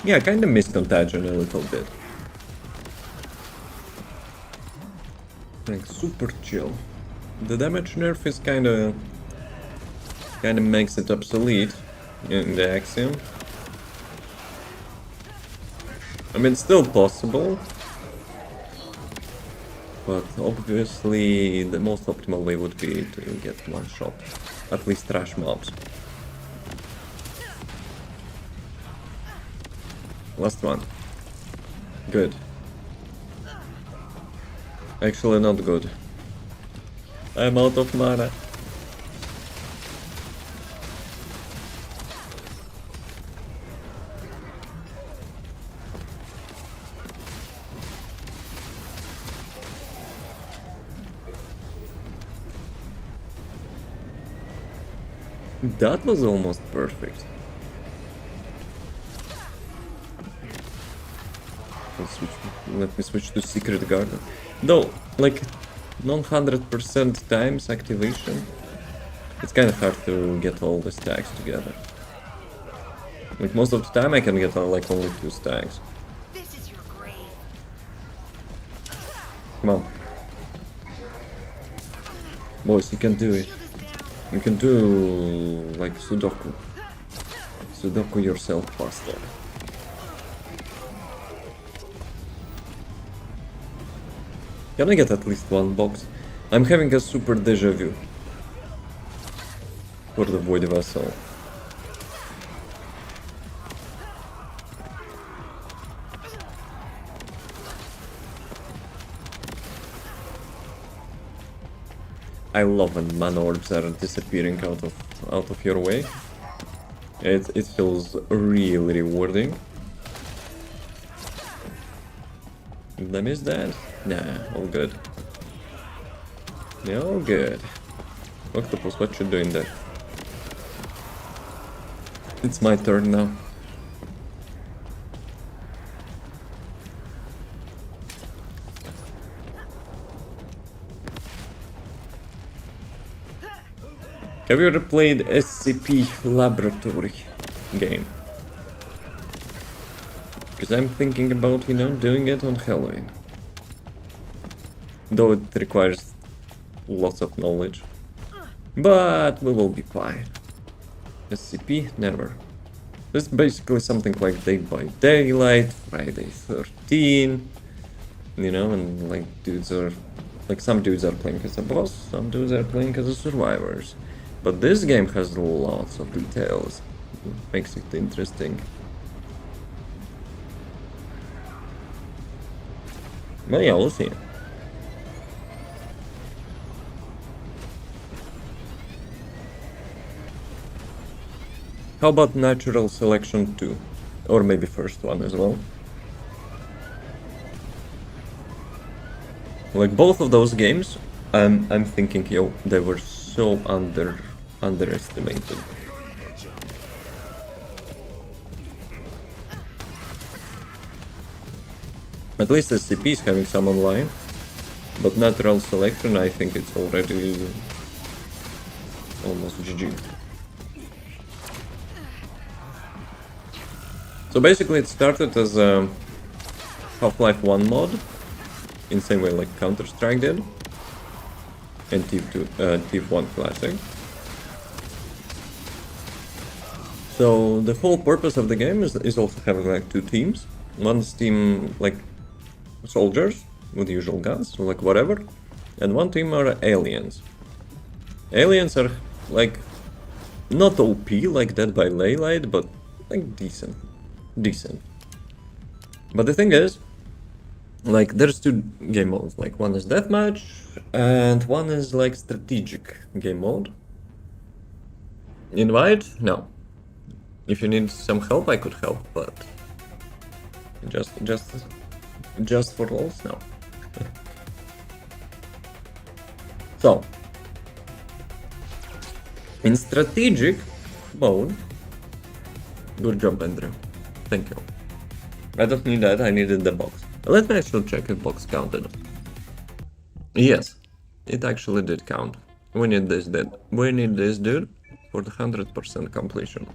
Yeah, I kinda missed Contagion a little bit. Like, super chill. The damage nerf is kinda makes it obsolete in the Axiom. I mean, it's still possible. But obviously, the most optimal way would be to get one shot. At least trash mobs. Last one. Good. Actually not good. I'm out of mana. That was almost perfect. Let me switch to Secret Garden. Though, like, 100% times activation, it's kind of hard to get all the stacks together. Like, most of the time I can get like only 2 stacks. This is your grave. Come on. Boys, you can do it. You can do, like, Sudoku. Sudoku yourself faster. Can I get at least one box? I'm having a super deja vu for the Void Vessel. I love when mana orbs are disappearing out of your way. It feels really rewarding. Did I miss that? Nah, all good. Yeah, all good. Octopus, what you doing there? It's my turn now. Have you ever played SCP Laboratory game? Because I'm thinking about, you know, doing it on Halloween. Though it requires lots of knowledge. But we will be fine. SCP? Never. It's basically something like Dead by Daylight, Friday 13. You know, and like dudes are... Like some dudes are playing as a boss, some dudes are playing as a survivors. But this game has lots of details. It makes it interesting. Well, yeah, we'll see. How about Natural Selection 2? Or maybe first one as well. Like both of those games, I'm thinking, yo, they were so underestimated. At least SCP is having some online, but natural selection, I think it's already almost GG. So basically it started as a Half-Life 1 mod, in same way like Counter-Strike did, and TF1 Classic. So the whole purpose of the game is also having like two teams. One's team like soldiers with usual guns, so like whatever, and one team are aliens. Aliens are like not OP like Dead by Daylight, but like decent. But the thing is, like there's two game modes, like one is deathmatch and one is like strategic game mode. Invite? No. If you need some help, I could help, but just for lols, no. So in strategic mode, good job, Andrew. Thank you. I don't need that, I needed the box. Let me actually check if box counted. Yes, it actually did count. We need this dude. For the 100% completion.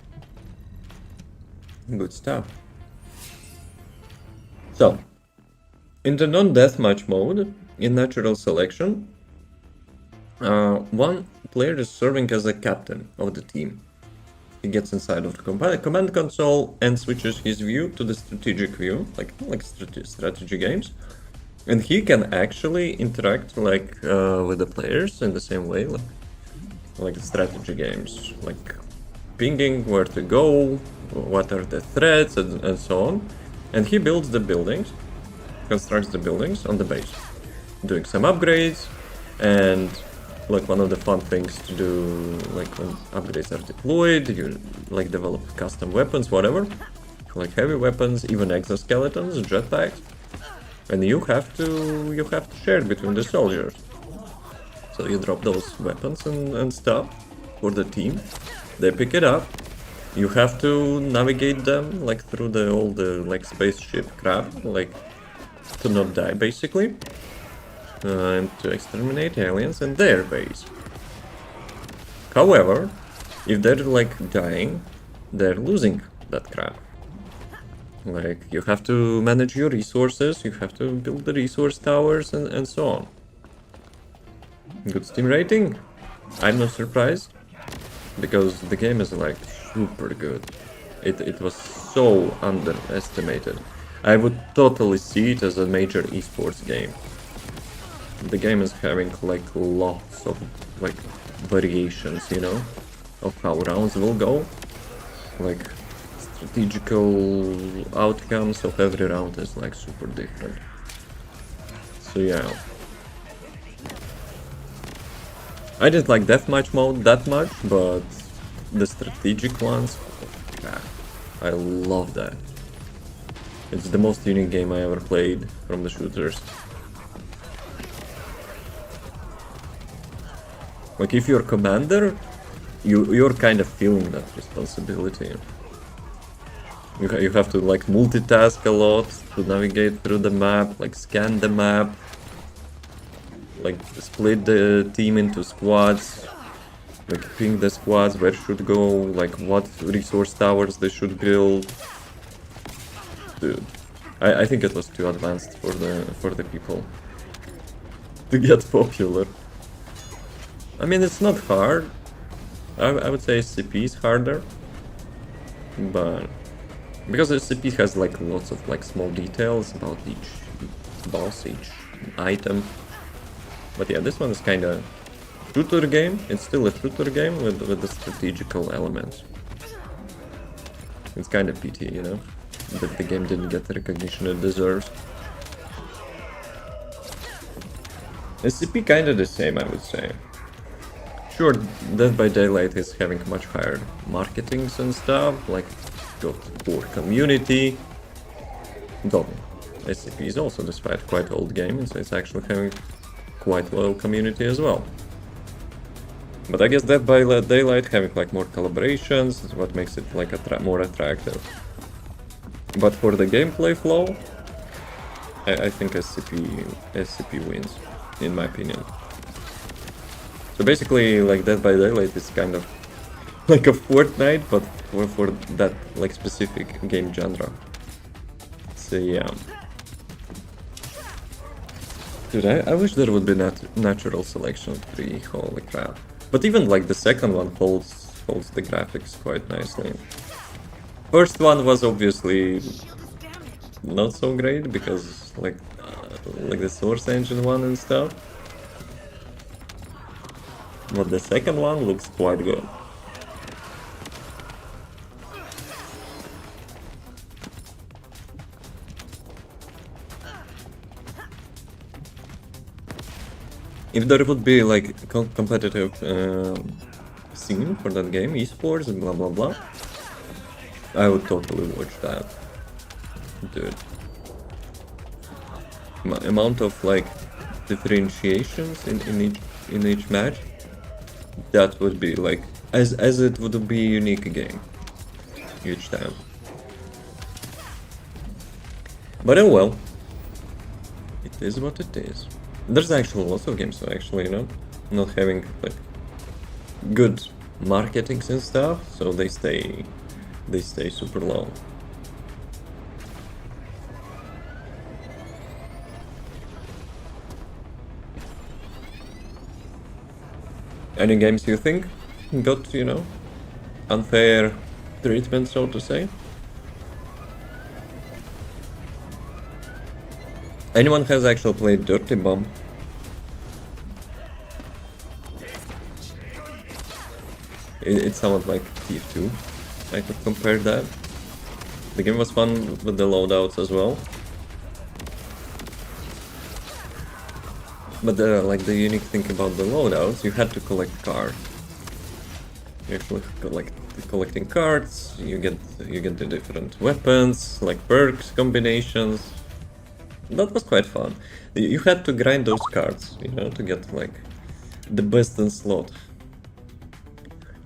Good stuff. So, in the non-deathmatch mode, in natural selection, one player is serving as a captain of the team. He gets inside of the command console and switches his view to the strategic view, like strategy games. And he can actually interact like with the players in the same way, like strategy games, like pinging where to go, what are the threats, and so on. And he builds the buildings, constructs the buildings on the base, doing some upgrades. And like one of the fun things to do, like when upgrades are deployed, you like develop custom weapons, whatever, like heavy weapons, even exoskeletons, jetpacks, and you have to share between the soldiers. So you drop those weapons and stuff for the team. They pick it up. You have to navigate them like through all the like spaceship crap, like to not die basically. And to exterminate aliens in their base. However, if they're like dying, they're losing that crap. Like you have to manage your resources, you have to build the resource towers and so on. Good Steam rating? I'm not surprised, because the game is like super good. It was so underestimated. I would totally see it as a major esports game. The game is having like lots of like variations, you know, of how rounds will go. Like strategical outcomes of every round is like super different. So yeah. I didn't like deathmatch mode that much, but the strategic ones, yeah, I love that. It's the most unique game I ever played from the shooters. Like if you're commander, you're kind of feeling that responsibility. You have to like multitask a lot to navigate through the map, like scan the map, like split the team into squads, like ping the squads where should go, like what resource towers they should build. Dude, I think it was too advanced for the people to get popular. I mean, it's not hard. I would say SCP is harder, but because SCP has like lots of like small details about each boss, each item. But yeah, this one is kind of shooter game. It's still a shooter game with the strategical elements. It's kind of pity, you know, that the game didn't get the recognition it deserves. SCP kind of the same, I would say. Sure, Dead by Daylight is having much higher marketings and stuff, like got poor community, got SCP is also, despite quite old game, and so it's actually having quite loyal community as well. But I guess Dead by Daylight having like more collaborations is what makes it like more attractive. But for the gameplay flow, I think SCP wins, in my opinion. So basically, like Dead by Daylight is kind of like a Fortnite, but for that like specific game genre. So yeah. Dude, I wish there would be natural selection 3, holy crap. But even like the second one holds the graphics quite nicely. First one was obviously not so great because like the Source Engine one and stuff. But the second one looks quite good. If there would be like competitive scene for that game, esports and blah blah blah, I would totally watch that. Dude. Amount of like differentiations in each match, that would be like as it would be a unique game each time. But oh well, it is what it is. There's actually lots of games, so actually, you know, not having like good marketings and stuff, so they stay super low. Any games you think got, you know, unfair treatment, so to say? Anyone has actually played Dirty Bomb? It's somewhat like Thief 2. I could compare that. The game was fun with the loadouts as well. But like the unique thing about the loadouts, you had to collect cards. You actually collecting cards. You get the different weapons, like perks, combinations. That was quite fun. You had to grind those cards, you know, to get like the best in slot.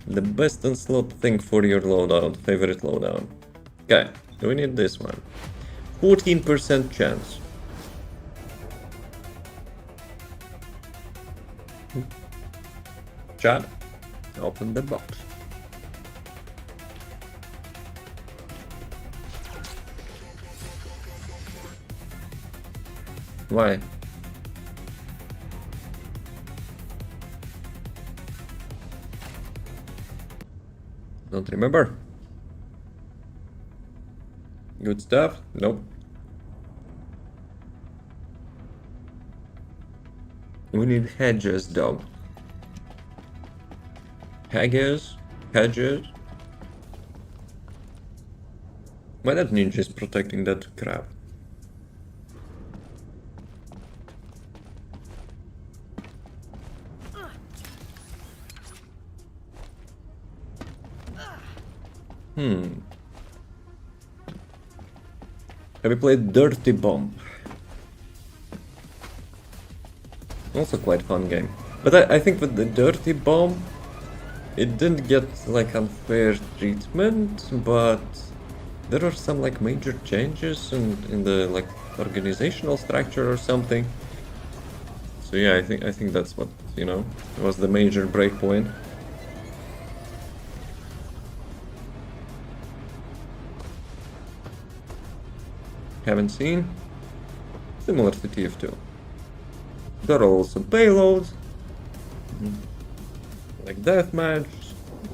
The best in slot thing for your loadout, favorite loadout. Okay, we need this one. 14% chance. Chad, open the box. Why? Don't remember. Good stuff? Nope. We need hedges though. Hedges? Why that ninja is protecting that crap? Have you played Dirty Bomb? Also quite fun game. But I think with the Dirty Bomb, it didn't get like unfair treatment, but there are some like major changes in the like organizational structure or something. So yeah, I think that's what, you know, was the major breakpoint. Haven't seen. Similar to TF2. There are also payloads, like deathmatch.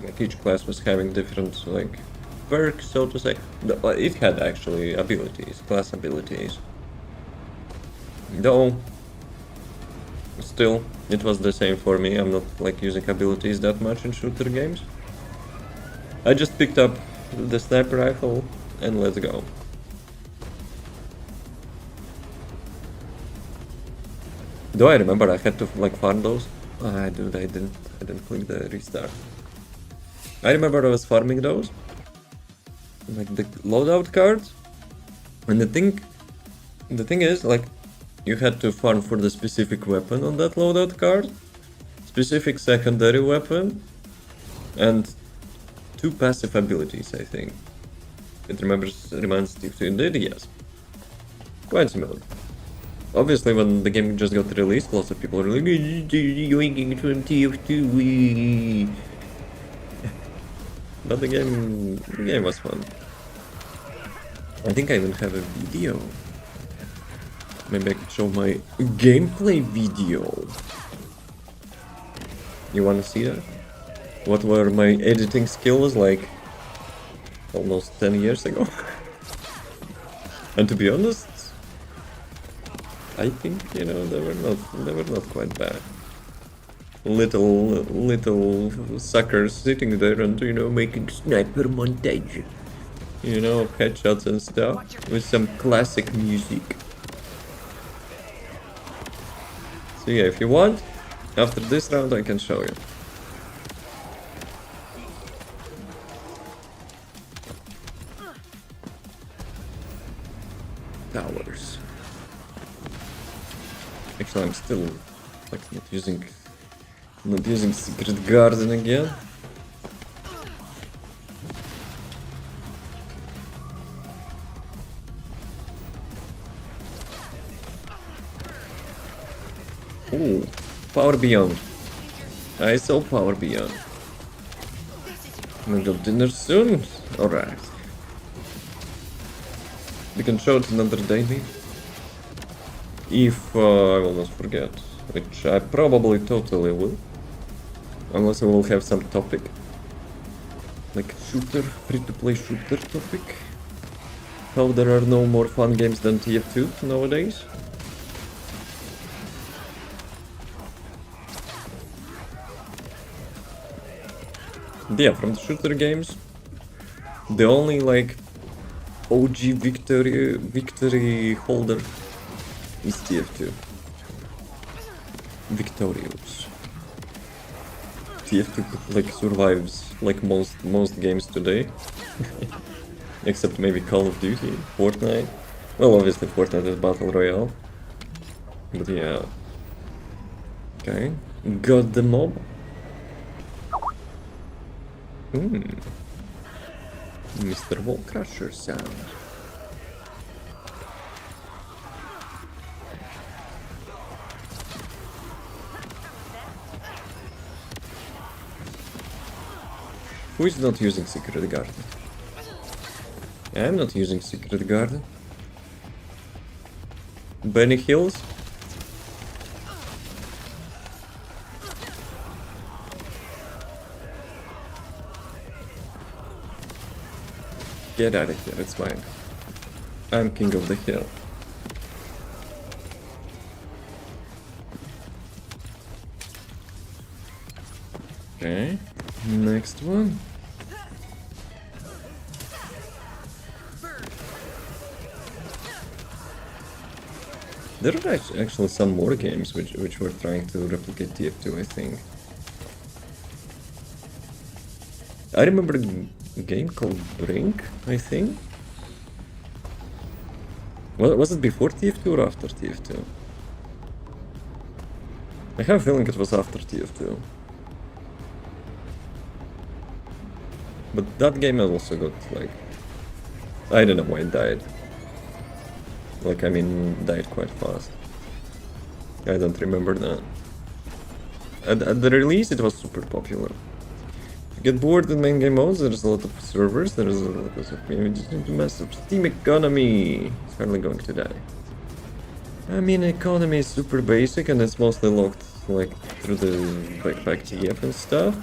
Like each class was having different like perks, so to say. It had actually abilities, class abilities. Though, still, it was the same for me. I'm not like using abilities that much in shooter games. I just picked up the sniper rifle and let's go. Do I remember I had to like farm those? Dude, I didn't click the restart. I remember I was farming those, like the loadout cards, and I think The thing is, like, you had to farm for the specific weapon on that loadout card, specific secondary weapon, and 2 passive abilities, I think. It reminds TF2 indeed, yes. Quite similar. Obviously, when the game just got released, lots of people were like, yoinking from TF2. But the game was fun. I think I even have a video. Maybe I could show my gameplay video. You wanna see that? What were my editing skills like almost 10 years ago? And to be honest, I think, you know, they were not quite bad. Little suckers sitting there and, you know, making sniper montage. You know, headshots and stuff with some classic music. So yeah, if you want, after this round I can show you. Towers. Actually, I'm still like not using Secret Garden again. Ooh, Power Beyond. I saw Power Beyond. We'll go dinner soon? Alright. We can show it another day, maybe? If I will not forget. Which I probably totally will. Unless we will have some topic. Like shooter, free-to-play shooter topic. How there are no more fun games than TF2 nowadays. Yeah, from the shooter games, the only like OG victory holder is TF2. Victorious. TF2 like survives like most games today, except maybe Call of Duty, Fortnite. Well, obviously Fortnite is battle royale, but yeah. Okay, got the mob. Mr. Wall Crusher sound. Who is not using Secret Garden? I'm not using Secret Garden. Benny Hills? Get out of here, it's mine. I'm king of the hill. Okay, next one. There are actually some more games which were trying to replicate TF2, I think. I remember a game called Brink, I think. Was it before TF2 or after TF2? I have a feeling it was after TF2. But that game also got like... I don't know why it died. Like, I mean, died quite fast. I don't remember that. At the release it was super popular. Get bored in main game modes, there's a lot of servers, there's a lot of massive Steam economy. It's hardly going to die. I mean, economy is super basic and it's mostly locked like through the backpack TF and stuff.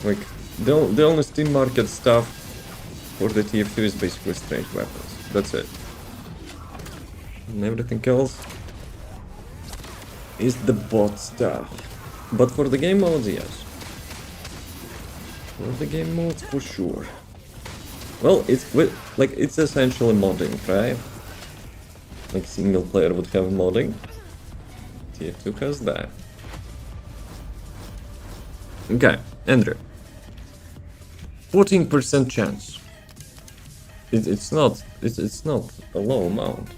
Like, the only Steam market stuff for the TF2 is basically strange weapons. That's it. And everything else is the bot stuff. But for the game modes, yes. For the game modes, for sure. Well, it's essentially modding, right? Like single player would have modding. TF2 has that. Okay, Andrew. 14% chance It's not a low amount.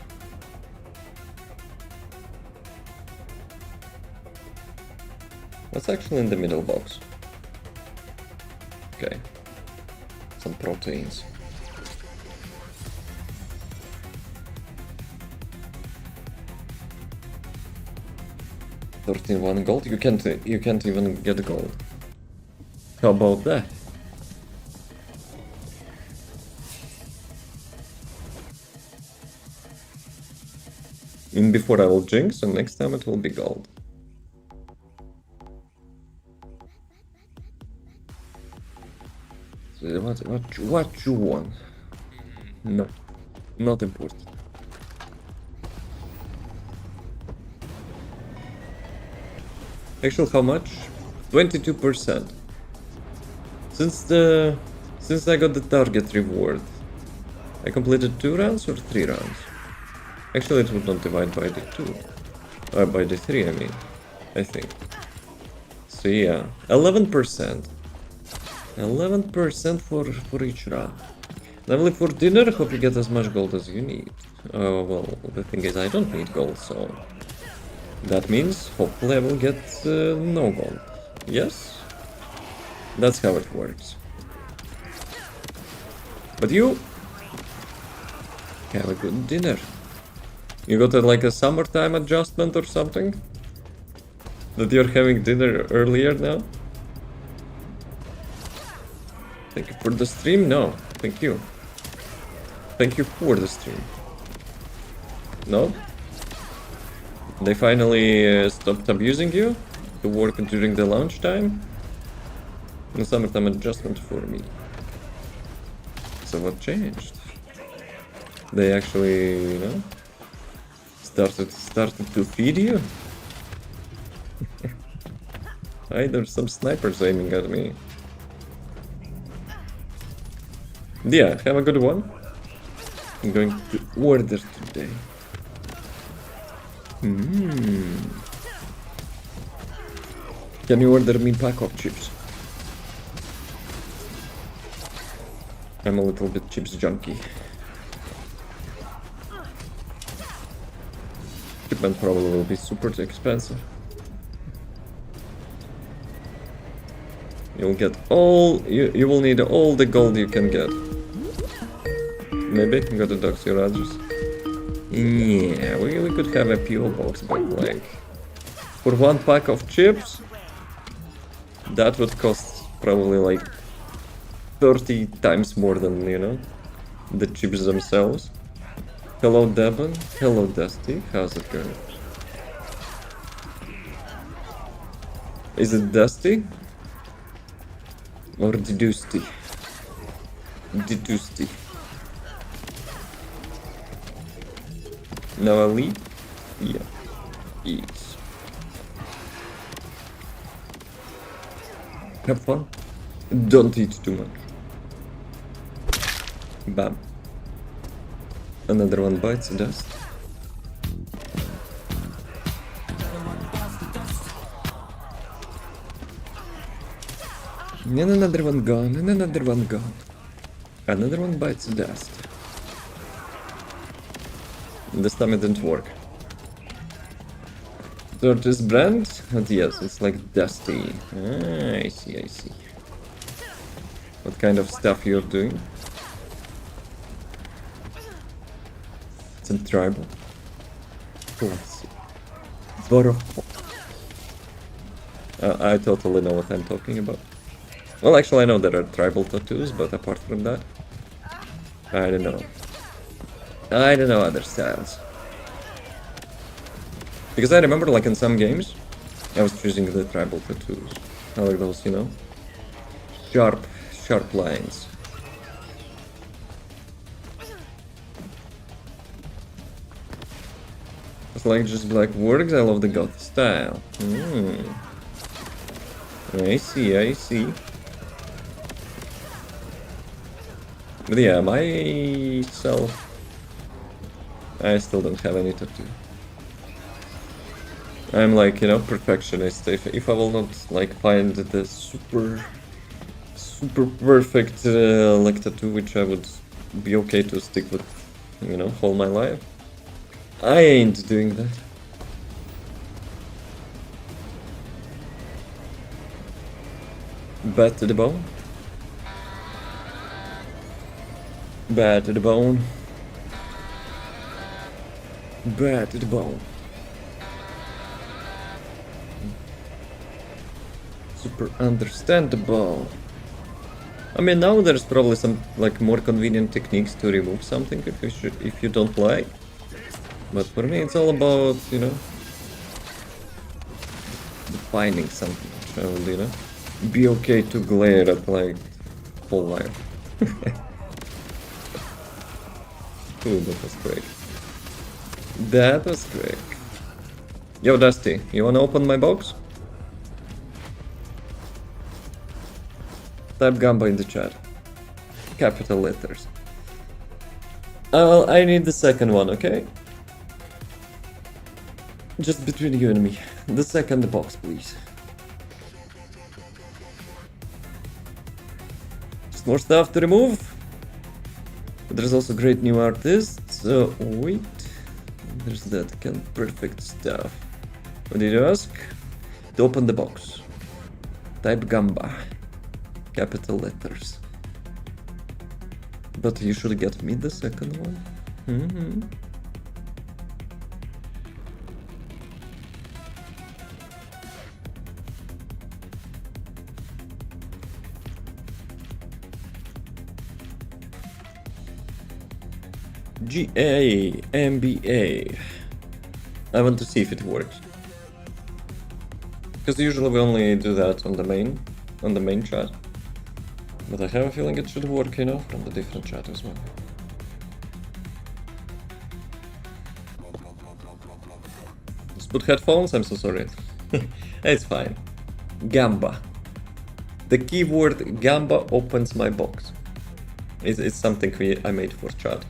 What's actually in the middle box? Okay. Some proteins. $13 gold? You can't even get gold. How about that? And before I will jinx, and next time it will be gold. So what you want? No, not important. Actually, how much? 22%. Since I got the target reward, I completed 2 rounds or 3 rounds? Actually, it would not divide by the 2. Or by the 3, I mean. I think. So yeah, 11%. 11% for each round. Lovely for dinner, hope you get as much gold as you need. Well, the thing is, I don't need gold, so... That means, hopefully I will get no gold. Yes? That's how it works. But you... have a good dinner. You got like a summertime adjustment or something? That you're having dinner earlier now? Thank you for the stream? No, thank you. Thank you for the stream. No? They finally stopped abusing you to work during the lunch time? The summertime adjustment for me. So what changed? They actually, you know, started to feed you? Hey, there's some snipers aiming at me. Yeah, have a good one. I'm going to order today. Can you order me pack of chips? I'm a little bit chips junkie. Shipment probably will be super expensive. You'll get all... You will need all the gold you can get. Maybe? Got to dox your address. Yeah, we could have a PO box, but like... For 1 pack of chips... That would cost probably like... 30 times more than, you know... The chips themselves. Hello Devon, hello Dusty, how's it going? Is it Dusty? Or Didusty? Didusty. Now I'll eat? Yeah. Eat. Have fun. Don't eat too much. Bam. Another one bites the dust. And another one gone, and another one gone. Another one bites the dust. This time it didn't work. So this brand? And yes, it's like dusty. Ah, I see, I see. What kind of stuff you're doing? It's in tribal. Classy. I totally know what I'm talking about. Well, actually I know there are tribal tattoos, but apart from that, I don't know. I don't know other styles. Because I remember like in some games, I was choosing the tribal tattoos. I like those, you know, sharp lines. It's like just black words, I love the goth style. I see, I see. But yeah, myself, I still don't have any tattoo. I'm like, you know, perfectionist. If I will not like find the super perfect like tattoo which I would be okay to stick with, you know, all my life. I ain't doing that. Bad to the bone. Bad to the bone. Bad to the bone. Super understandable. I mean, now there's probably some like more convenient techniques to remove something if you don't like. But for me, it's all about, you know, defining something. So, you know, be okay to glare at like whole life. Ooh, that was quick. That was quick. Yo, Dusty, you wanna open my box? Type Gamba in the chat. Capital letters. I need the second one, okay? Just between you and me. The second box, please. Just more stuff to remove. But there's also great new artists. So, wait. There's that kind of perfect stuff. What did you ask? To open the box. Type Gamba. Capital letters. But you should get me the second one. 𝑗𝒂. I want to see if it works. Because usually we only do that on the main chat. But I have a feeling it should work, you know, from the different chat as well. Just put headphones, I'm so sorry. It's fine. Gamba. The keyword Gamba opens my box. It's something I made for chat.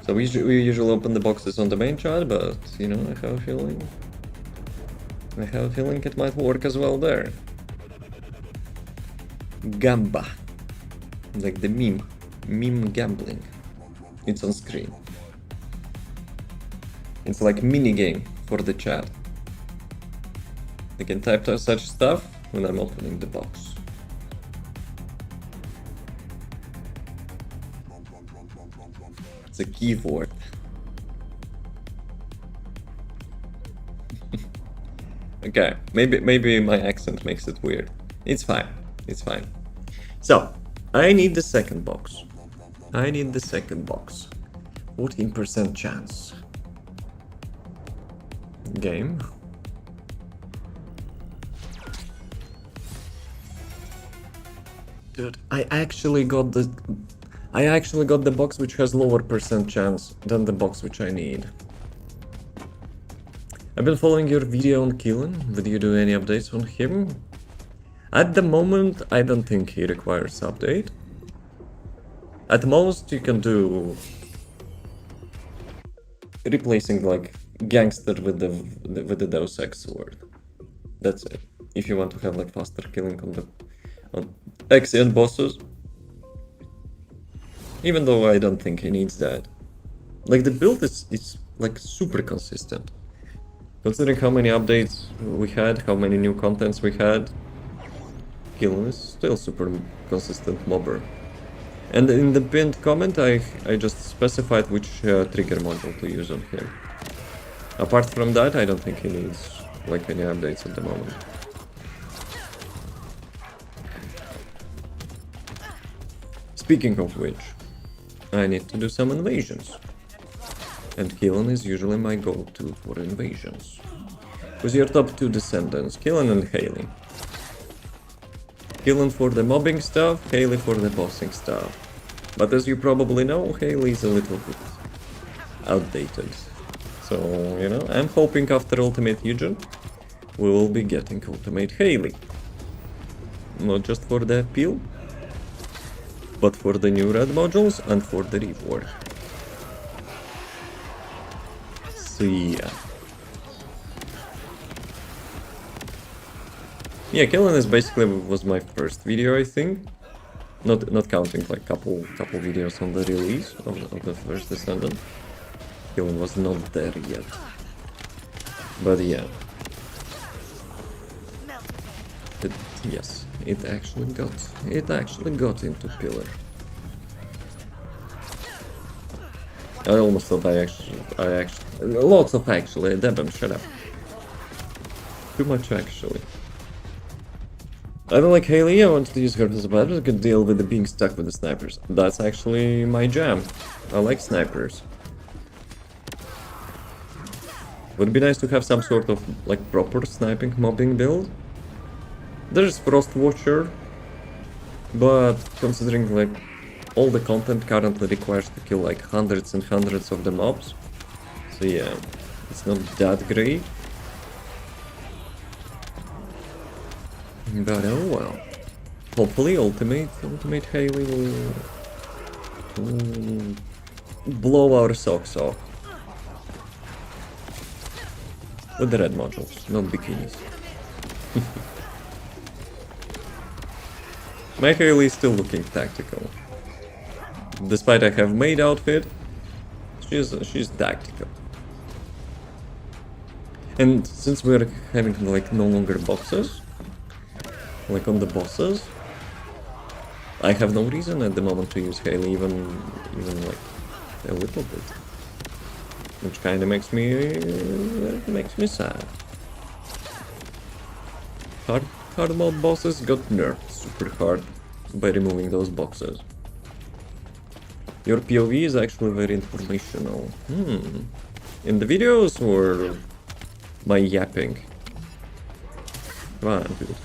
So we usually open the boxes on the main chat, but, you know, I have a feeling it might work as well there. Gamba. Like the meme. Meme gambling. It's on screen. It's like mini game for the chat. I can type such stuff when I'm opening the box. It's a keyword. Okay, maybe my accent makes it weird. It's fine. It's fine. So, I need the second box. 14% chance. Game. Dude, I actually got the box which has lower percent chance than the box which I need. I've been following your video on Keelan. Did you do any updates on him? At the moment, I don't think he requires update. At most, you can do replacing like gangster with the Deus Ex sword. That's it. If you want to have like faster killing on Axian bosses. Even though I don't think he needs that. Like the build is like super consistent. Considering how many updates we had, how many new contents we had, Keelan is still super consistent mobber. And in the pinned comment, I just specified which trigger module to use on him. Apart from that, I don't think he needs like any updates at the moment. Speaking of which, I need to do some invasions. And Keelan is usually my go-to for invasions. Who's your top 2 descendants? Keelan and Haley. Keelan for the mobbing stuff, Haley for the bossing stuff. But as you probably know, Haley is a little bit outdated. So, you know, I'm hoping after Ultimate Eugen, we will be getting Ultimate Haley. Not just for the appeal, but for the new red modules and for the rework. So yeah. Yeah, Keelan is basically was my first video, I think. Not counting like couple videos on the release of the first Descendant. Healing was not there yet. But yeah. Yes, it actually got into Pillar. I almost thought I actually lots of actually. 𝑮𝑮, shut up. Too much actually. I don't like Haley, I wanted to use her as a battle to deal with the being stuck with the snipers. That's actually my jam. I like snipers. Would be nice to have some sort of like proper sniping mobbing build. There's Frost Watcher, but considering like all the content currently requires to kill like hundreds and hundreds of the mobs, so yeah, it's not that great. But oh well. Hopefully ultimate Haley will blow our socks off. With the red modules, not bikinis. My Haley is still looking tactical. Despite I have maid outfit, she's tactical. And since we're having like no longer boxes, like on the bosses, I have no reason at the moment to use Haley even like a little bit, which kind of makes me sad. Hard mode bosses got nerfed super hard by removing those boxes. Your POV is actually very informational. In the videos or by yapping? Come on, dude.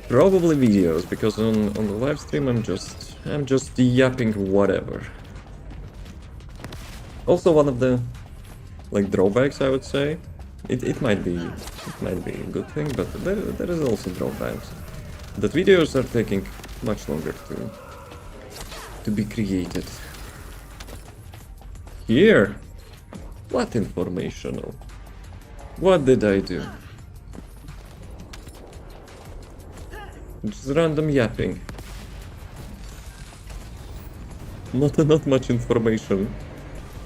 Probably videos, because on the live stream I'm just yapping whatever. Also one of the like drawbacks, I would say. It might be a good thing, but there is also drawbacks. That videos are taking much longer to be created. Here? What informational? What did I do? Just random yapping. Not much information.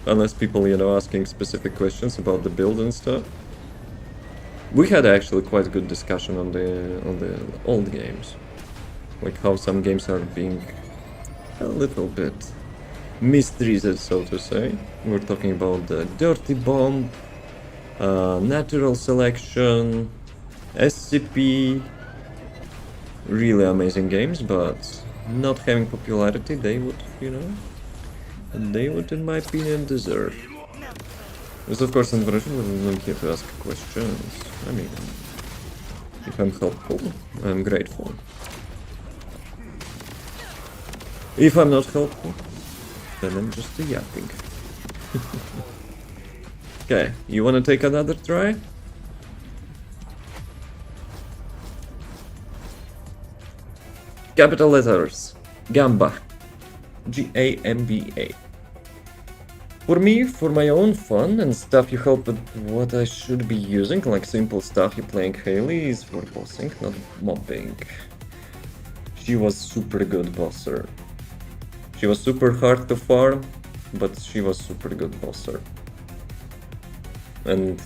Unless people, you know, asking specific questions about the build and stuff. We had actually quite a good discussion on the old games. Like how some games are being a little bit mistreated, so to say. We're talking about the Dirty Bomb, Natural Selection, SCP. Really amazing games, but not having popularity they would, you know, they would, in my opinion, deserve. Because of course, unfortunately, I'm here to ask questions. I mean, if I'm helpful, I'm grateful. If I'm not helpful, then I'm just yapping. Okay, you wanna take another try? Capital letters. Gamba. G-A-M-B-A. For me, for my own fun and stuff you help with what I should be using, like simple stuff you playing Haley, is for bossing, not mobbing. She was super good bosser. She was super hard to farm, but she was super good bosser. And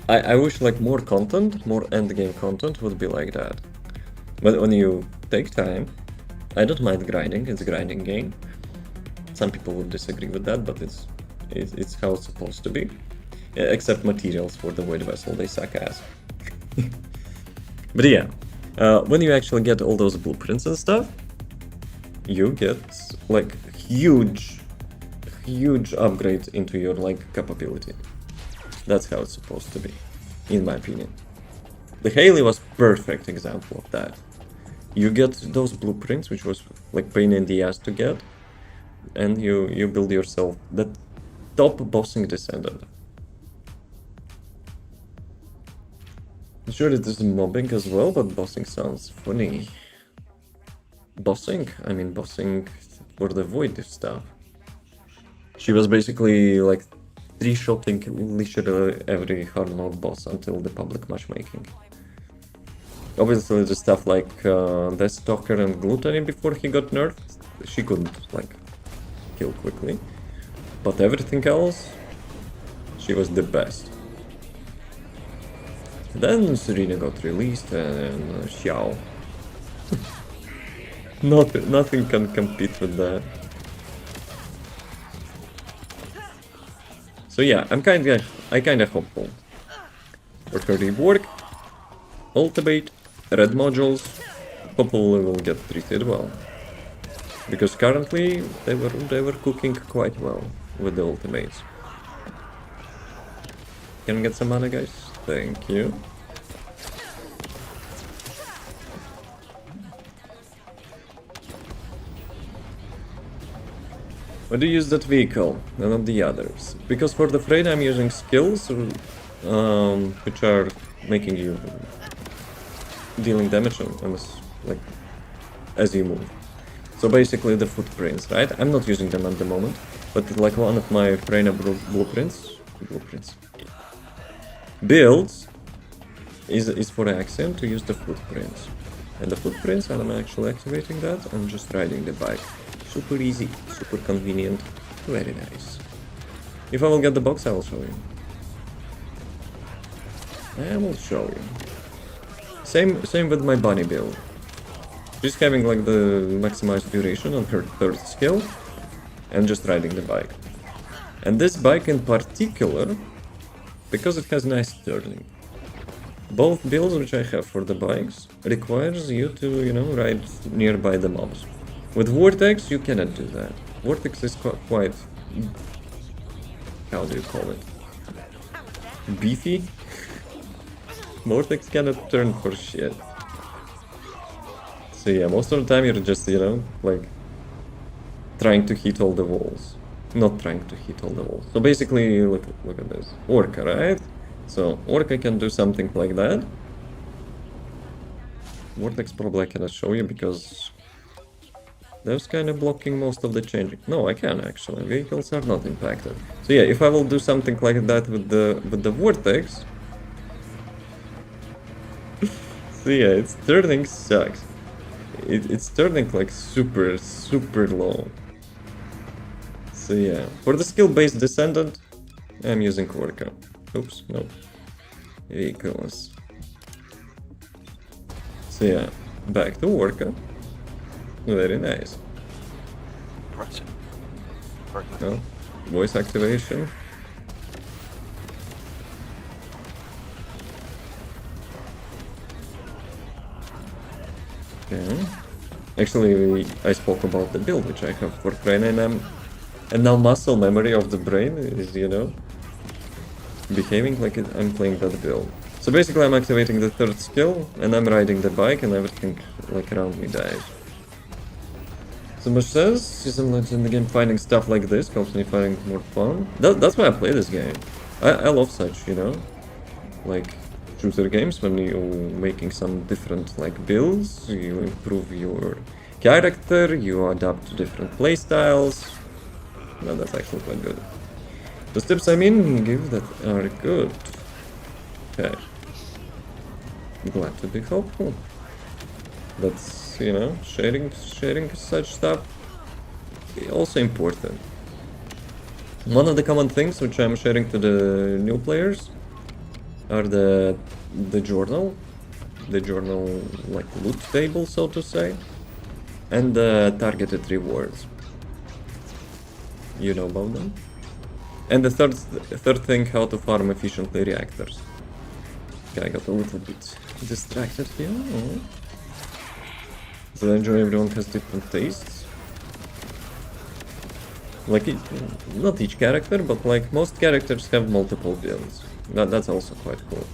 I wish like more content, more endgame content would be like that. But when you take time, I don't mind grinding, it's a grinding game. Some people would disagree with that, but it's how it's supposed to be. Except materials for the Void Vessel, they suck ass. But yeah, when you actually get all those blueprints and stuff, you get like huge upgrades into your like capability. That's how it's supposed to be, in my opinion. The Haley was perfect example of that. You get those blueprints, which was like pain in the ass to get, and you build yourself the top bossing Descendant. Sure, it is mobbing as well, but bossing sounds funny. Bossing? I mean bossing for the Void stuff. She was basically like 3-shotting literally every hard mode boss until the public matchmaking. Obviously the stuff like the Stalker and Gluttony before he got nerfed, she couldn't like kill quickly. But everything else, she was the best. Then Serena got released and Xiao. Nothing can compete with that. So yeah, I kinda hopeful. For her rework, ultimate, red modules, hopefully will get treated well. Because currently they were cooking quite well with the ultimates. Can we get some mana, guys? Thank you. Why do you use that vehicle and not the others? Because for the Freyna I'm using skills which are making you dealing damage like as you move. So basically the footprints, right? I'm not using them at the moment, but like one of my Freyna builds is for Axiom to use the footprints. And the footprints, and I'm actually activating that, I'm just riding the bike. Super easy, super convenient, very nice. If I will get the box, I will show you. I will show you. Same with my bunny build. She's having like the maximized duration on her third skill, and just riding the bike. And this bike in particular, because it has nice turning. Both builds which I have for the bikes requires you to, you know, ride nearby the mobs. With Vortex, you cannot do that. Vortex is quite... how do you call it? Beefy? Vortex cannot turn for shit. So yeah, most of the time you're just, you know, like... trying to hit all the walls. Not trying to hit all the walls. So basically, look at this. Orca, right? So, Orca can do something like that. Vortex probably I cannot show you because... that's kind of blocking most of the changing. No, I can actually. Vehicles are not impacted. So yeah, if I will do something like that with the Vortex... so yeah, its turning sucks. It's turning like super low. So yeah, for the skill-based Descendant, I'm using Orca. Oops, no. Vehicles. So yeah, back to Orca. Very nice. Impressive. No, voice activation. Okay. Actually, I spoke about the build which I have for brain, and now muscle memory of the brain is, you know, behaving like I'm playing that build. So basically I'm activating the third skill, and I'm riding the bike, and everything like around me dies. So much says, season late in the game finding stuff like this helps me finding more fun. That's why I play this game. I love such, you know, like shooter games when you're making some different like builds, you improve your character, you adapt to different playstyles. No, that's actually quite good. The tips I mean give that are good. Okay. Glad to be helpful. That's, you know, sharing such stuff also important. One of the common things which I'm sharing to the new players are the journal like loot table, so to say, and the targeted rewards. You know about them. And the third thing, how to farm efficiently reactors. Okay, I got a little bit distracted here. Oh. So I enjoy everyone has different tastes. Like, not each character, but like most characters have multiple builds. That's also quite cool.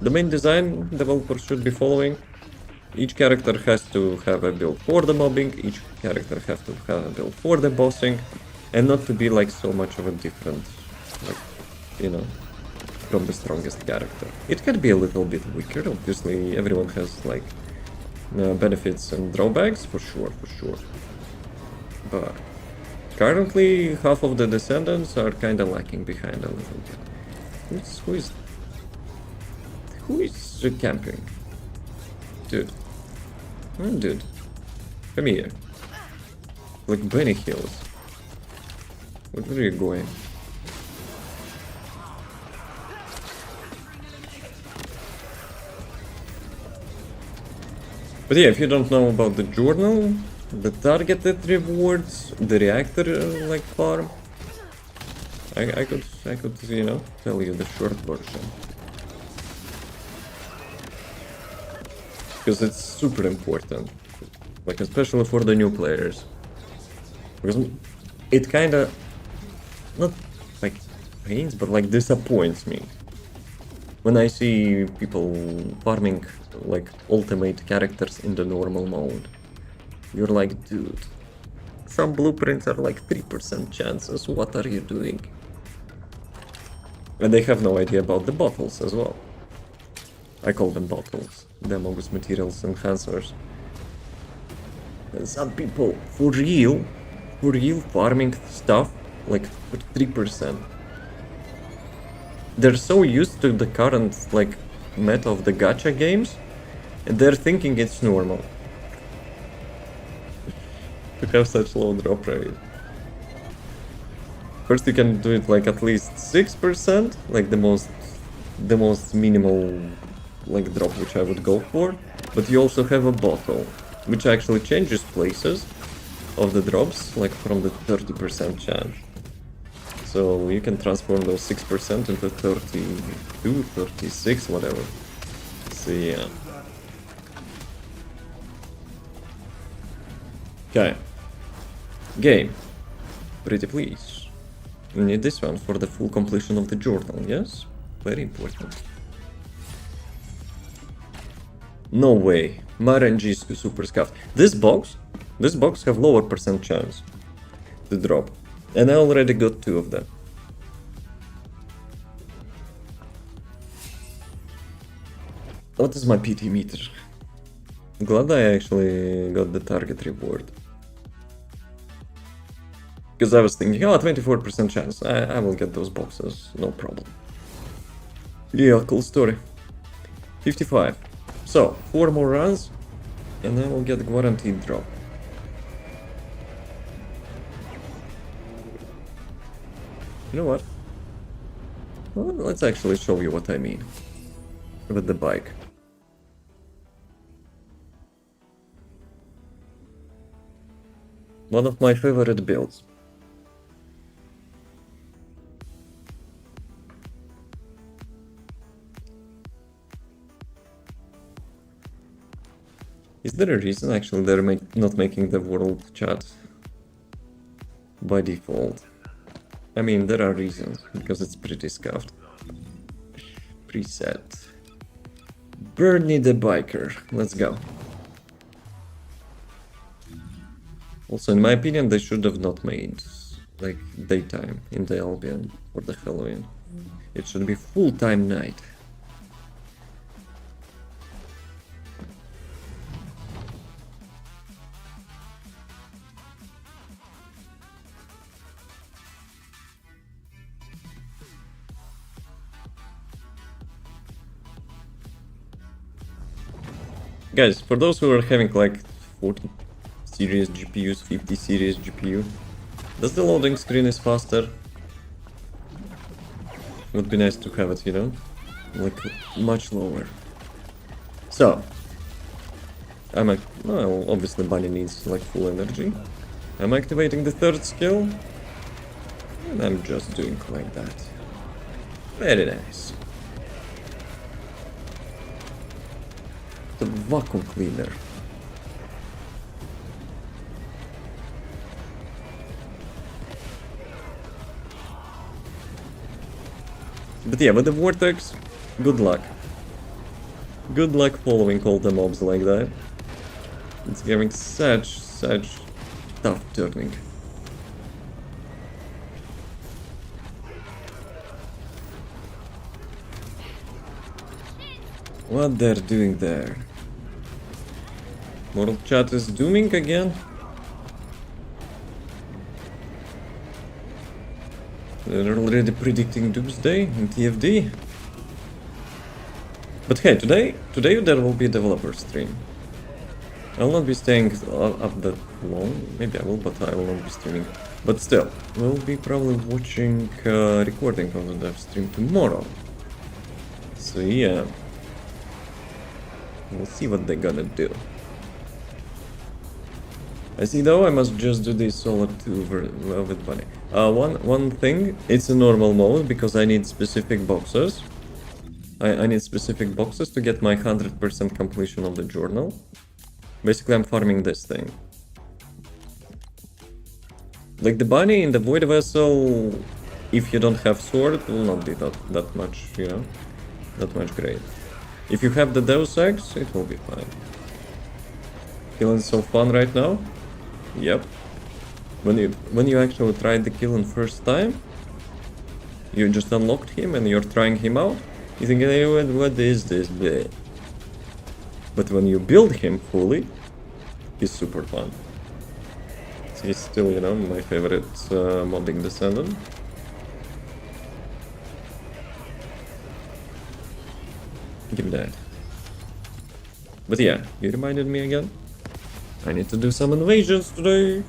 The main design developers should be following. Each character has to have a build for the mobbing, each character has to have a build for the bossing, and not to be like so much of a different, like, you know, from the strongest character. It can be a little bit weaker, obviously everyone has like benefits and drawbacks, for sure. But currently half of the Descendants are kinda lacking behind a little bit. Who is camping? Dude. Oh, dude. Come here. Like Benny Hills. Where are you going? But yeah, if you don't know about the journal, the targeted rewards, the reactor like farm, I could you know tell you the short version, because it's super important, like especially for the new players, because it kind of not like pains but like disappoints me when I see people farming like ultimate characters in the normal mode. You're like, dude, some blueprints are like 3% chances, what are you doing? And they have no idea about the bottles as well. I call them bottles, Demogus materials enhancers. And some people, for real farming stuff like for 3%. They're so used to the current like meta of the gacha games, and they're thinking it's normal to have such low drop rate. First you can do it like at least 6%, like the most minimal like drop which I would go for, but you also have a bottle which actually changes places of the drops, like from the 30% chance. So you can transform those 6% into 32, 36, whatever. So yeah. Okay. Game. Pretty please. We need this one for the full completion of the journal, yes? Very important. No way. RNG super scuffed. This box have lower percent chance to drop. And I already got 2 of them. What is my PT meter? Glad I actually got the target reward. Because I was thinking, oh, 24% chance, I will get those boxes, no problem. Yeah, cool story. 55. So, 4 more runs, and I will get guaranteed drop. You know what? Well, let's actually show you what I mean with the bike. One of my favorite builds. Is there a reason actually they're not making the world chat by default? I mean, there are reasons, because it's pretty scuffed. Preset. Bernie the Biker. Let's go. Also, in my opinion, they should have not made, like, daytime in the Albion for the Halloween. It should be full-time night. Guys, for those who are having like 40 series GPUs, 50 series GPU, does the loading screen is faster? Would be nice to have it, you know? Like, much lower. So, well, obviously Bunny needs like full energy. I'm activating the 3rd skill, and I'm just doing like that. Very nice. The vacuum cleaner. But yeah, with the vortex, good luck. Good luck following all the mobs like that. It's giving such tough turning. What they're doing there? World chat is dooming again? They're already predicting Doomsday in TFD. But hey, today there will be a developer stream. I will not be staying up that long. Maybe I will, but I will not be streaming. But still, we'll be probably watching recording of the dev stream tomorrow. So yeah, we'll see what they're gonna do. I see though, I must just do this solo too with Bunny. One thing, it's a normal mode because I need specific boxes. I need specific boxes to get my 100% completion of the journal. Basically, I'm farming this thing. Like the bunny in the void vessel, if you don't have sword, it will not be that much, you know, that much great. If you have the Deus Ex, it will be fine. Killing so fun right now. Yep. When you actually tried the kill in first time, you just unlocked him and you're trying him out. You think, hey, what is this? Bleh. But when you build him fully, he's super fun. So he's still, you know, my favorite modding Descendant. Give me that. But yeah, you reminded me again. I need to do some invasions today.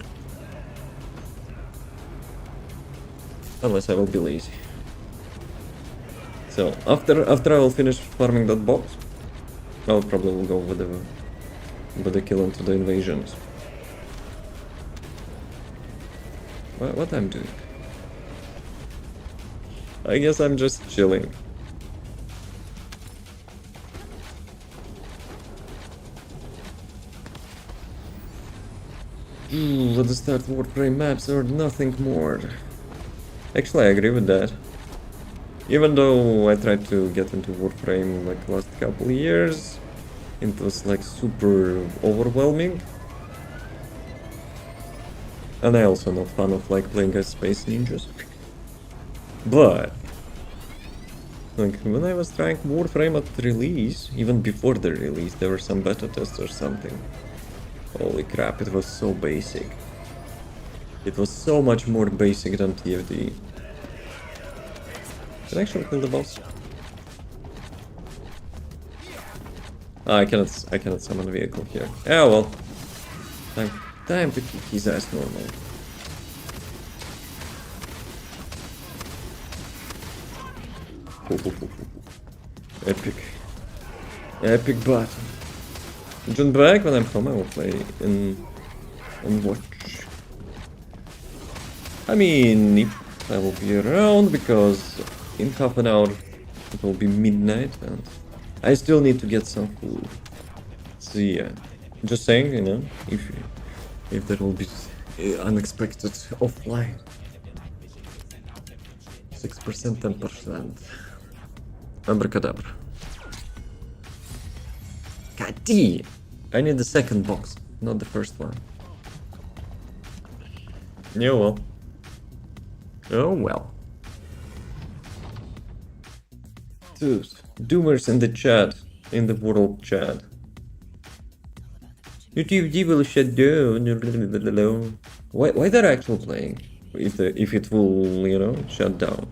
Unless I will be lazy. So after I will finish farming that box, I'll probably go with the kill into the invasions. What I'm doing? I guess I'm just chilling. Let us start Warframe maps or nothing more. Actually, I agree with that. Even though I tried to get into Warframe like last couple years, it was like super overwhelming. And I also not fan of like playing as space ninjas. But like when I was trying Warframe at release, even before the release, there were some beta tests or something. Holy crap, it was so basic. It was so much more basic than TFD. Can I actually kill the boss? Ah, I cannot summon a vehicle here. Yeah, well. Time to kick his ass normal. Epic. Epic battle. Join back when I'm home, I will play and watch. I mean, if I will be around, because in half an hour it will be midnight and I still need to get some food. So yeah, just saying, you know, if there will be unexpected offline. 6%, 10%. Abracadabra. God damn! I need the second box, not the first one. Yeah, well. Oh well. Dude, doomers in the chat, in the world chat. YouTube will shut down. Why they're actually playing? If it will, you know, shut down.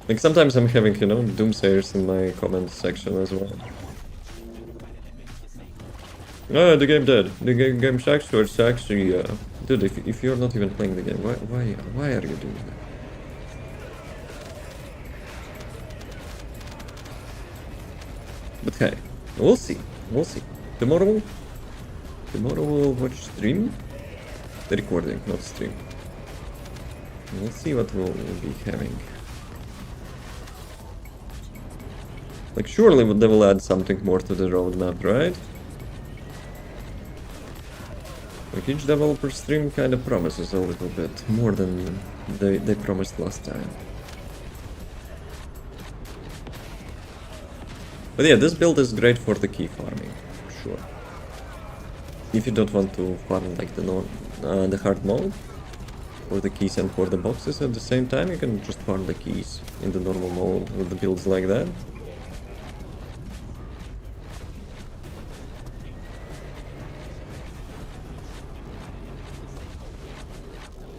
Like sometimes I'm having, you know, doomsayers in my comment section as well. Oh, the game dead. The game sucks, or it sucks. Yeah. Dude, if you're not even playing the game, why are you doing that? But hey, we'll see. We'll see. Tomorrow we'll watch stream. The recording, not stream. We'll see what we'll be having. Like, surely they will add something more to the roadmap, right? Like, each developer stream kind of promises a little bit more than they promised last time. But yeah, this build is great for the key farming, sure. If you don't want to farm like the hard mode, for the keys and for the boxes at the same time, you can just farm the keys in the normal mode with the builds like that.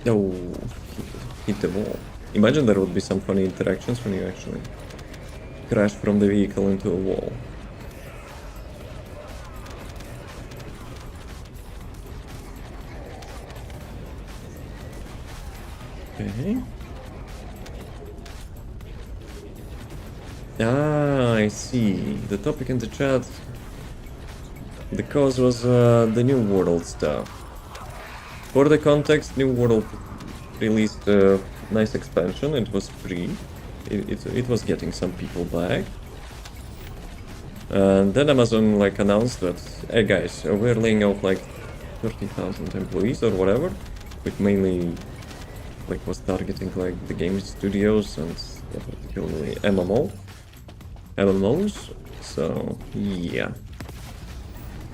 No, hit the wall. Imagine there would be some funny interactions when you actually crash from the vehicle into a wall. Okay. Ah, I see. The topic in the chat. The cause was the New World stuff. For the context, New World released a nice expansion. It was free. It was getting some people back. And then Amazon like announced that, hey guys, we're laying off like 30,000 employees or whatever, which mainly like was targeting like the game studios and particularly MMOs. So yeah,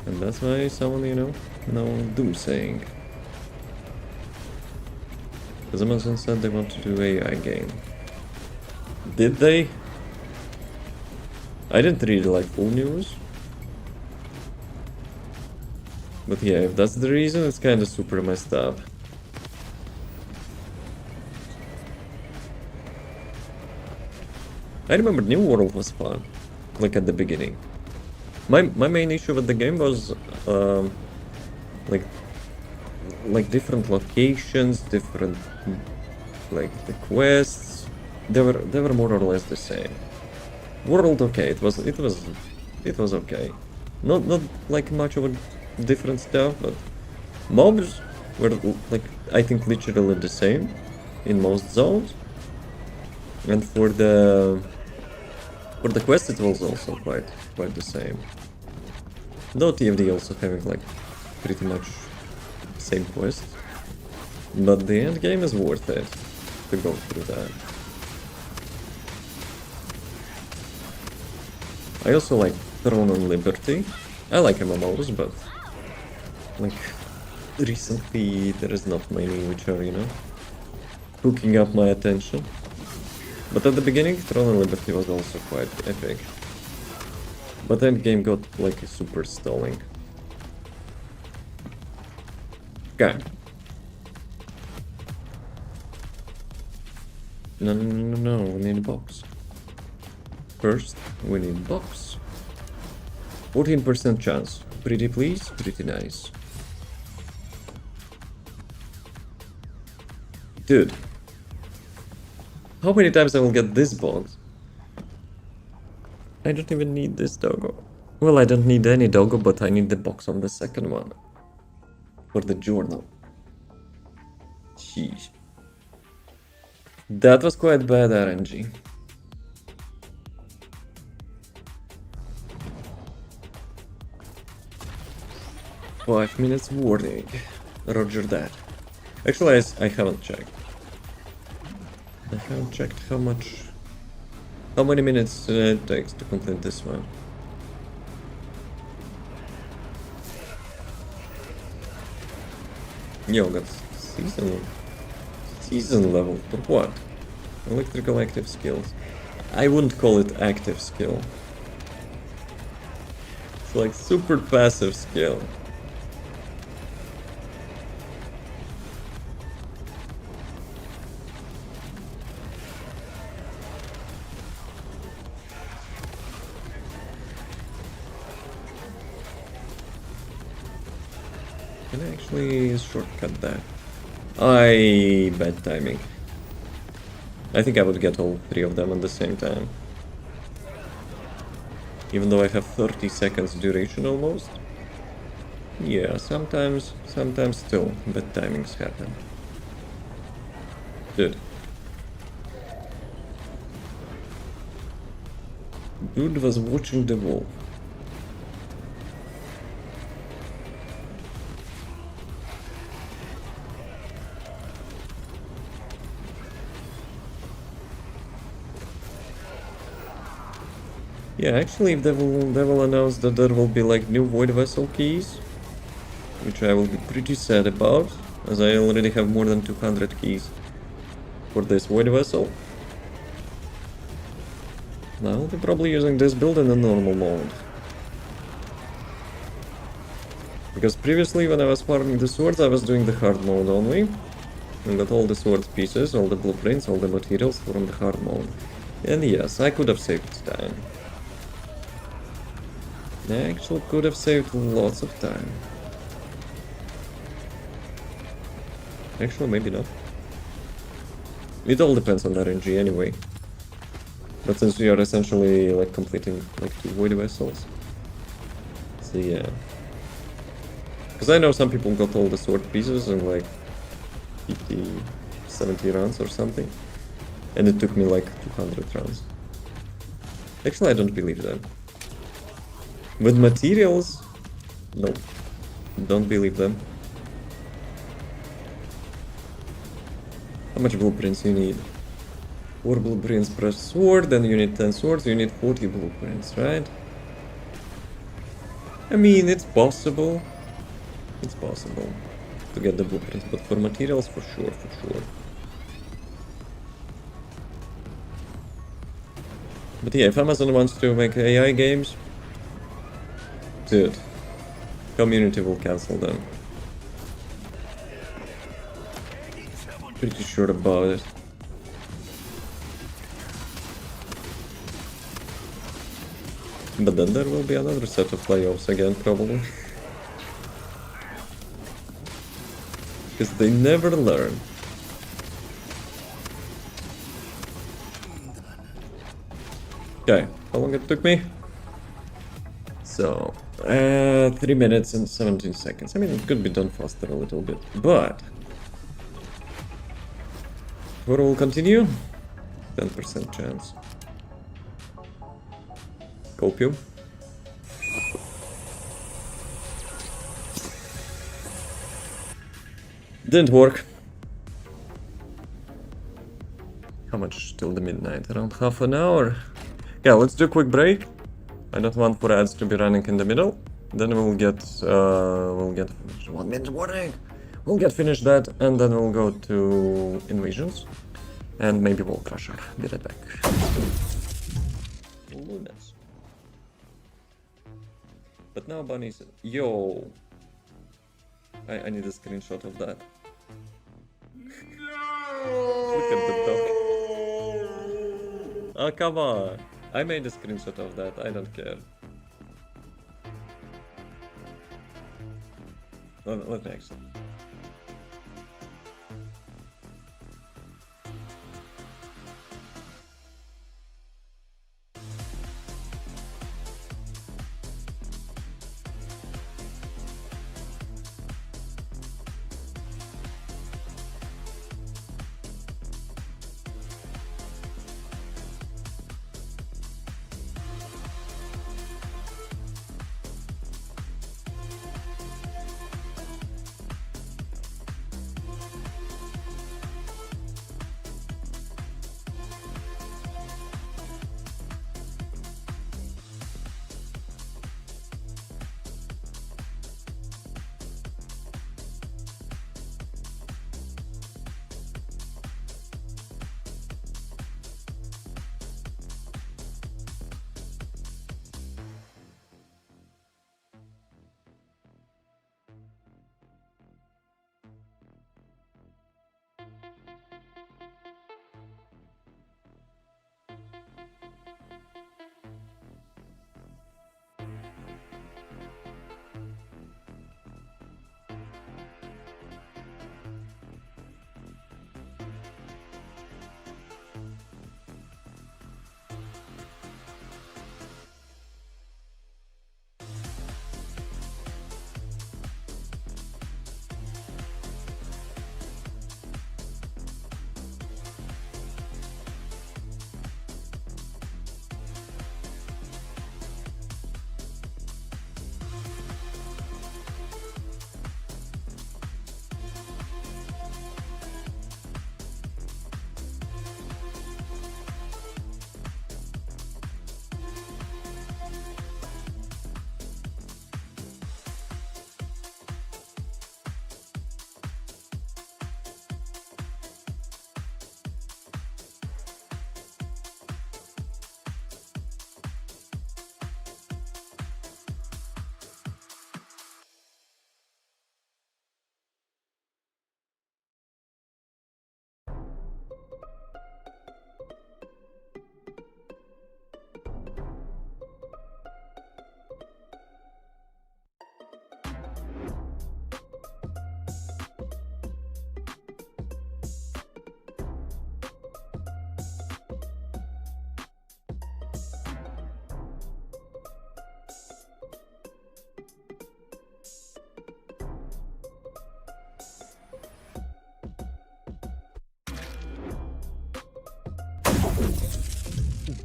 and that's why someone, you know, now doomsaying. Because Amazon said they want to do AI game. Did they? I didn't read like full news. But yeah, if that's the reason, it's kinda super messed up. I remember New World was fun, like at the beginning. My main issue with the game was like different locations, different like the quests. They were more or less the same. World okay, it was okay. Not like much of a different stuff, but mobs were like I think literally the same in most zones. And for the quest it was also quite the same. Though TFD also having like pretty much same quest. But the end game is worth it to go through that. I also like Throne on Liberty. I like MMOs, but like recently there is not many which are, you know, hooking up my attention. But at the beginning, Throne on Liberty was also quite epic. But then game got like super stalling. Okay. No, we need a box. First, we need a box. 14% chance. Pretty please, pretty nice. Dude. How many times I will get this box? I don't even need this doggo. Well, I don't need any doggo, but I need the box on the second one. For the journal. Sheesh. That was quite bad RNG. Five minutes warning. Roger that. Actually, I haven't checked. I haven't checked how many minutes it takes to complete this one. Yo, got season level for what? Electrical active skills. I wouldn't call it active skill. It's like super passive skill. Can I actually shortcut that? Bad timing. I think I would get all three of them at the same time. Even though I have 30 seconds duration almost. Yeah, sometimes still bad timings happen. Dude. Dude was watching the wall. Yeah, actually, if they will announce that there will be like new Void Vessel keys, which I will be pretty sad about, as I already have more than 200 keys for this Void Vessel. Now I'll be probably using this build in a normal mode. Because previously when I was farming the swords I was doing the hard mode only. I got all the sword pieces, all the blueprints, all the materials from the hard mode. And yes, I could have saved time. I actually could have saved lots of time. Actually, maybe not. It all depends on RNG anyway. But since we are essentially like completing like 2 void vessels. So yeah. Because I know some people got all the sword pieces in like 50, 70 rounds or something. And it took me like 200 rounds. Actually, I don't believe that. With materials, no. Don't believe them. How much blueprints you need? 4 blueprints per sword, then you need 10 swords, you need 40 blueprints, right? I mean, it's possible. It's possible to get the blueprints, but for materials, for sure, for sure. But yeah, if Amazon wants to make AI games, dude, community will cancel them. Pretty sure about it. But then there will be another set of playoffs again, probably. Because they never learn. Okay, how long it took me? So, 3 minutes and 17 seconds. I mean, it could be done faster a little bit, but... War will continue? 10% chance. Copium. Didn't work. How much till the midnight? Around half an hour? Yeah, let's do a quick break. I don't want for ads to be running in the middle. Then we'll get 1 minute warning. We'll get finished that, and then we'll go to invasions. And maybe Wall Crusher. Be right back. Lunas. But now Bunny's... Yo! I need a screenshot of that. Look at the dog. Oh, come on! I made a screenshot of that, I don't care. Let me actually...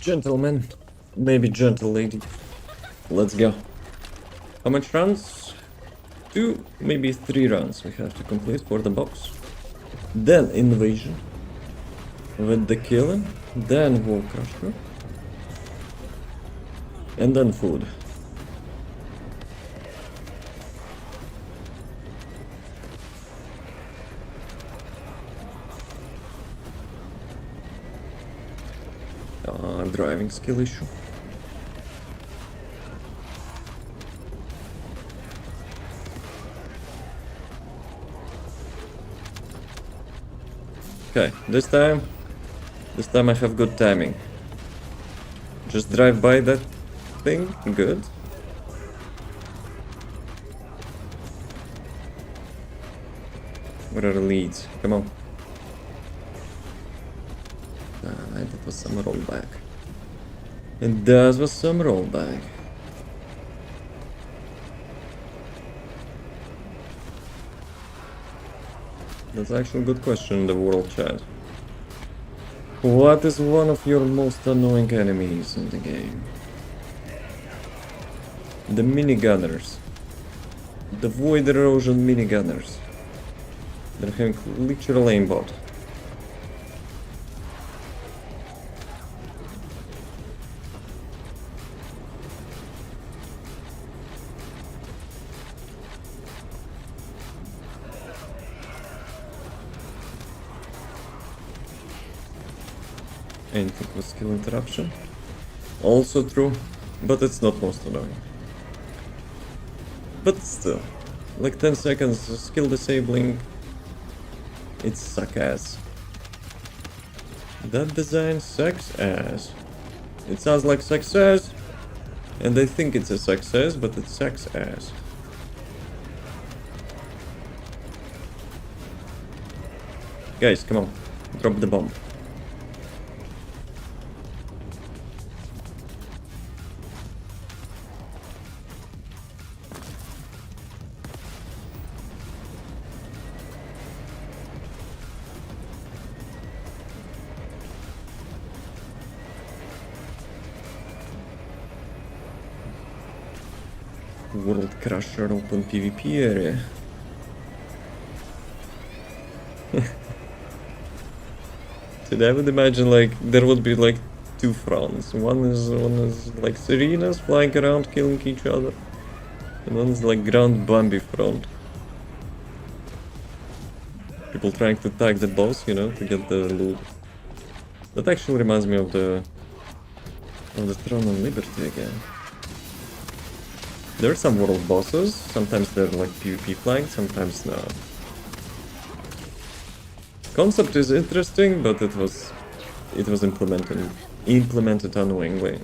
Gentlemen, maybe gentle lady. Let's go. How much rounds? 2, maybe 3 rounds we have to complete for the box. Then invasion. With the killing. Then wall crusher. And then food. Driving skill issue. Okay, this time I have good timing. Just drive by that thing, good. Where are the leads? Come on. That was some rollback. And that was some rollback. That's actually a good question in the world chat. What is one of your most annoying enemies in the game? The minigunners. The void erosion minigunners. They're having literal aimbot. Anything with skill interruption. Also true, but it's not most annoying. But still, like 10 seconds skill disabling, it's suck ass. That design sucks ass. It sounds like success, and they think it's a success, but it sucks ass. Guys, come on, drop the bomb. World Crusher open PvP area. Today I would imagine like there would be like 2 fronts. One is like Serenas flying around killing each other. And one is like ground Bambi front. People trying to tag the boss, you know, to get the loot. That actually reminds me of the Throne of Liberty again. There are some world bosses, sometimes they're like PvP flanked, sometimes not. Concept is interesting, but it was implemented unknowingly.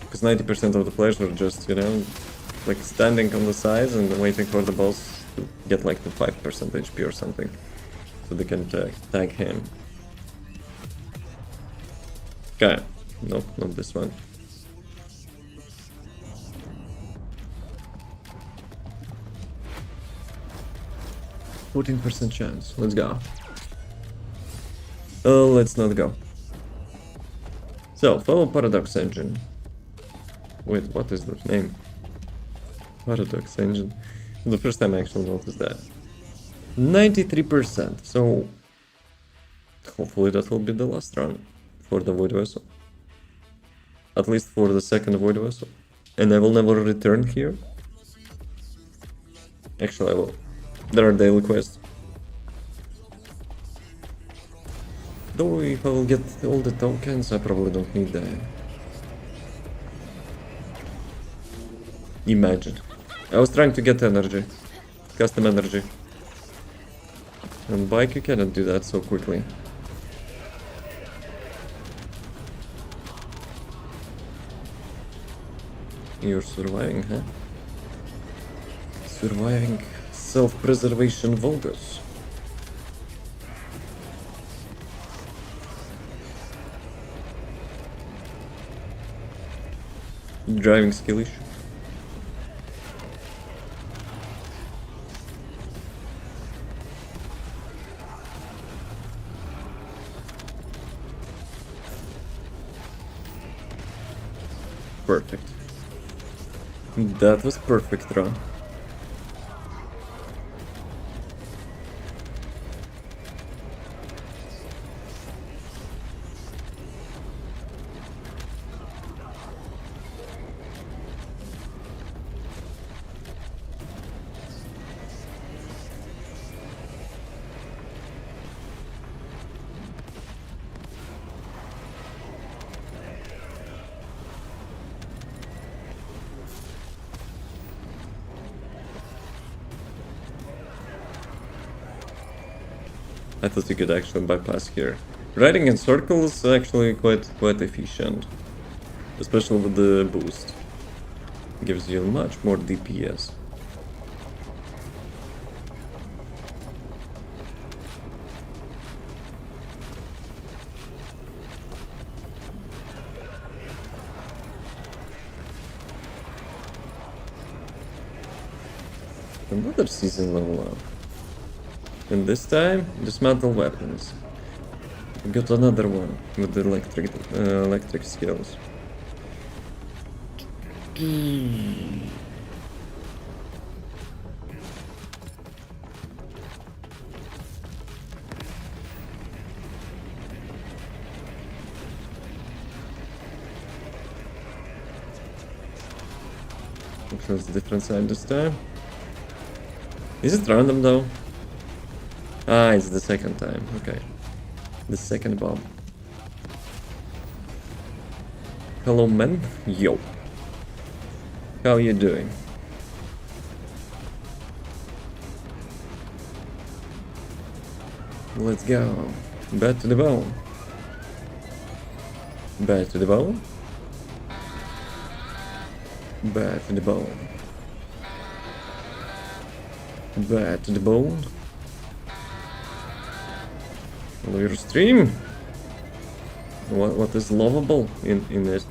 Because 90% of the players were just, you know, like standing on the sides and waiting for the boss to get like the 5% HP or something. So they can tag him. Okay, nope, not this one. 14% chance. Let's go. Let's not go. So, follow Paradox Engine. Wait, what is the name? Paradox Engine. The first time I actually noticed that. 93%. So, hopefully that will be the last run for the Void Vessel. At least for the second Void Vessel. And I will never return here. Actually, I will. There are daily quests. Though if I will get all the tokens, I probably don't need that. Imagine. I was trying to get energy. Custom energy. On bike you cannot do that so quickly. You're surviving, huh? Surviving self-preservation Volgas. Driving skill issue. perfect. That was perfect, Ron. I thought you could actually bypass here. Riding in circles is actually quite efficient. Especially with the boost. Gives you much more DPS. Another season level up. And this time, dismantle weapons. We got another one with the electric skills. Which was the different side this time. Is it random though? Ah, it's the second time. Okay. The second bomb. Hello, man. Yo. How you doing? Let's go. Back to the bone. Back to the bone. Back to the bone. Back to the bone. Your stream? What is lovable in this?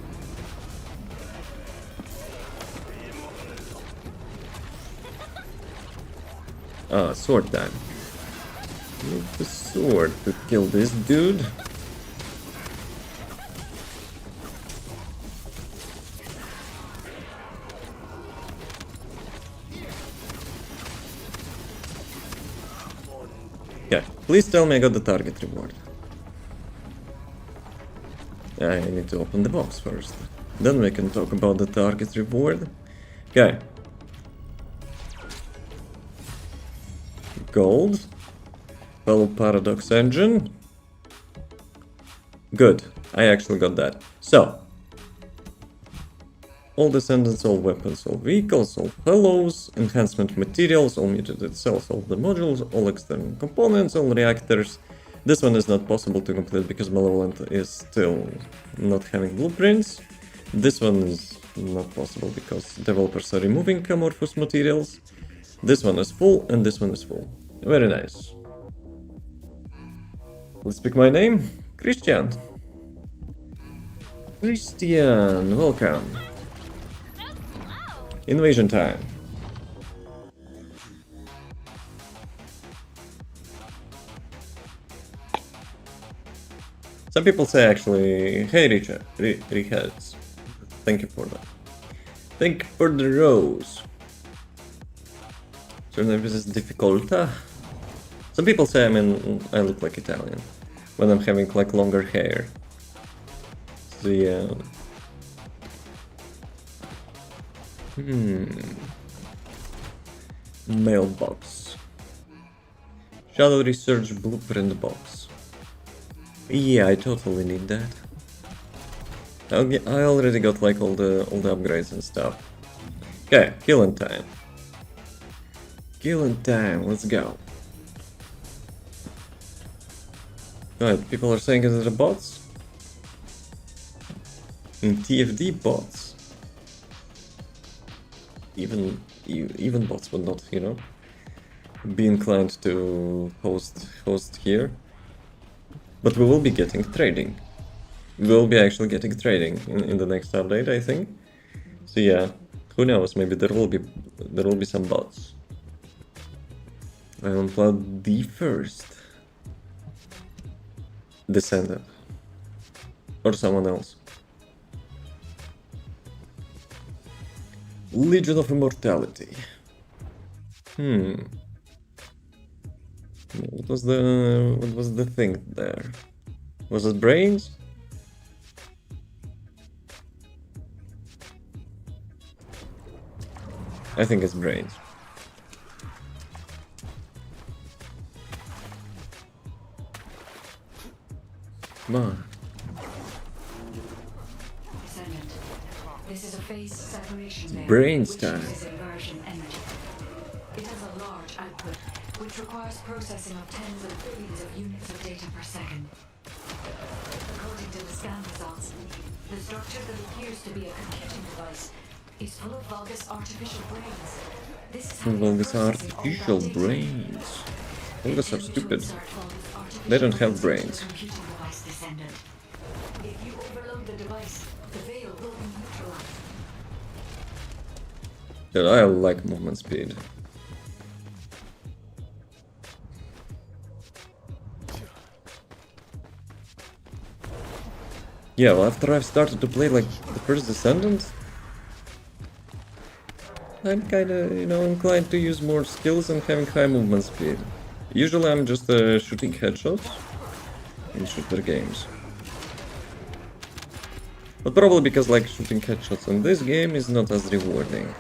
Ah, sword time. Need the sword to kill this dude. Yeah, please tell me I got the target reward. I need to open the box first. Then we can talk about the target reward. Okay. Gold. Fellow Paradox Engine. Good. I actually got that. So. All Descendants, all weapons, all vehicles, all fellows, enhancement materials, all mutated cells, all the modules, all external components, all reactors. This one is not possible to complete because Malevolent is still not having blueprints. This one is not possible because developers are removing amorphous materials. This one is full and this one is full. Very nice. Let's pick my name. Christian. Christian, welcome. Invasion time. Some people say actually, hey Richard, Richards, thank you for that. Thank you for the rose. So this is difficulta. Some people say I look like Italian when I'm having like longer hair. So yeah. Mailbox. Shadow Research Blueprint box. Yeah, I totally need that. I already got like all the upgrades and stuff. Okay, killing time. Killing time, let's go. Alright, people are saying it's the bots? In TFD bots? Even bots would not, you know, be inclined to host here. But we will be getting trading. We will be actually getting trading in the next update, I think. So yeah, who knows? Maybe there will be some bots. I will play the first Descendant or someone else. Legion of Immortality. What was the thing there? Was it brains? I think it's brains. Come on. Descendant. This is a phase separation layer, Brains which time. uses inversion energy. It has a large output, which requires processing of tens of billions of units of data per second. According to the scan results, the structure that appears to be a computing device is full of Vulgus artificial brains. This is how Vulgus processing all artificial that data. brains. Vulgus are Attempt to stupid. insert Vulgus artificial They don't have into brains. the computing device, Descendant. If you overload the device, the veil will be neutralized. But I like movement speed. Yeah, well, after I've started to play like the first Descendant, I'm kinda, inclined to use more skills and having high movement speed. Usually I'm just shooting headshots in shooter games. But probably because like shooting headshots in this game is not as rewarding.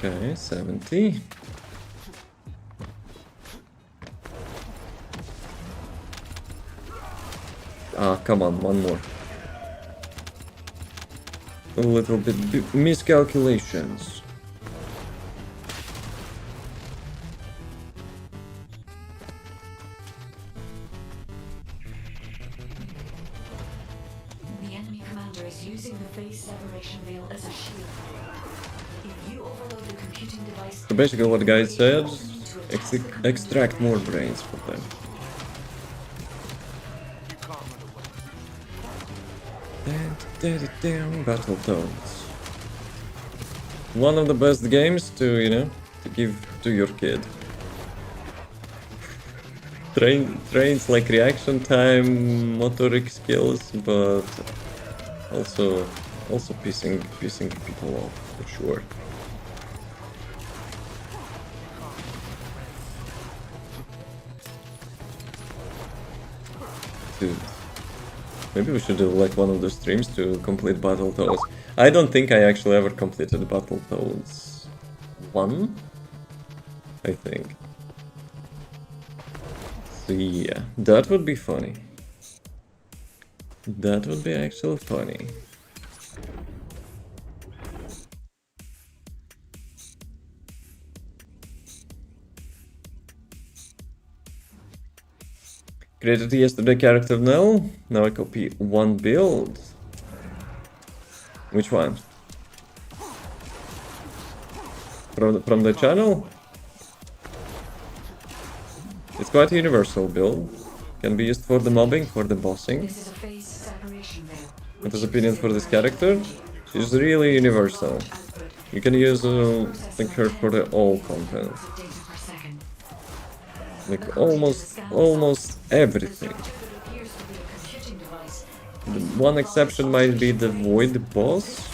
Okay, 70. Ah, come on, one more. A little bit miscalculations. The enemy commander is using the phase separation veil as a shield. If you overload the computing device, So basically what the guy said, extract more brains for them. Battletoads. One of the best games to give to your kid. Trains like reaction time, motoric skills, but also pissing people off for sure. Dude, maybe we should do like one of the streams to complete Battletoads. I don't think I actually ever completed Battletoads 1, I think. So yeah, that would be funny. That would be actually funny. Created yesterday character now. Now I copy one build. Which one? From the channel? It's quite a universal build. Can be used for the mobbing, for the bossing. this is a phase separation veil. What is opinion for this character? She's really universal. You can use her for the all content. Like almost everything. The one exception might be the Void boss,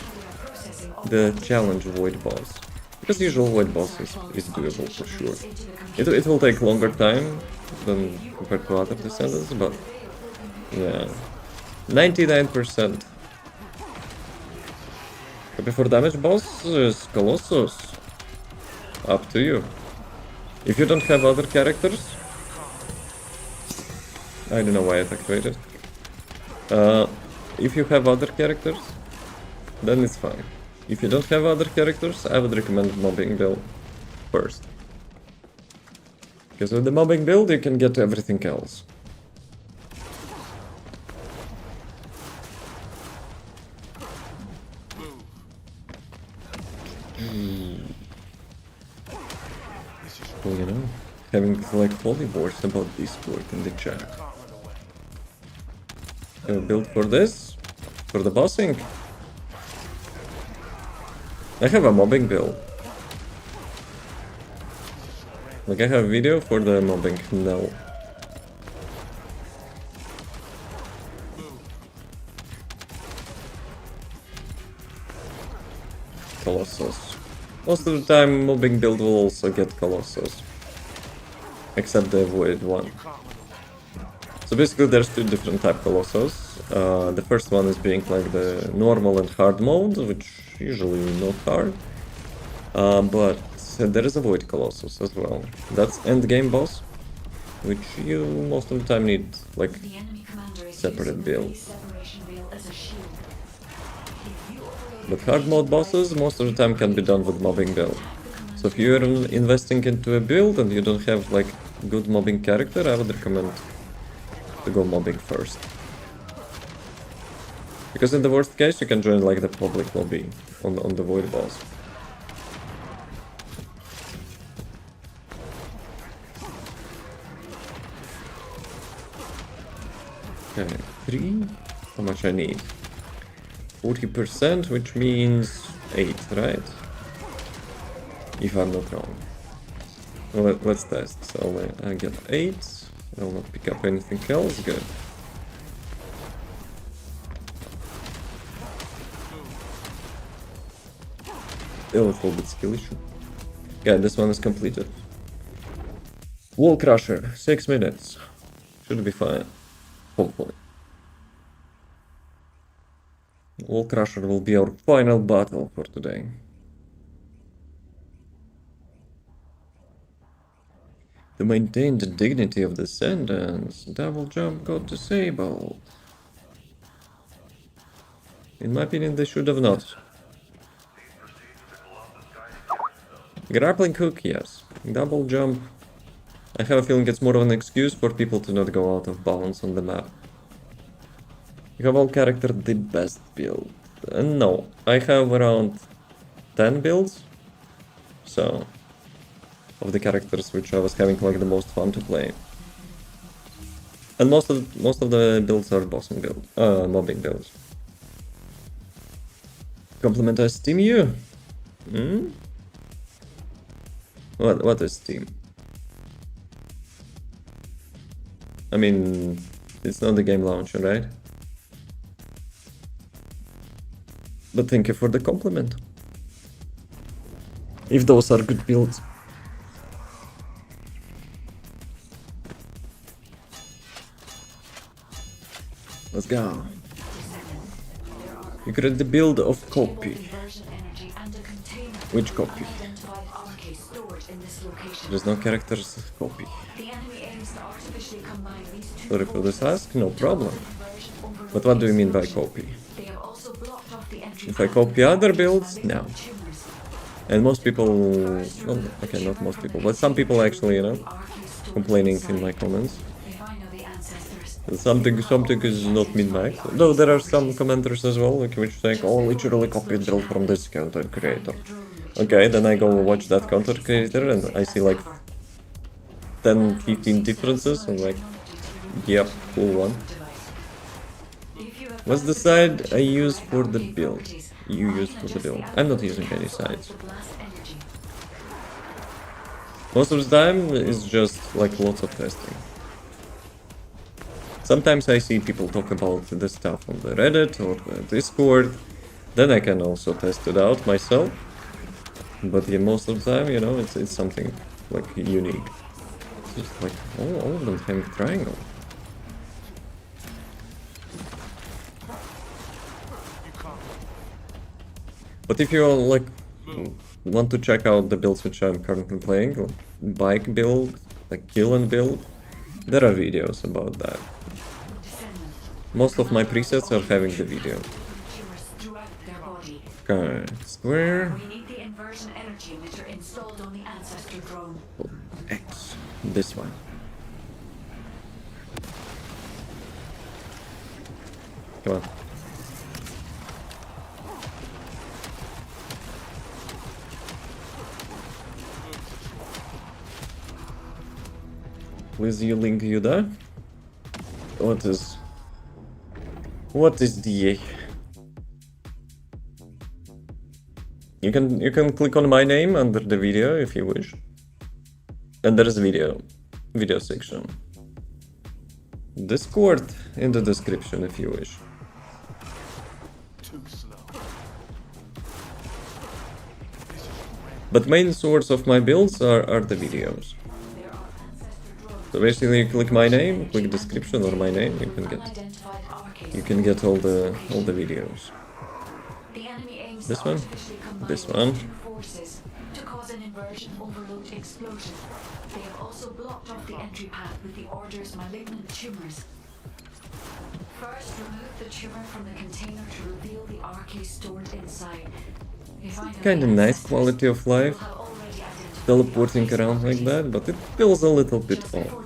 the challenge Void boss. Because usual Void boss is doable for sure. It will take longer time than compared to other Descendants, but yeah, 99%. Before damage boss is Colossus. Up to you. If you don't have other characters, I don't know why it activated. If you have other characters, then it's fine. If you don't have other characters, I would recommend mobbing build first. Because with the mobbing build, you can get to everything else. Well, having like holy wars about Discord in the chat. Build for this? For the bossing? I have a mobbing build. Like I have a video for the mobbing, no. Colossus. Most of the time, mobbing build will also get Colossus. Except the Void one. So basically there's two different type Colossus. The first one is being like the normal and hard mode, which usually not hard. But there is a Void Colossus as well. That's end game boss, which you most of the time need like The enemy commander is separate using the build. base separation rail as a shield. If you overload But hard mode bosses most of the time can be done with mobbing build. So if you're investing into a build and you don't have like good mobbing character, I would recommend to go mobbing first. Because in the worst case you can join like the public lobby on the Void boss. Okay, 3. How much I need? 40%, which means 8, right? If I'm not wrong. Well, let's test. So I get 8. I'll not pick up anything else. Good. Still a little bit skill issue. Yeah, this one is completed. Wall Crusher, 6 minutes. Should be fine. Hopefully. Wall Crusher will be our final battle for today. To maintain the dignity of Descendants, double jump got disabled. In my opinion, they should have not. Grappling hook, yes. Double jump. I have a feeling it's more of an excuse for people to not go out of bounds on the map. You have all character the best build. No, I have around 10 builds. So, of the characters which I was having like the most fun to play. And most of the builds are bossing build, mobbing builds. Compliment as Team U. Hmm? What is Team? I mean, it's not the game launcher, right? But thank you for the compliment. If those are good builds. Let's go. You create the build of copy. Inversion energy and a container. Which copy? Unidentified RK stored in this location. There's no characters copy. The enemy aims to artificially combine these two Sorry for this ask, no problem. conversion over But what do you mean by copy? They have also blocked off the entry If I path copy to other the builds, family no. of tumors. And most people, well, okay, not most people, but some people actually, you know, complaining in my comments. If I know the ancestors, Something is not min-maxed. Though there are some commenters as well, like, which think, oh, literally copied build from this content creator. Okay, then I go watch that content creator and I see like 10, 15 differences. I'm like, yep, cool one. What's the side I use for the build? You use for the build. I'm not using any sides. Most of the time it's just like lots of testing. Sometimes I see people talk about this stuff on the Reddit or the Discord. Then I can also test it out myself. But yeah, most of the time, you know, it's something like unique. It's just like all of them having triangle. But if you like want to check out the builds which I'm currently playing, like bike build, like kill and build, there are videos about that. Most of my presets are having the video. tumors throughout their body. Okay, square, We need the inversion energy emitter installed on the ancestor drone. X, this one. Come on. Please, you link you there? What is the... You can click on my name under the video if you wish. And there is a video section. Discord in the description if you wish. Too slow. But main source of my builds are the videos. So basically, you click my name, click description or my name, you can get all the videos. This one, this one. To cause an inversion overload explosion. They have also blocked off the entry path with the Order's malignant tumors. First, remove the tumor from the container to reveal the RK stored inside. Kinda nice quality of life, teleporting around like that, but it feels a little bit off.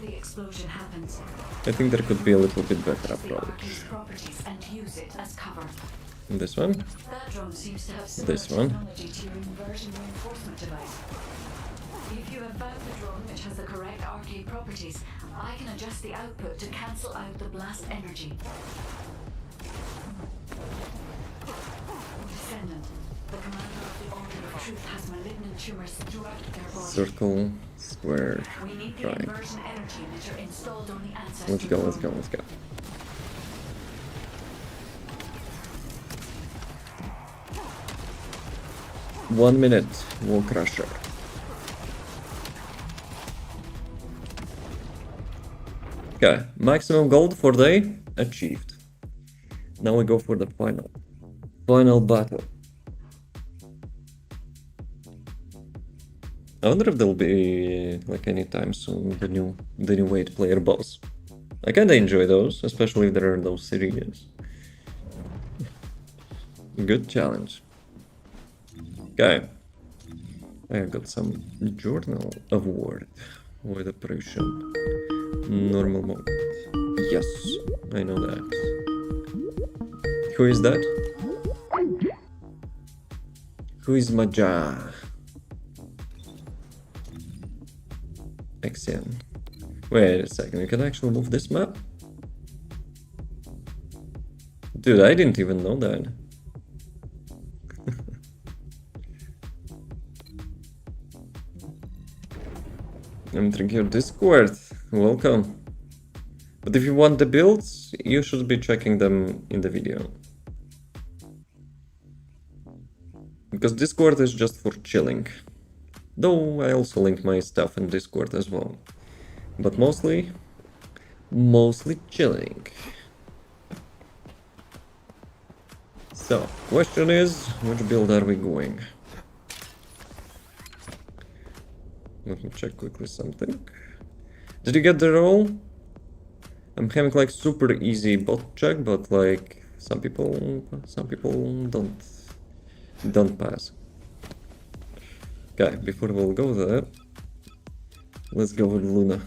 I think there could be a little bit better approach. This one. This one. If you have found the drone which has the correct arcade properties, I can adjust the output to cancel out the blast energy. Descendant, the commander of the Order of Truth has malignant tumors throughout their body. Circle, square, We need the triangle. inversion energy emitter installed on the ancestor. Let's go, let's go, let's go. One minute, Wall Crusher. Okay, maximum gold for day achieved. Now we go for the final battle. I wonder if there'll be like anytime soon the new 8-player boss. I kinda enjoy those, especially if there are those series. Good challenge. Okay. I got some journal award with operation. Normal mode. Yes, I know that. Who is that? Who is Maja? XN. Wait a second, you can actually move this map? Dude, I didn't even know that. I'm entering your Discord. Welcome. But if you want the builds, you should be checking them in the video. Because Discord is just for chilling. Though I also link my stuff in Discord as well. But mostly chilling. So, question is, which build are we going? Let me check quickly something. Did you get the role? I'm having like super easy bot check, but like some people don't pass. Okay, before we'll go there, let's go with Luna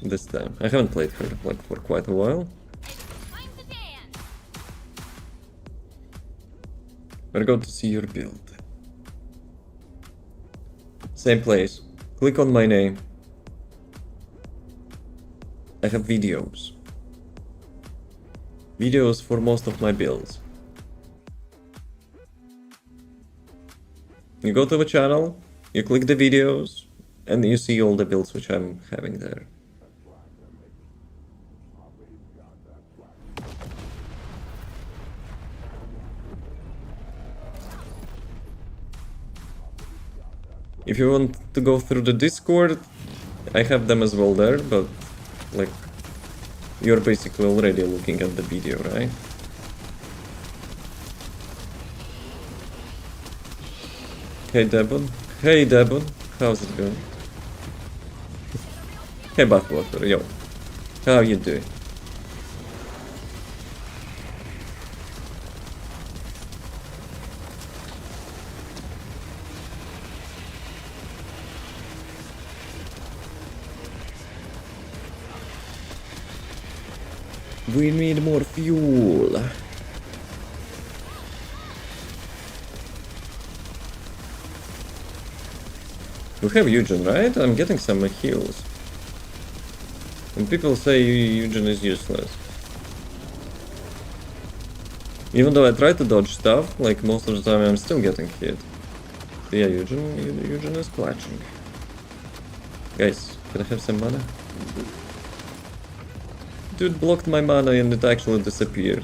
this time. I haven't played her like for quite a while. We're going to see your build. Same place. Click on my name. I have videos. Videos for most of my builds. You go to the channel, you click the videos, and you see all the builds which I'm having there. If you want to go through the Discord, I have them as well there, but like you're basically already looking at the video, right? Hey Devon. Hey Devon. How's it going? Hey Bathwater, yo. How you doing? We need more fuel. We have Eugen, right? I'm getting some heals. And people say Eugen is useless. Even though I try to dodge stuff, like most of the time I'm still getting hit. So yeah, Eugen is clutching. Guys, can I have some mana? Dude blocked my mana and it actually disappeared.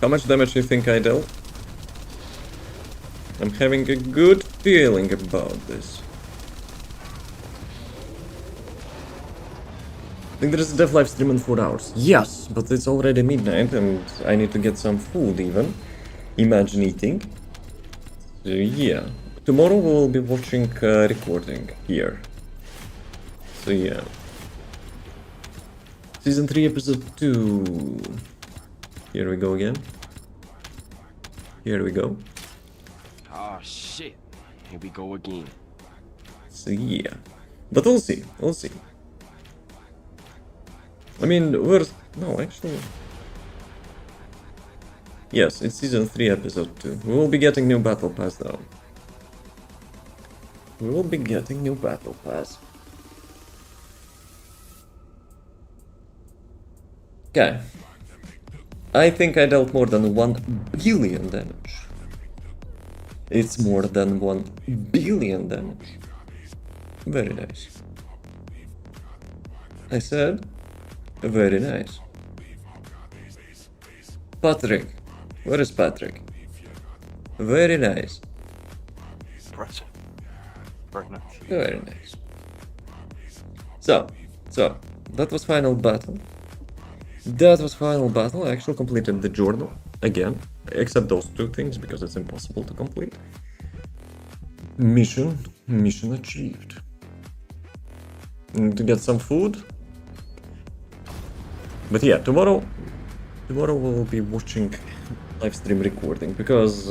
How much damage do you think I dealt? I'm having a good feeling about this. I think there is a dev live stream in 4 hours. Yes, but it's already midnight and I need to get some food even. Imagine eating. So yeah. Tomorrow we will be watching recording here. So yeah. Season 3 episode 2. Here we go again. Here we go. Oh shit. Here we go again. So yeah. But we'll see. We'll see. I mean, no, actually... Yes, it's Season 3, Episode 2. We will be getting new Battle Pass, though. We will be getting new Battle Pass. Okay. I think I dealt more than 1 billion damage. It's more than 1 billion damage. Very nice. I said... Very nice. Patrick. Where is Patrick? Very nice. Impressive. Very nice. Very nice. So, that was final battle. That was final battle. I actually completed the journal again. Except those 2 things, because it's impossible to complete. Mission achieved. Need to get some food. But yeah, tomorrow we'll be watching live stream recording, because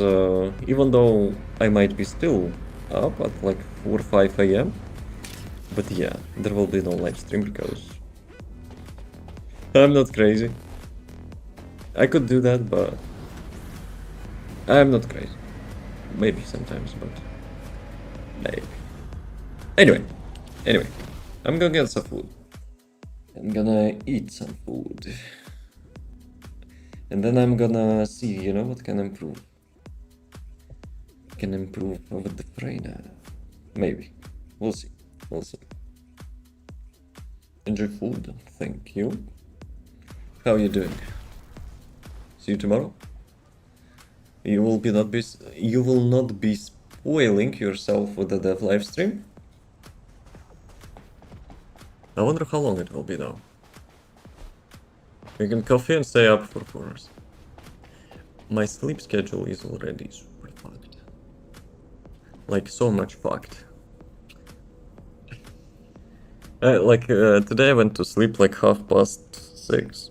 even though I might be still up at like 4 or 5 AM, but yeah, there will be no live stream because I'm not crazy. I could do that, but I'm not crazy. Maybe sometimes, but maybe. Anyway, I'm gonna get some food. I'm gonna eat some food. And then I'm gonna see, you know, what can improve. Can improve with the trainer. Maybe. We'll see. We'll see. Enjoy food. Thank you. How are you doing? See you tomorrow. You will not be spoiling yourself with the dev live stream. I wonder how long it will be now. You can coffee and stay up for 4 hours. My sleep schedule is already super fucked. Like, so much fucked. Today I went to sleep like 6:30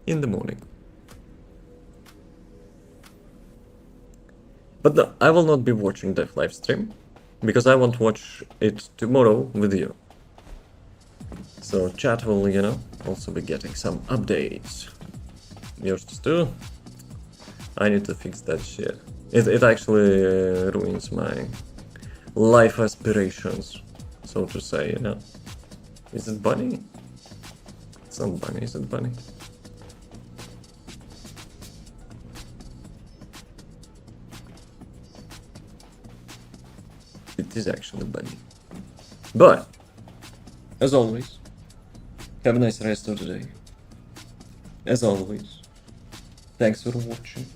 in the morning. But no, I will not be watching the live stream, because I want to watch it tomorrow with you. So chat will, you know, also be getting some updates. Yours too. I need to fix that shit. It actually ruins my life aspirations, so to say, you know. Is it Bunny? It's not Bunny, is it Bunny? It is actually Bunny. But, as always, have a nice rest of the day. As always, thanks for watching.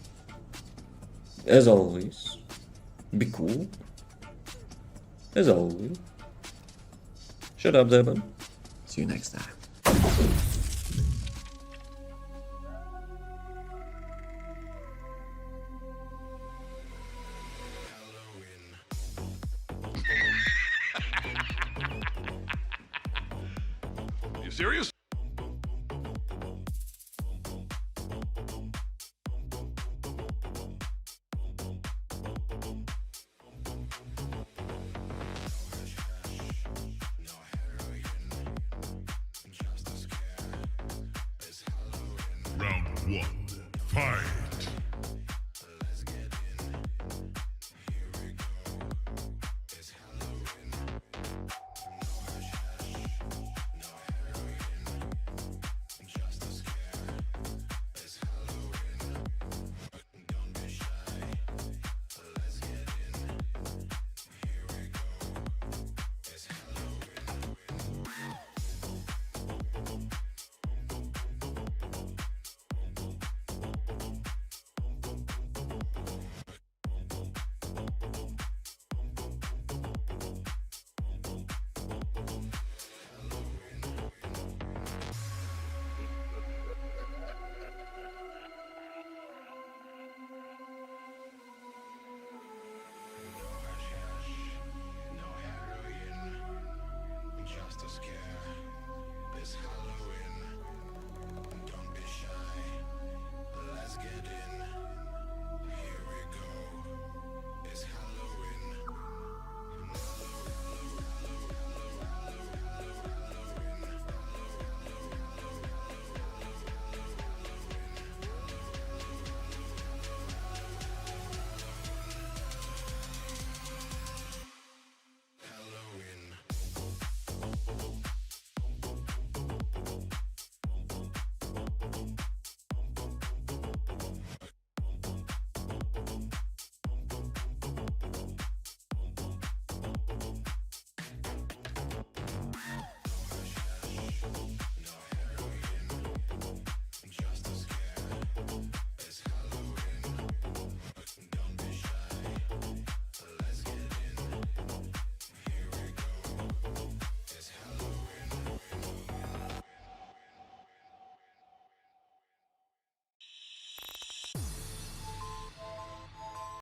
As always, be cool. As always, shut up, Devon. See you next time. You serious? Round 1. Fight!